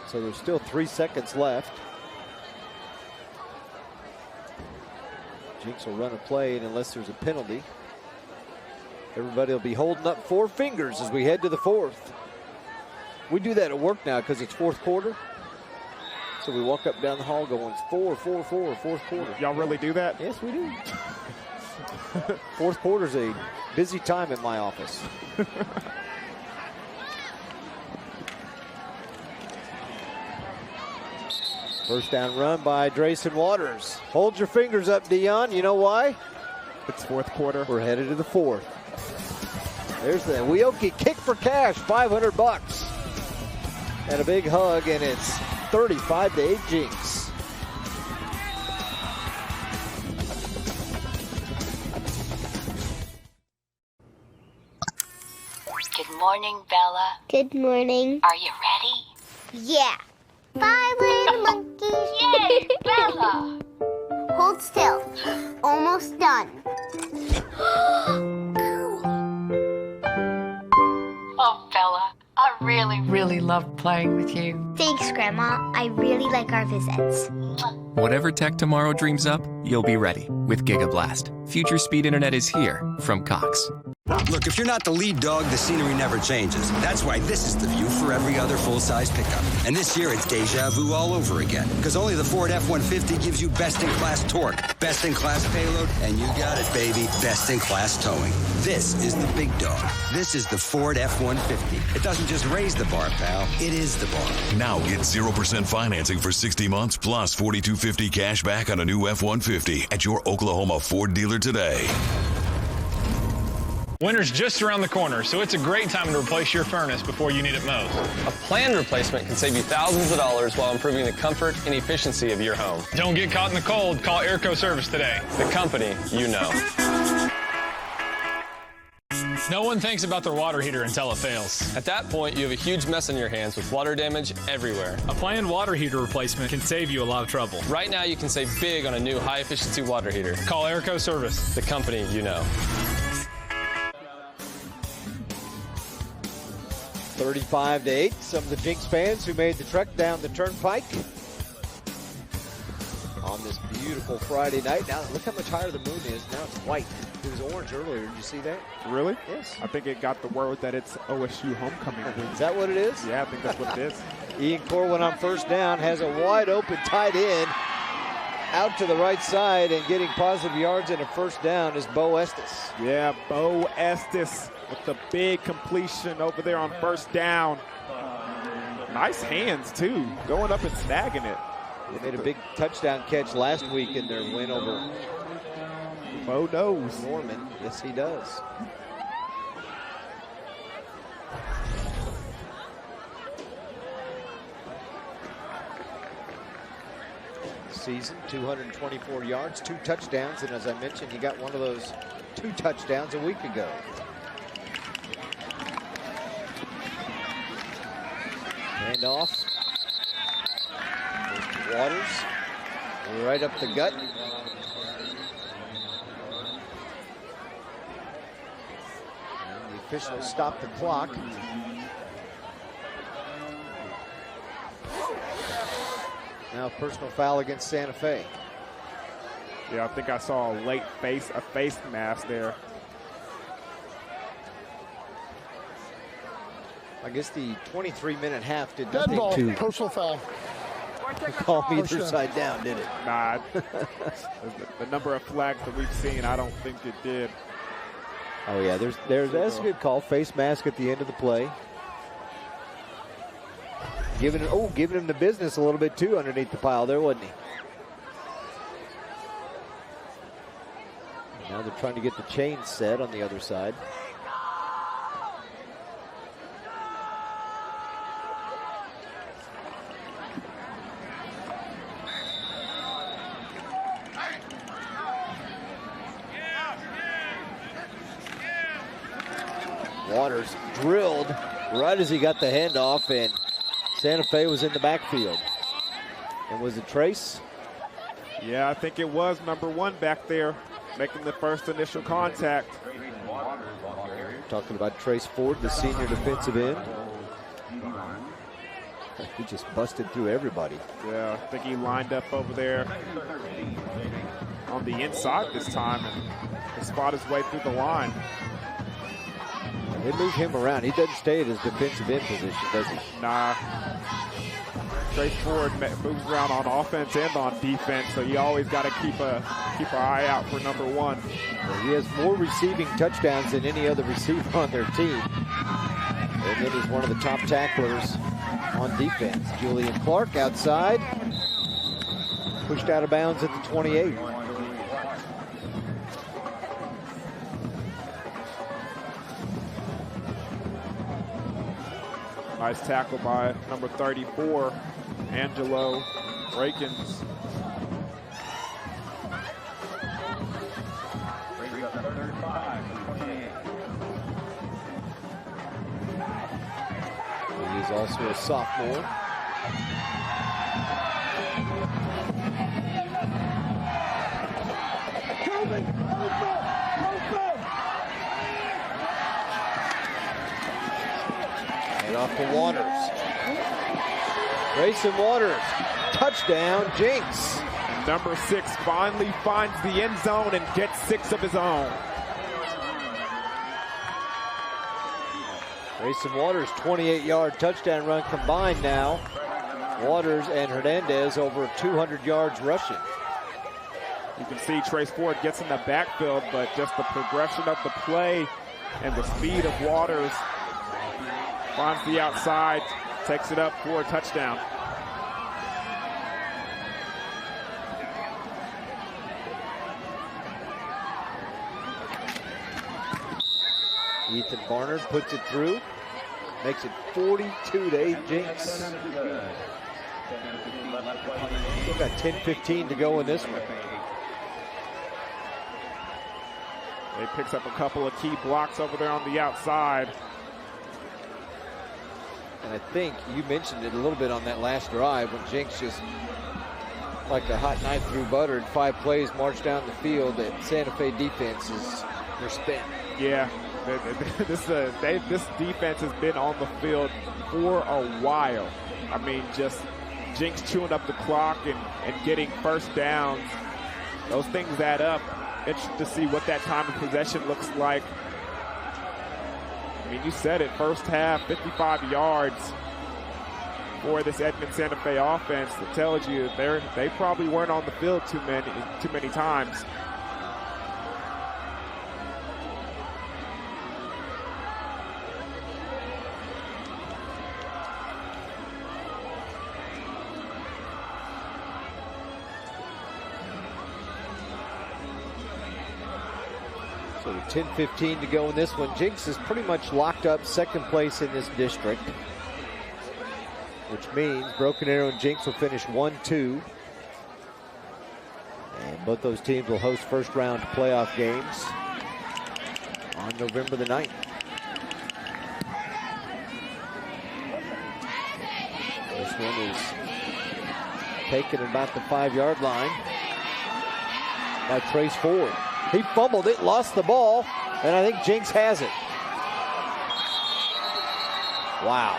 So there's still 3 seconds left. Jenks will run a play, and unless there's a penalty, everybody will be holding up 4 fingers as we head to the 4th. We do that at work now because it's 4th quarter. So we walk up down the hall going 4, 4, 4, 4th quarter. Y'all really do that? Yes, we do. 4th quarter's a busy time at my office. First down run by Drayson Waters. Hold your fingers up, Dion. You know why? It's 4th quarter. We're headed to the 4th. There's the Wioki kick for cash, $500. And a big hug, and it's 35-8 Jenks. Good morning, Bella. Good morning. Are you ready? Yeah. 5 little monkeys. Yay, Bella! Hold still. Almost done. Oh, Bella, I really love playing with you. Thanks, Grandma. I really like our visits. Whatever tech tomorrow dreams up, you'll be ready with GigaBlast. Future speed internet is here from Cox. Look, if you're not the lead dog, the scenery never changes. That's why this is the view for every other full-size pickup. And this year, it's deja vu all over again. Because only the Ford F-150 gives you best-in-class torque, best-in-class payload, and you got it, baby, best-in-class towing. This is the big dog. This is the Ford F-150. It doesn't just raise the bar, pal. It is the bar. Now get 0% financing for 60 months plus $4,250 cash back on a new F-150 at your Oklahoma Ford dealer today. Winter's just around the corner, so it's a great time to replace your furnace before you need it most. A planned replacement can save you thousands of dollars while improving the comfort and efficiency of your home. Don't get caught in the cold. Call Airco Service today. The company you know. No one thinks about their water heater until it fails. At that point, you have a huge mess on your hands with water damage everywhere. A planned water heater replacement can save you a lot of trouble. Right now, you can save big on a new high-efficiency water heater. Call Airco Service. The company you know. 35-8. Some of the Jenks fans who made the trek down the turnpike on this beautiful Friday night. Now look how much higher the moon is. Now it's white. It was orange earlier. Did you see that? Really? Yes. I think it got the word that it's OSU homecoming week. Is that what it is? Yeah, I think that's what it is. Ian Corwin on first down has a wide open tight end out to the right side, and getting positive yards and a first down is Bo Estes. Yeah, Bo Estes with the big completion over there on first down. Nice hands, too, going up and snagging it. They made a big touchdown catch last week in their win over Bo knows. Norman. Yes, he does. Season, 224 yards, 2 touchdowns, and as I mentioned, he got one of those 2 touchdowns a week ago. Hand off. Waters. Right up the gut. And the officials stopped the clock. Now personal foul against Santa Fe. Yeah, I think I saw a face mask there. I guess the 23-minute half did Dead nothing ball, to personal foul. calm either side down, did it? Nah, the number of flags that we've seen, I don't think it did. Oh yeah, that's a good call. Face mask at the end of the play. Giving him the business a little bit too underneath the pile there, wasn't he? Now they're trying to get the chain set on the other side. Waters drilled right as he got the handoff, and Santa Fe was in the backfield. And was it Trace? Yeah, I think it was number 1 back there, making the first initial contact. Talking about Trace Ford, the senior defensive end. He just busted through everybody. Yeah, I think he lined up over there on the inside this time and spot his way through the line. They move him around. He doesn't stay at his defensive end position, does he? Nah. Trace Ford moves around on offense and on defense, so you always got to keep an eye out for number 1. Well, he has more receiving touchdowns than any other receiver on their team. And then he's one of the top tacklers on defense. Julian Clark outside. Pushed out of bounds at the 28. Nice tackle by number 34, Angelo Rakins. He is also a sophomore. And off to Waters. Grayson Waters, touchdown, Jenks. Number 6 finally finds the end zone and gets 6 of his own. Grayson Waters, 28-yard touchdown run combined now. Waters and Hernandez over 200 yards rushing. You can see Trace Ford gets in the backfield, but just the progression of the play and the speed of Waters finds the outside, takes it up for a touchdown. Ethan Barnard puts it through, makes it 42-8 Jenks. Still got 10-15 to go in this one. He picks up a couple of key blocks over there on the outside. And I think you mentioned it a little bit on that last drive when Jenks just, like a hot knife through butter, in 5 plays, marched down the field. That Santa Fe defense they're spent. Yeah, this defense has been on the field for a while. I mean, just Jenks chewing up the clock and getting first downs. Those things add up. Interesting to see what that time of possession looks like. I mean, you said it, first half, 55 yards for this Edmond Santa Fe offense. That tells you they probably weren't on the field too many times. So 10-15 to go in this one. Jenks is pretty much locked up second place in this district, which means Broken Arrow and Jenks will finish 1-2. And both those teams will host first round playoff games on November the 9th. This one is taken about the 5-yard line by Trace Ford. He fumbled it, lost the ball, and I think Jenks has it. Wow.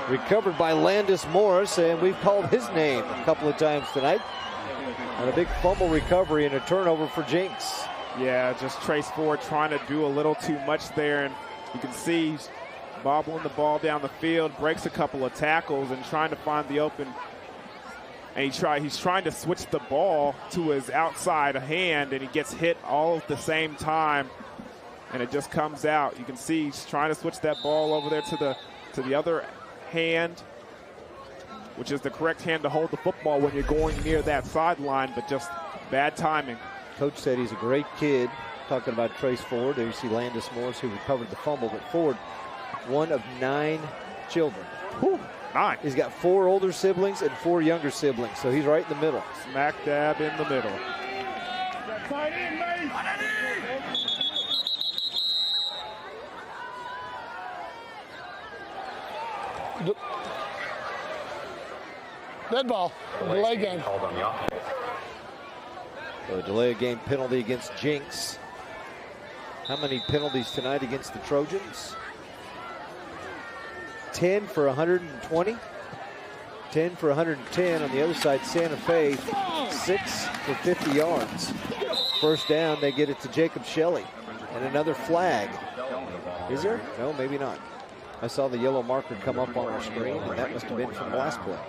Recovered by Landis Morris, and we've called his name a couple of times tonight. And a big fumble recovery and a turnover for Jenks. Yeah, just Trace Ford trying to do a little too much there, and you can see he's bobbling the ball down the field, breaks a couple of tackles, and trying to find the open. And he's trying to switch the ball to his outside hand, and he gets hit all at the same time, and it just comes out. You can see he's trying to switch that ball over there to the other hand, which is the correct hand to hold the football when you're going near that sideline, but just bad timing. Coach said he's a great kid. Talking about Trace Ford. There you see Landis Morris, who recovered the fumble. But Ford, one of 9 children. Whew, 9. He's got 4 older siblings and 4 younger siblings, so he's right in the middle. Smack dab in the middle. Dead ball. Delay game. So a delay of game penalty against Jenks. How many penalties tonight against the Trojans? 10 for 120. 10 for 110. On the other side, Santa Fe, 6 for 50 yards. First down, they get it to Jacob Shelley. And another flag. Is there? No, maybe not. I saw the yellow marker come up on our screen, and that must have been from the last play.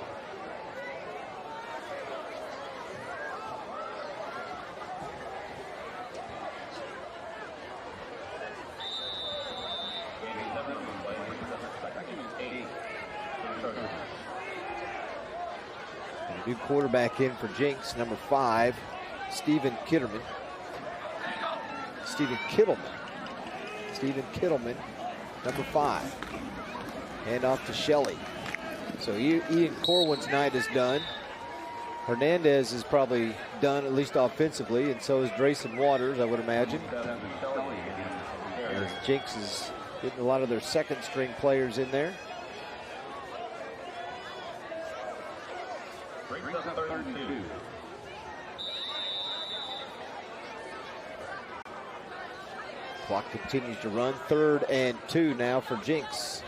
New quarterback in for Jenks, number 5, Stephen Kittelman. Stephen Kittelman, number 5. Hand off to Shelley. So Ian Corwin's night is done. Hernandez is probably done, at least offensively, and so is Drayson Waters, I would imagine. As Jenks is getting a lot of their second string players in there. Clock continues to run. 3rd and 2 now for Jenks.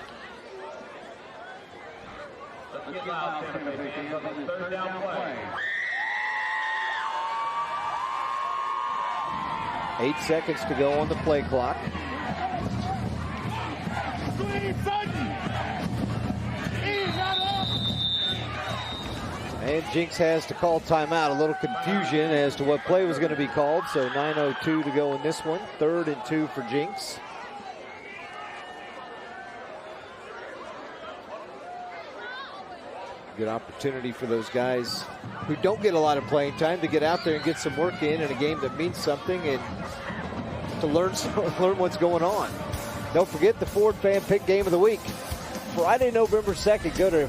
Eight seconds to go on the play clock. And Jenks has to call timeout. A little confusion as to what play was going to be called. So 9:02 to go in this one. 3rd and 2 for Jenks. Good opportunity for those guys who don't get a lot of playing time to get out there and get some work in a game that means something and to learn what's going on. Don't forget the Ford Fan Pick Game of the Week. Friday, November 2nd, go to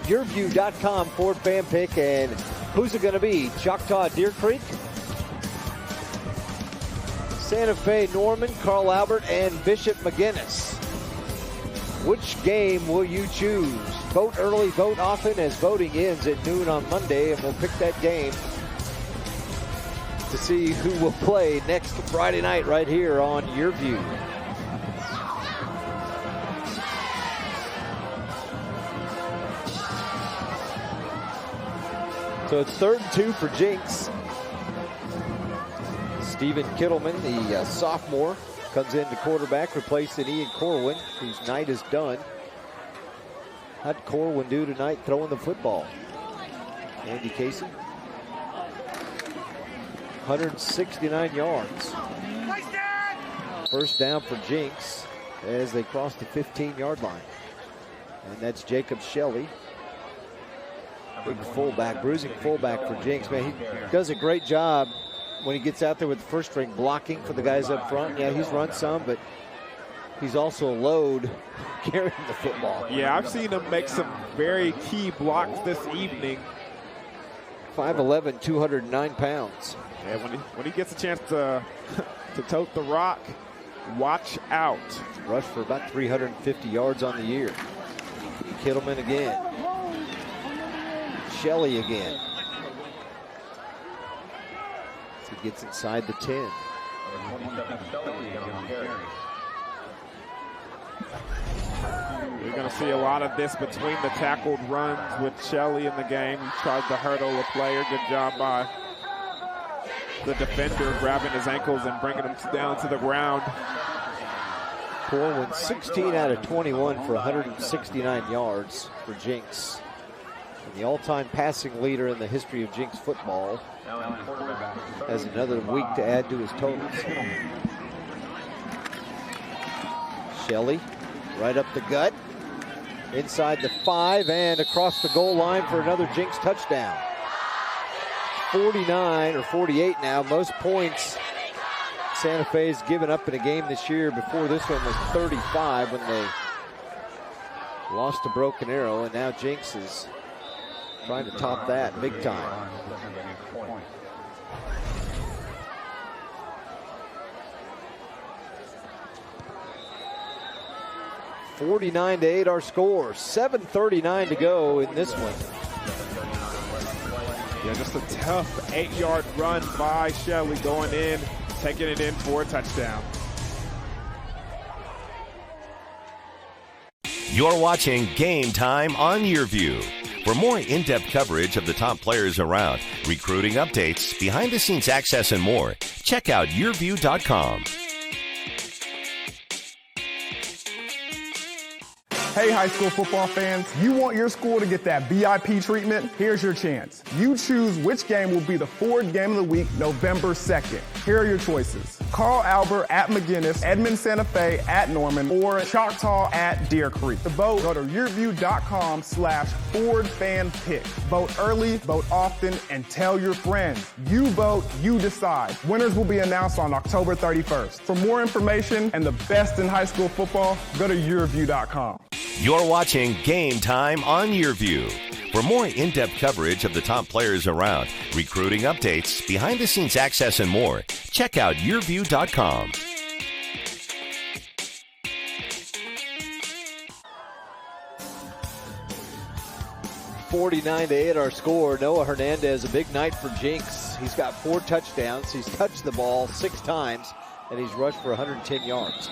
YurView.com, Ford Fan Pick, and who's it going to be? Choctaw Deer Creek? Santa Fe Norman, Carl Albert, and Bishop McGinnis. Which game will you choose? Vote early, vote often, as voting ends at noon on Monday, and we'll pick that game to see who will play next Friday night right here on YurView. So it's 3rd and 2 for Jenks. Stephen Kittelman, the sophomore, comes in to quarterback, replacing Ian Corwin, whose night is done. How'd Corwin do tonight throwing the football? Andy Casey. 169 yards. First down for Jenks as they cross the 15-yard line. And that's Jacob Shelley. Big fullback, bruising fullback for Jenks. Man, he does a great job when he gets out there with the first string blocking for the guys up front. Yeah, he's run some, but he's also a load carrying the football. Yeah, I've seen him make some very key blocks this evening. 5'11", 209 pounds. Yeah, when he gets a chance to tote the rock, watch out. Rushed for about 350 yards on the year. Kittelman again. Shelley again. So he gets inside the 10. You're going to see a lot of this between the tackled runs with Shelley in the game. He tried to hurdle a player. Good job by the defender grabbing his ankles and bringing him down to the ground. Corwin 16 out of 21 for 169 yards for Jenks. And the all-time passing leader in the history of Jenks football has another week to add to his totals. Shelley right up the gut, inside the 5 and across the goal line for another Jenks touchdown. 49 or 48 now. Most points Santa Fe's given up in a game this year. Before this one was 35 when they lost to Broken Arrow, and now Jenks is trying to top that big time. $49-8 our score. 7:39 to go in this one. Yeah, just a tough 8-yard run by Shelley going in, taking it in for a touchdown. You're watching Game Time on YurView. For more in-depth coverage of the top players around, recruiting updates, behind-the-scenes access, and more, check out YurView.com. Hey, high school football fans, you want your school to get that VIP treatment? Here's your chance. You choose which game will be the Ford Game of the Week, November 2nd. Here are your choices. Carl Albert at McGinnis, Edmond Santa Fe at Norman, or Choctaw at Deer Creek. To vote, go to yourview.com/FordFanPick. Vote early, vote often, and tell your friends. You vote, you decide. Winners will be announced on October 31st. For more information and the best in high school football, go to yourview.com. You're watching Game Time on YurView. For more in-depth coverage of the top players around, recruiting updates, behind-the-scenes access, and more, check out YurView.com. $49-8 our score. Noah Hernandez, a big night for Jenks. He's got 4 touchdowns. He's touched the ball 6 times, and he's rushed for 110 yards.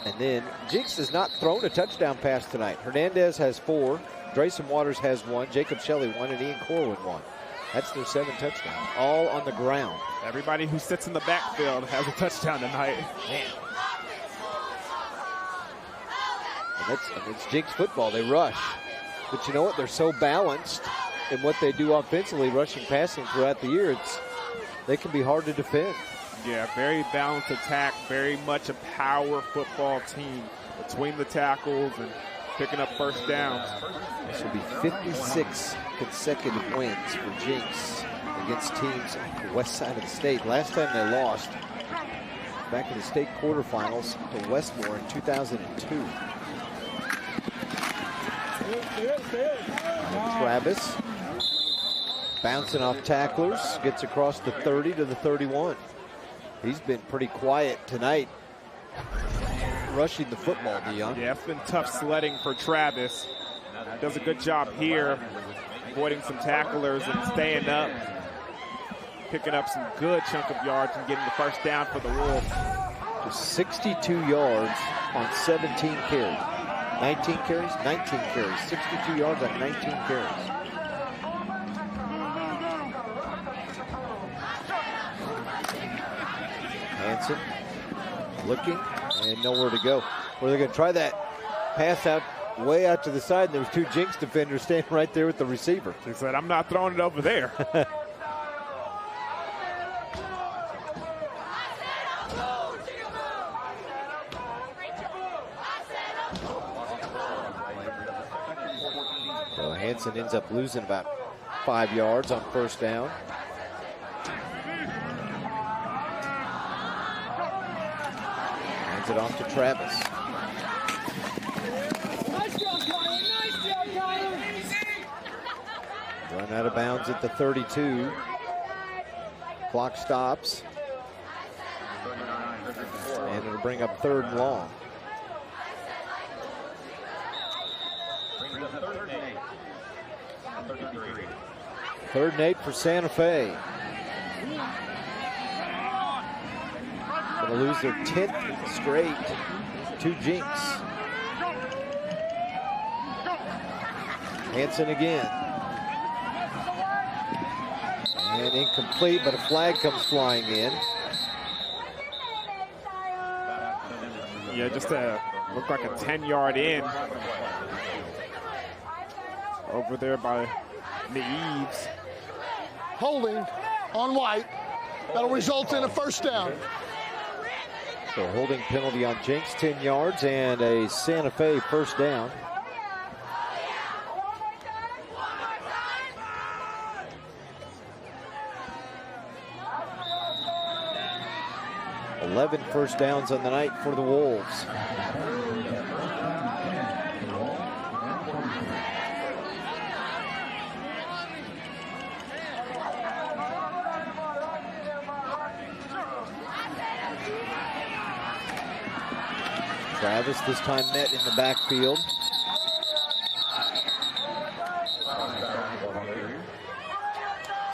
And then Jenks has not thrown a touchdown pass tonight. Hernandez has 4. Drayson Waters has 1. Jacob Shelley 1. And Ian Corwin 1. That's their 7 touchdowns, all on the ground. Everybody who sits in the backfield has a touchdown tonight. Man. And it's Jenks football. They rush. But you know what? They're so balanced in what they do offensively, rushing, passing throughout the year. They can be hard to defend. Yeah, very balanced attack, very much a power football team between the tackles and picking up first downs. This will be 56 consecutive wins for Jenks against teams on the west side of the state. Last time they lost, back in the state quarterfinals to Westmore in 2002. Travis bouncing off tacklers, gets across the 30 to the 31. He's been pretty quiet tonight, rushing the football, Dion. Yeah, it's been tough sledding for Travis. Does a good job here, avoiding some tacklers and staying up, picking up some good chunk of yards and getting the first down for the Wolves. Just 62 yards on 17 carries. 19 carries? 19 carries. 62 yards on 19 carries. Hansen looking and nowhere to go. Well, they're going to try that pass out way out to the side, and there was 2 Jenks defenders standing right there with the receiver. He said, I'm not throwing it over there. So Hansen ends up losing about 5 yards on first down. Hands it off to Travis. Run out of bounds at the 32. Clock stops. And it'll bring up 3rd and long. Third and 8 for Santa Fe. Going to lose their 10th straight to Jenks. Hansen again. And incomplete, but a flag comes flying in. Yeah, just looked like a 10-yard in over there by the Eaves. Holding on White. That'll result in a first down. So a holding penalty on Jenks, 10 yards, and a Santa Fe first down. 11 first downs on the night for the Wolves. Travis this time met in the backfield.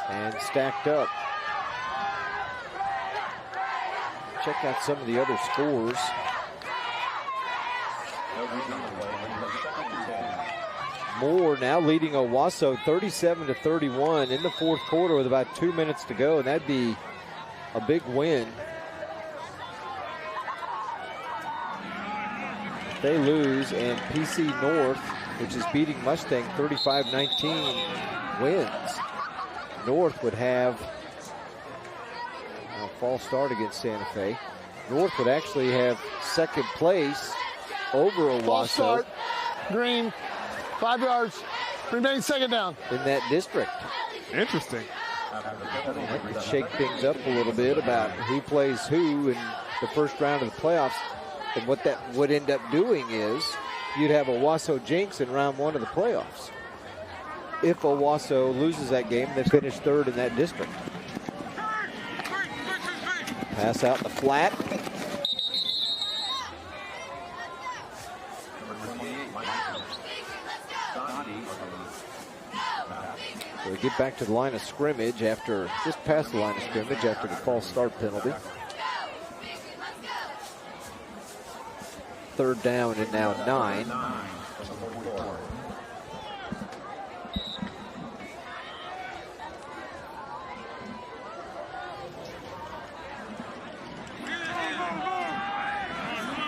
And stacked up. Check out some of the other scores. Moore now leading Owasso 37-31 in the fourth quarter with about 2 minutes to go, and that'd be a big win. If they lose and PC North, which is beating Mustang 35-19, wins, North would have a false start against Santa Fe. North would actually have second place over Owasso. False start, green, 5 yards, remaining second down. In that district. Interesting. That could shake things up a little bit about who plays who in the first round of the playoffs. And what that would end up doing is you'd have Owasso Jenks in round 1 of the playoffs. If Owasso loses that game, they finish third in that district. Pass out in the flat. So we get back to the line of scrimmage after, just past the line of scrimmage after the false start penalty. Third down and now 9.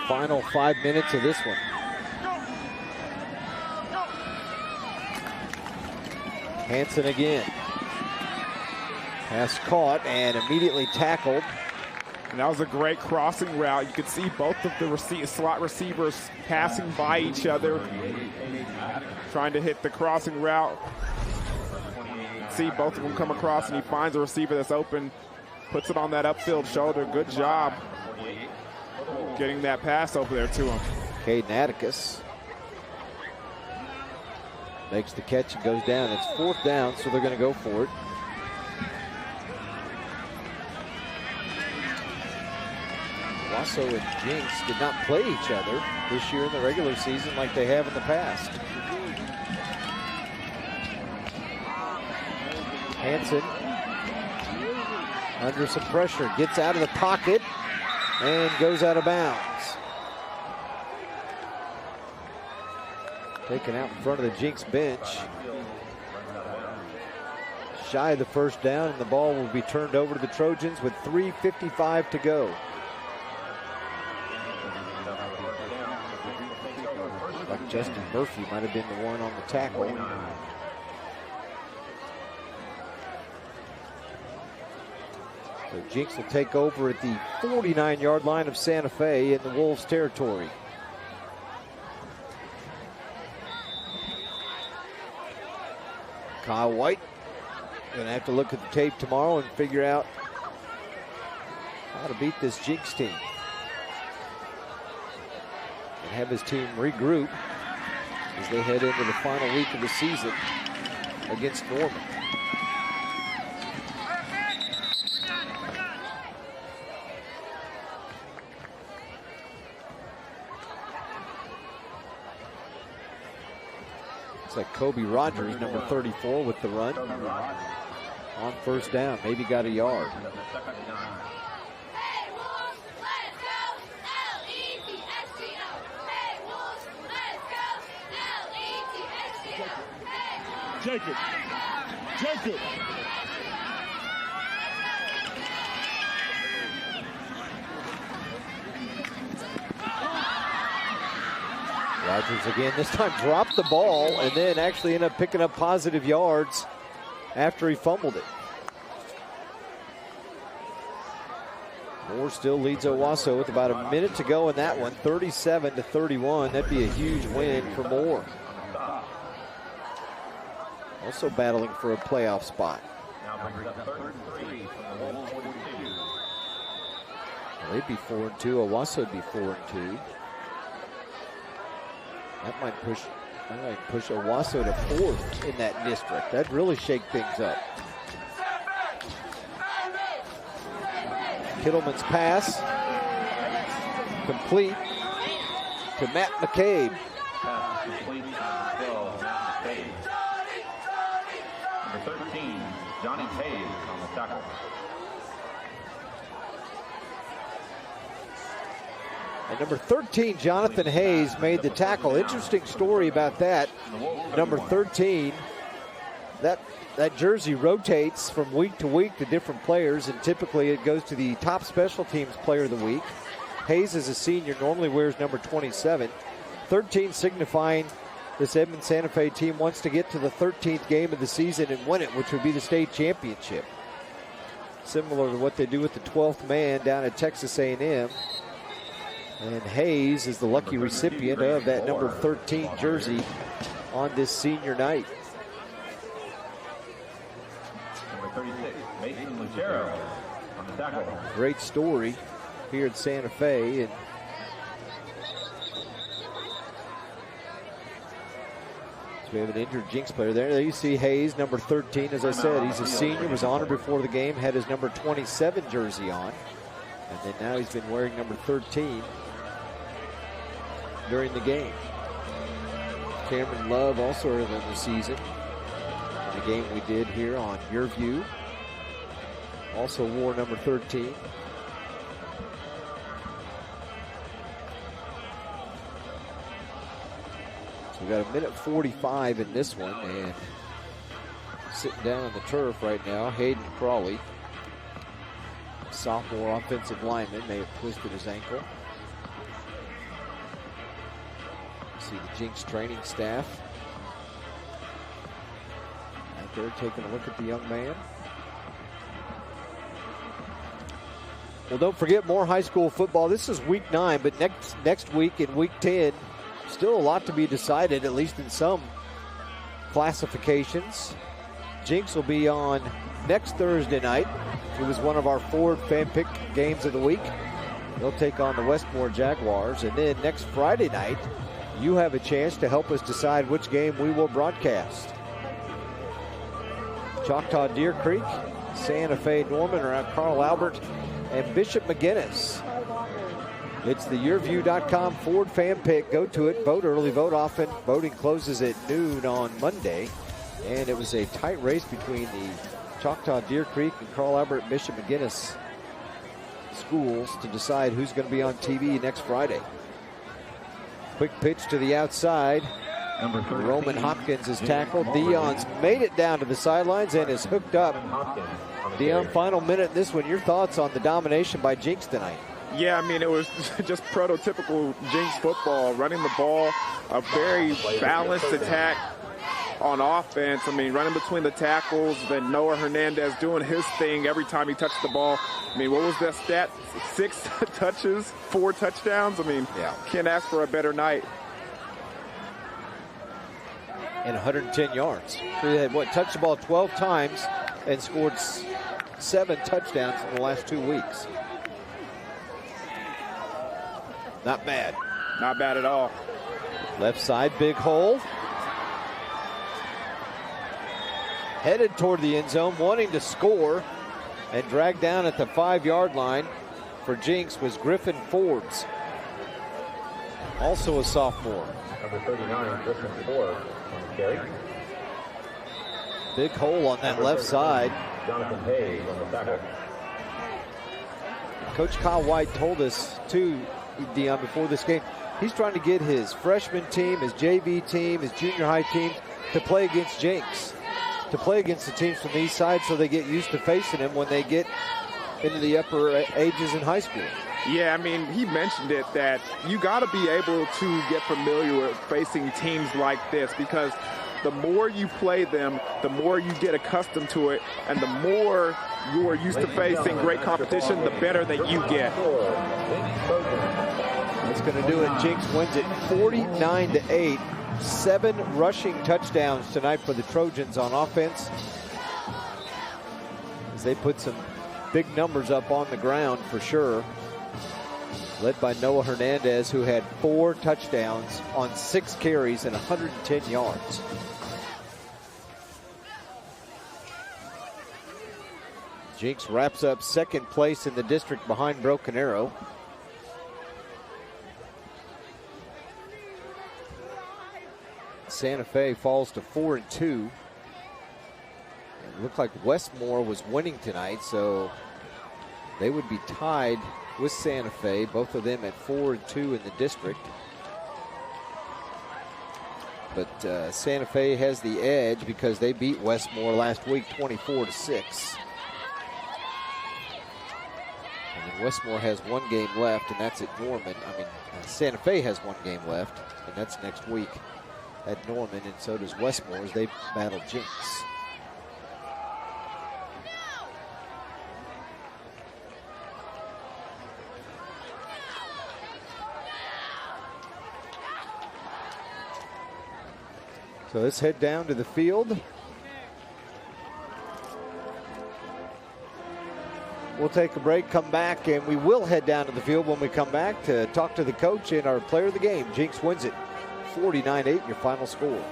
Final 5 minutes of this one. Hansen again. Pass caught and immediately tackled. And that was a great crossing route. You could see both of the slot receivers passing by each other, trying to hit the crossing route. See both of them come across, and he finds a receiver that's open, puts it on that upfield shoulder. Good job getting that pass over there to him. Caden Atticus makes the catch and goes down. It's fourth down, so they're going to go for it. Owasso and Jenks did not play each other this year in the regular season like they have in the past. Hansen under some pressure, gets out of the pocket and goes out of bounds. Taken out in front of the Jenks bench. Shy of the first down, and the ball will be turned over to the Trojans with 3:55 to go. Like Justin Murphy might have been the one on the tackle. So Jenks will take over at the 49-yard line of Santa Fe in the Wolves territory. Kyle White going to have to look at the tape tomorrow and figure out how to beat this Jenks team. And have his team regroup as they head into the final week of the season against Norman. Like Kobe Rogers, number 34, with the run. On first down, maybe got a yard. Jacob. Rogers again, this time dropped the ball and then actually ended up picking up positive yards after he fumbled it. Moore still leads Owasso with about a minute to go in that one, 37-31. That'd be a huge win for Moore. Also battling for a playoff spot. They'd be 4-2. Owasso would be 4-2. That might push Owasso to 4th in that district. That'd really shake things up. Kittleman's pass complete to Matt McCabe. Pass complete to Bill McCabe. Number 13, Johnny Hayes on the tackle. And number 13, Jonathan Hayes, made the tackle. Interesting story about that. Number 13, that jersey rotates from week to week to different players, and typically it goes to the top special teams player of the week. Hayes, as a senior, normally wears number 27. 13 signifying this Edmond Santa Fe team wants to get to the 13th game of the season and win it, which would be the state championship. Similar to what they do with the 12th man down at Texas A&M. And Hayes is the lucky recipient of that number 13 jersey on this senior night. Number 36, Mason Lucero on the tackle. Great story here at Santa Fe. And so we have an injured Jenks player there. There you see Hayes, number 13. As I said, he's a senior, was honored before the game, had his number 27 jersey on. And then now he's been wearing number 13 during the game. Cameron Love also early in the season. In the game we did here on YurView. Also wore number 13. So we got a minute 45 in this one, and sitting down on the turf right now, Hayden Crawley, sophomore offensive lineman, may have twisted his ankle. See the Jenks training staff out there taking a look at the young man. Well, don't forget, more high school football. This is week 9, but next week in week 10, still a lot to be decided, at least in some classifications. Jenks will be on next Thursday night. It was one of our Ford fan pick games of the week. They'll take on the Westmore Jaguars. And then next Friday night, you have a chance to help us decide which game we will broadcast. Choctaw Deer Creek, Santa Fe Norman around Carl Albert, and Bishop McGuinness. It's the YurView.com Ford fan pick. Go to it, vote early, vote often. Voting closes at noon on Monday. And it was a tight race between the Choctaw Deer Creek and Carl Albert Bishop McGuinness schools to decide who's going to be on TV next Friday. Quick pitch to the outside. Roman Hopkins is tackled. Dion's made it down to the sidelines and is hooked up. Dion, final minute in this one. Your thoughts on the domination by Jenks tonight? Yeah, I mean, it was just prototypical Jenks football, running the ball, a very balanced attack on offense. I mean, running between the tackles, then Noah Hernandez doing his thing every time he touched the ball. I mean, what was that stat? 6 touches, 4 touchdowns. I mean, can't ask for a better night. And 110 yards. So they had, touched the ball 12 times and scored 7 touchdowns in the last 2 weeks. Not bad. Not bad at all. Left side, big hole. Headed toward the end zone, wanting to score, and dragged down at the 5-yard line for Jenks was Griffin Forbes, also a sophomore. Number 39, Griffin Forbes on the carry. Big hole on that left side. Jonathan Hayes on the tackle. Coach Kyle White told us, too, Dion, before this game, he's trying to get his freshman team, his JV team, his junior high team to play against Jenks, to play against the teams from the east side so they get used to facing him when they get into the upper ages in high school. Yeah, I mean, he mentioned it that you got to be able to get familiar with facing teams like this, because the more you play them, the more you get accustomed to it, and the more you are used to facing great competition, the better that you get. That's going to do it. Jenks wins it 49-8. 7 rushing touchdowns tonight for the Trojans on offense, as they put some big numbers up on the ground for sure. led by Noah Hernandez, who had 4 touchdowns on 6 carries and 110 yards. Jenks wraps up second place in the district behind Broken Arrow. Santa Fe falls to 4-2. It looked like Westmore was winning tonight, so they would be tied with Santa Fe, both of them at 4-2 in the district. But Santa Fe has the edge because they beat Westmore last week 24-6. And then Westmore has 1 game left, and that's at Norman. Santa Fe has 1 game left, and that's next week at Norman, and so does Westmore as they battle Jenks. So let's head down to the field. We'll take a break, come back, and we will head down to the field when we come back to talk to the coach and our player of the game. Jenks wins it 49-8, your final score.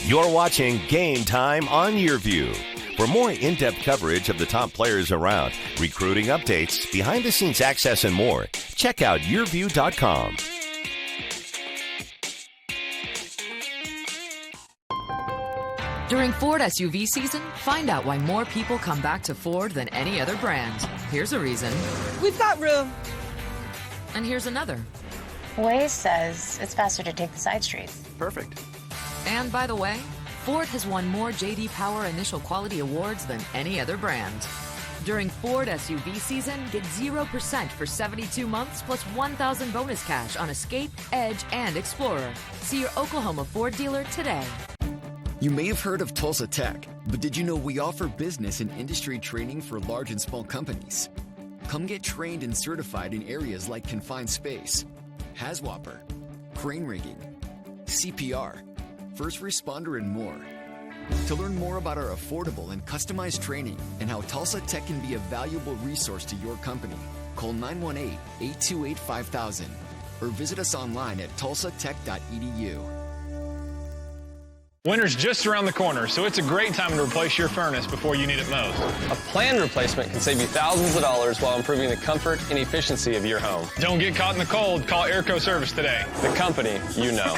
You're watching Game Time on YurView. For more in-depth coverage of the top players around, recruiting updates, behind-the-scenes access, and more, check out YurView.com. During Ford SUV season, find out why more people come back to Ford than any other brand. Here's a reason. We've got room. And here's another. Waze says it's faster to take the side streets. Perfect. And by the way, Ford has won more J.D. Power Initial Quality Awards than any other brand. During Ford SUV season, get 0% for 72 months plus $1,000 bonus cash on Escape, Edge, and Explorer. See your Oklahoma Ford dealer today. You may have heard of Tulsa Tech, but did you know we offer business and industry training for large and small companies? Come get trained and certified in areas like confined space, HAZWOPER, crane rigging, CPR, first responder, and more. To learn more about our affordable and customized training and how Tulsa Tech can be a valuable resource to your company, call 918-828-5000 or visit us online at tulsatech.edu. Winter's just around the corner, so it's a great time to replace your furnace before you need it most. A planned replacement can save you thousands of dollars while improving the comfort and efficiency of your home. Don't get caught in the cold. Call Airco Service today. The company you know.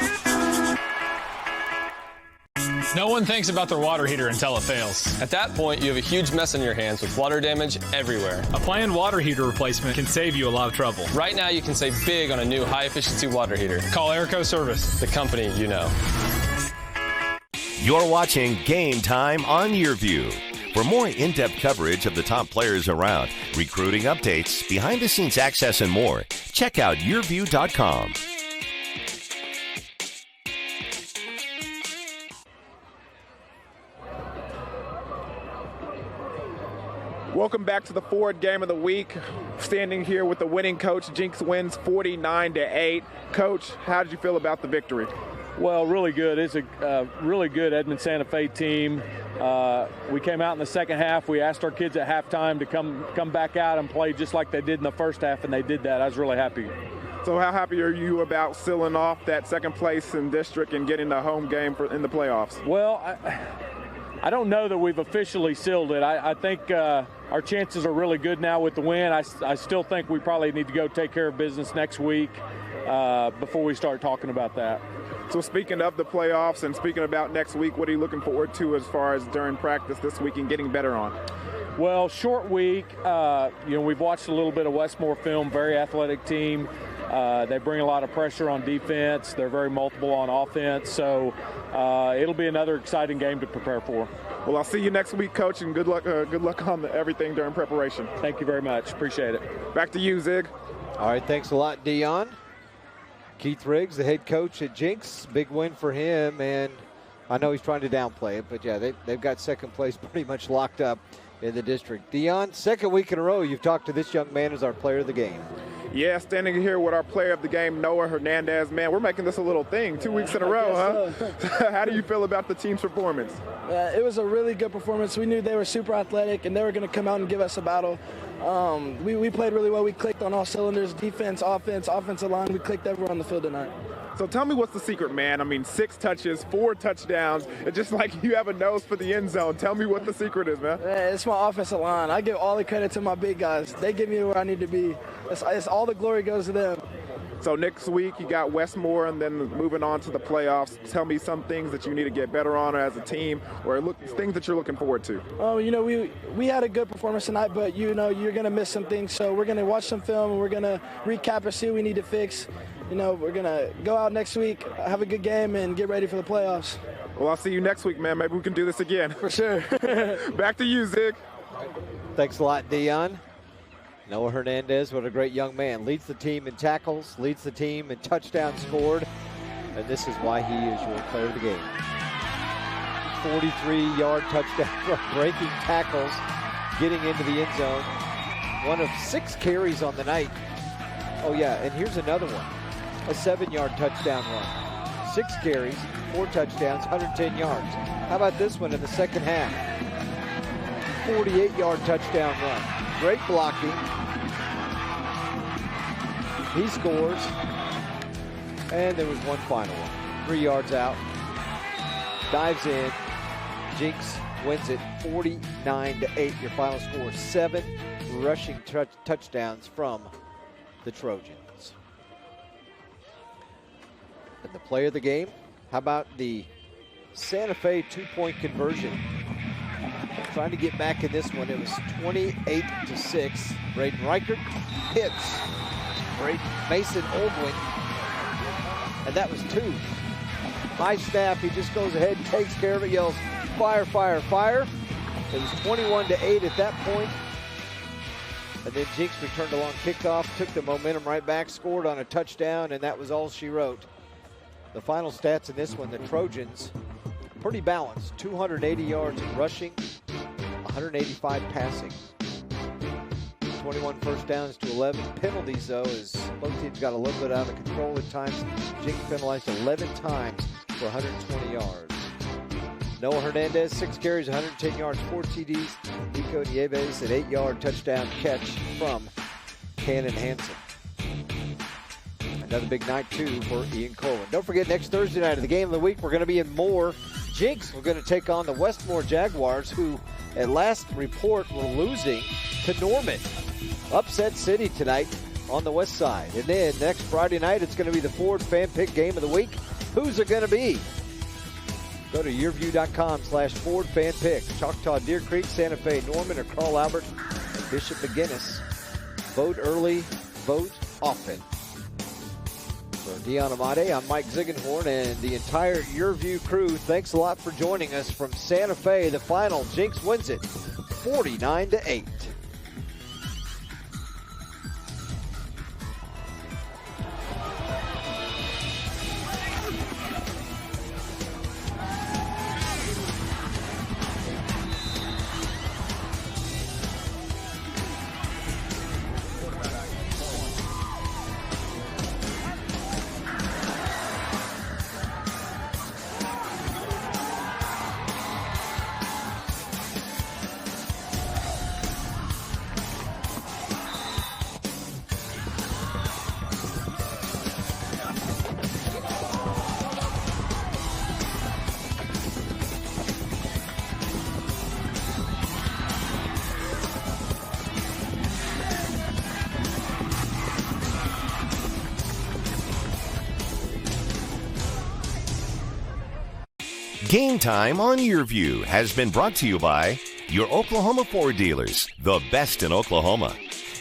No one thinks about their water heater until it fails. At that point, you have a huge mess on your hands with water damage everywhere. A planned water heater replacement can save you a lot of trouble. Right now, you can save big on a new high-efficiency water heater. Call Airco Service. The company you know. You're watching Game Time on YurView. For more in-depth coverage of the top players around, recruiting updates, behind-the-scenes access, and more, check out YurView.com. Welcome back to the Ford Game of the Week. Standing here with the winning coach. Jenks wins 49-8. Coach, how did you feel about the victory? Well, really good. It's a really good Edmond Santa Fe team. We came out in the second half. We asked our kids at halftime to come back out and play just like they did in the first half, and they did that. I was really happy. So how happy are you about sealing off that second place in district and getting the home game in the playoffs? Well, I don't know that we've officially sealed it. I think our chances are really good now with the win. I still think we probably need to go take care of business next week before we start talking about that. So speaking of the playoffs and speaking about next week, what are you looking forward to as far as during practice this week and getting better on? Well, short week. We've watched a little bit of Westmore film, very athletic team. They bring a lot of pressure on defense. They're very multiple on offense. So it'll be another exciting game to prepare for. Well, I'll see you next week, Coach, and good luck on everything during preparation. Thank you very much. Appreciate it. Back to you, Zig. All right, thanks a lot, Dion. Keith Riggs, the head coach at Jenks, big win for him, and I know he's trying to downplay it, but yeah, they've got second place pretty much locked up in the district. Dion, second week in a row you've talked to this young man as our player of the game. Yeah, standing here with our player of the game, Noah Hernandez. Man, we're making this a little thing, 2 weeks in a row, huh? So. How do you feel about the team's performance? It was a really good performance. We knew they were super athletic, and they were going to come out and give us a battle. We played really well. We clicked on all cylinders, defense, offensive line. We clicked everywhere on the field tonight. So tell me what's the secret, man. I mean, 6 touches, 4 touchdowns. It's just like you have a nose for the end zone. Tell me what the secret is, man. It's my offensive line. I give all the credit to my big guys. They get me where I need to be. It's all the glory goes to them. So next week you got Westmore and then moving on to the playoffs. Tell me some things that you need to get better on as a team or things that you're looking forward to. Oh, we had a good performance tonight, but you're going to miss some things. So we're going to watch some film and we're going to recap and see what we need to fix. We're going to go out next week, have a good game, and get ready for the playoffs. Well, I'll see you next week, man. Maybe we can do this again. For sure. Back to you, Zig. Thanks a lot, Dion. Noah Hernandez, what a great young man. Leads the team in tackles, leads the team in touchdowns scored, and this is why he is your player of the game. 43-yard touchdown, breaking tackles, getting into the end zone. 1 of 6 carries on the night. Oh, yeah, and here's another one. A 7-yard touchdown run. 6 carries, 4 touchdowns, 110 yards. How about this one in the second half? 48-yard touchdown run. Great blocking. He scores. And there was one final one. 3 yards out. Dives in. Jenks wins it 49-8. Your final score, 7 rushing touchdowns from the Trojans. And the play of the game, how about the Santa Fe 2-point conversion? Trying to get back in this one. It was 28-6. Braden Reichert hits Mason Oldwin, and that was 2. High snap, he just goes ahead and takes care of it, yells, fire, fire, fire. It was 21-8 at that point. And then Jenks returned a long kickoff, took the momentum right back, scored on a touchdown, and that was all she wrote. The final stats in this one, the Trojans, pretty balanced. 280 yards rushing, 185 passing. 21 first downs to 11. Penalties, though, as both teams got a little bit out of control at times. Jenks penalized 11 times for 120 yards. Noah Hernandez, 6 carries, 110 yards, 4 TDs. Nico Nieves, an 8-yard touchdown catch from Cannon Hansen. Another big night, too, for Ian Coleman. Don't forget, next Thursday night of the game of the week, we're going to be in Moore. Jenks, we're going to take on the Westmore Jaguars, who, at last report, were losing to Norman. Upset City tonight on the west side. And then next Friday night, it's going to be the Ford Fan Pick Game of the Week. Who's it going to be? Go to yourview.com/Ford Fan Pick. Choctaw, Deer Creek, Santa Fe, Norman, or Carl Albert, and Bishop McGuinness. Vote early, vote often. For Dion Amade, I'm Mike Ziegenhorn, and the entire YurView crew, thanks a lot for joining us from Santa Fe. The final, Jenks wins it 49-8. Game Time on YurView has been brought to you by your Oklahoma Ford dealers, the best in Oklahoma.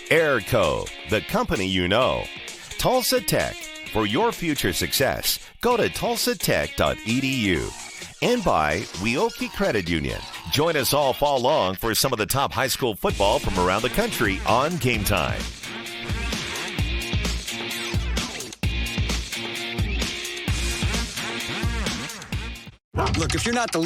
Airco, the company you know. Tulsa Tech, for your future success, go to tulsatech.edu. And by Weoki Credit Union. Join us all fall long for some of the top high school football from around the country on Game Time. Look, if you're not the